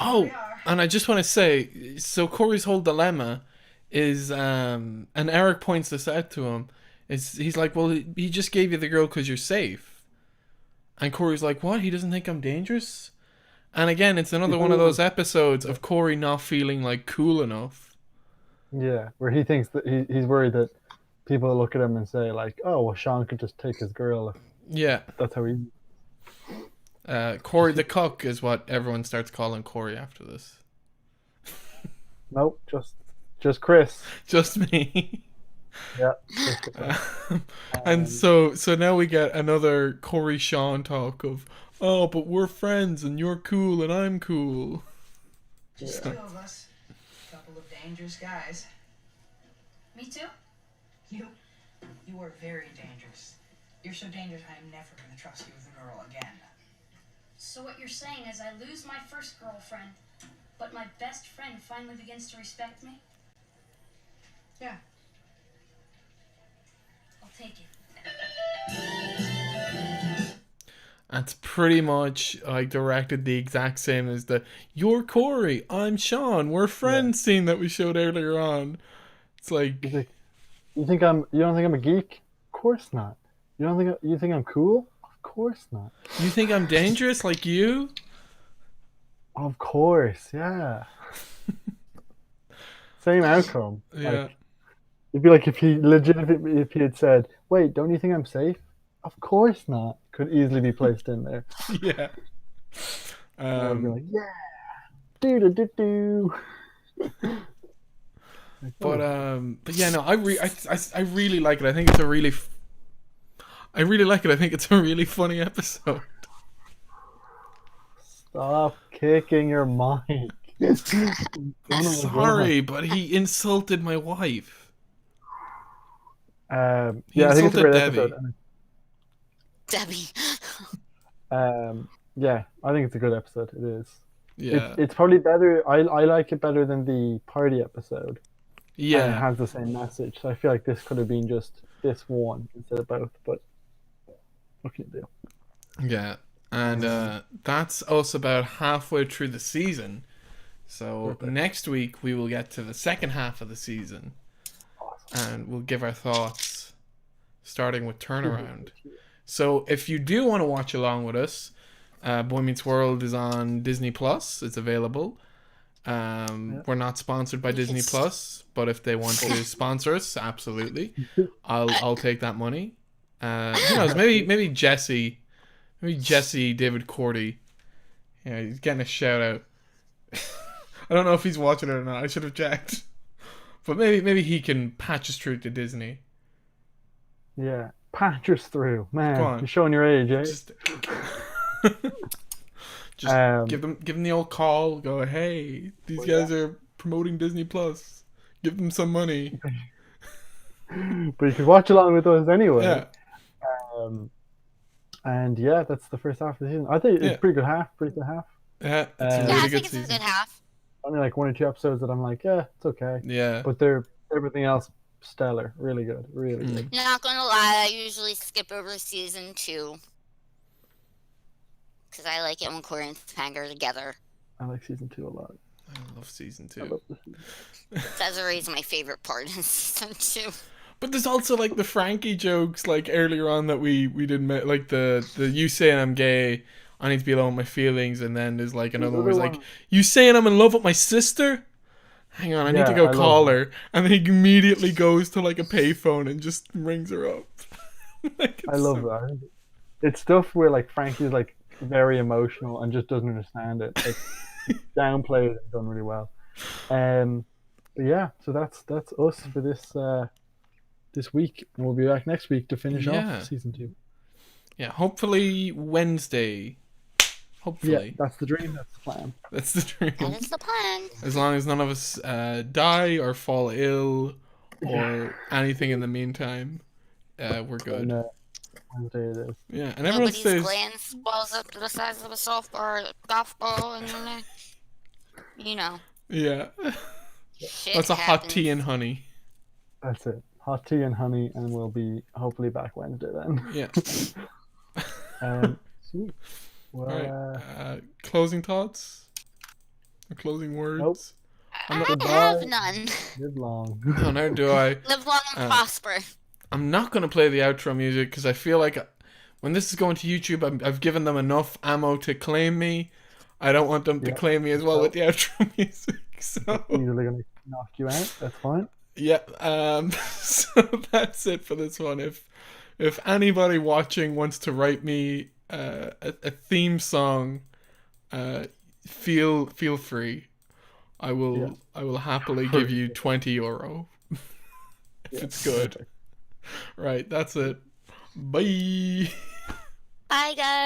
Oh, and I just want to say, so Cory's whole dilemma is, and Eric points this out to him, is he's like, well, he just gave you the girl because you're safe. And Cory's like, what? He doesn't think I'm dangerous? And again, it's another one of those episodes of Cory not feeling like cool enough. Yeah, where he thinks that he's worried that people look at him and say like, "Oh, well, Shawn could just take his girl." Yeah. That's how he. Cory the Cuck is what everyone starts calling Cory after this. Nope, just Chris. Just me. Yeah. And so now we get another Cory Shawn talk of, oh, but we're friends and you're cool and I'm cool. Just 2 of us. Couple of dangerous guys. Me too? You are very dangerous. You're so dangerous I am never going to trust you with a girl again. So what you're saying is I lose my first girlfriend, but my best friend finally begins to respect me? Yeah. I'll take it. That's pretty much like directed the exact same as the "You're Cory, I'm Shawn, we're friends" scene that we showed earlier on. It's like, you don't think I'm a geek? Of course not. You think I'm cool? Of course not. You think I'm dangerous like you? Of course, yeah. Same outcome. Yeah. Like, it'd be like if he had said, "Wait, don't you think I'm safe?" Of course not. Could easily be placed in there. Yeah. I'd be like, yeah, do. But yeah, no, I really like it. I think it's a really, I really like it. I think it's a really funny episode. Stop kicking your mic. Sorry, but he insulted my wife. He Yeah, I think it's a insulted great Debbie. episode. Debbie. Yeah, I think it's a good episode. It is. Yeah. It's probably better. I like it better than the party episode. Yeah. And it has the same message. So I feel like this could have been just this one instead of both. But what can you do? Yeah. And that's us about halfway through the season. So next week we will get to the second half of the season. Awesome. And we'll give our thoughts, starting with Turnaround. So if you do want to watch along with us, Boy Meets World is on Disney Plus. It's available. We're not sponsored by Disney Plus, but if they want to sponsor us, absolutely, I'll take that money. Who knows? Maybe Jesse, David Cordy. Yeah, he's getting a shout out. I don't know if he's watching it or not. I should have checked. But maybe he can patch us through to Disney. Yeah, patch us through, man. Go on. You're showing your age, eh? Just give them the old call. Go, hey, these guys are promoting Disney Plus. Give them some money. But you could watch along with us anyway. Yeah. And yeah, that's the first half of the season. I think it's pretty good half. Yeah, it's a really good season. It's a good half. Only like 1 or 2 episodes that I'm like, yeah, it's okay. Yeah. But they're everything else stellar, really good, really good. Not gonna lie, I usually skip over season 2 because I like it when Cory and Topanga are together. I like season 2 a lot. I love season 2. I love the season. That's always my favorite part in season 2. But there's also like the Frankie jokes like earlier on that we didn't like the you saying I'm gay, I need to be alone with my feelings, and then there's like another one where it's like, you saying I'm in love with my sister? Hang on, I need to go call her. And then he immediately goes to like a payphone and just rings her up. Like, I love that. It's stuff where like Frankie's like very emotional and just doesn't understand it. Like downplayed and done really well. But yeah, so that's us for this week. And we'll be back next week to finish off season 2. Yeah, hopefully Wednesday. Hopefully. Yeah, that's the dream. That's the plan. That's the dream. That is the plan. As long as none of us die or fall ill or anything in the meantime, we're good. And, Wednesday it is. Yeah, and everyone Nobody's says gland swells up to the size of a softball, golf ball, and you know. Yeah. Shit That's a hot tea happens. and honey. That's it. Hot tea and honey, and we'll be hopefully back Wednesday then. Yeah. Sweet. Well, all right. Closing thoughts? Or closing words? Nope. I have none. Live long. No, neither do I. Live long and prosper. I'm not going to play the outro music because I feel like when this is going to YouTube, I've given them enough ammo to claim me. I don't want them to Yeah. claim me as well with the outro music. So Easily gonna knock you out. That's fine. yeah, so that's it for this one. If anybody watching wants to write me a theme song, feel free. I will happily give you €20 if it's good. Right, that's it. Bye. Bye, guys.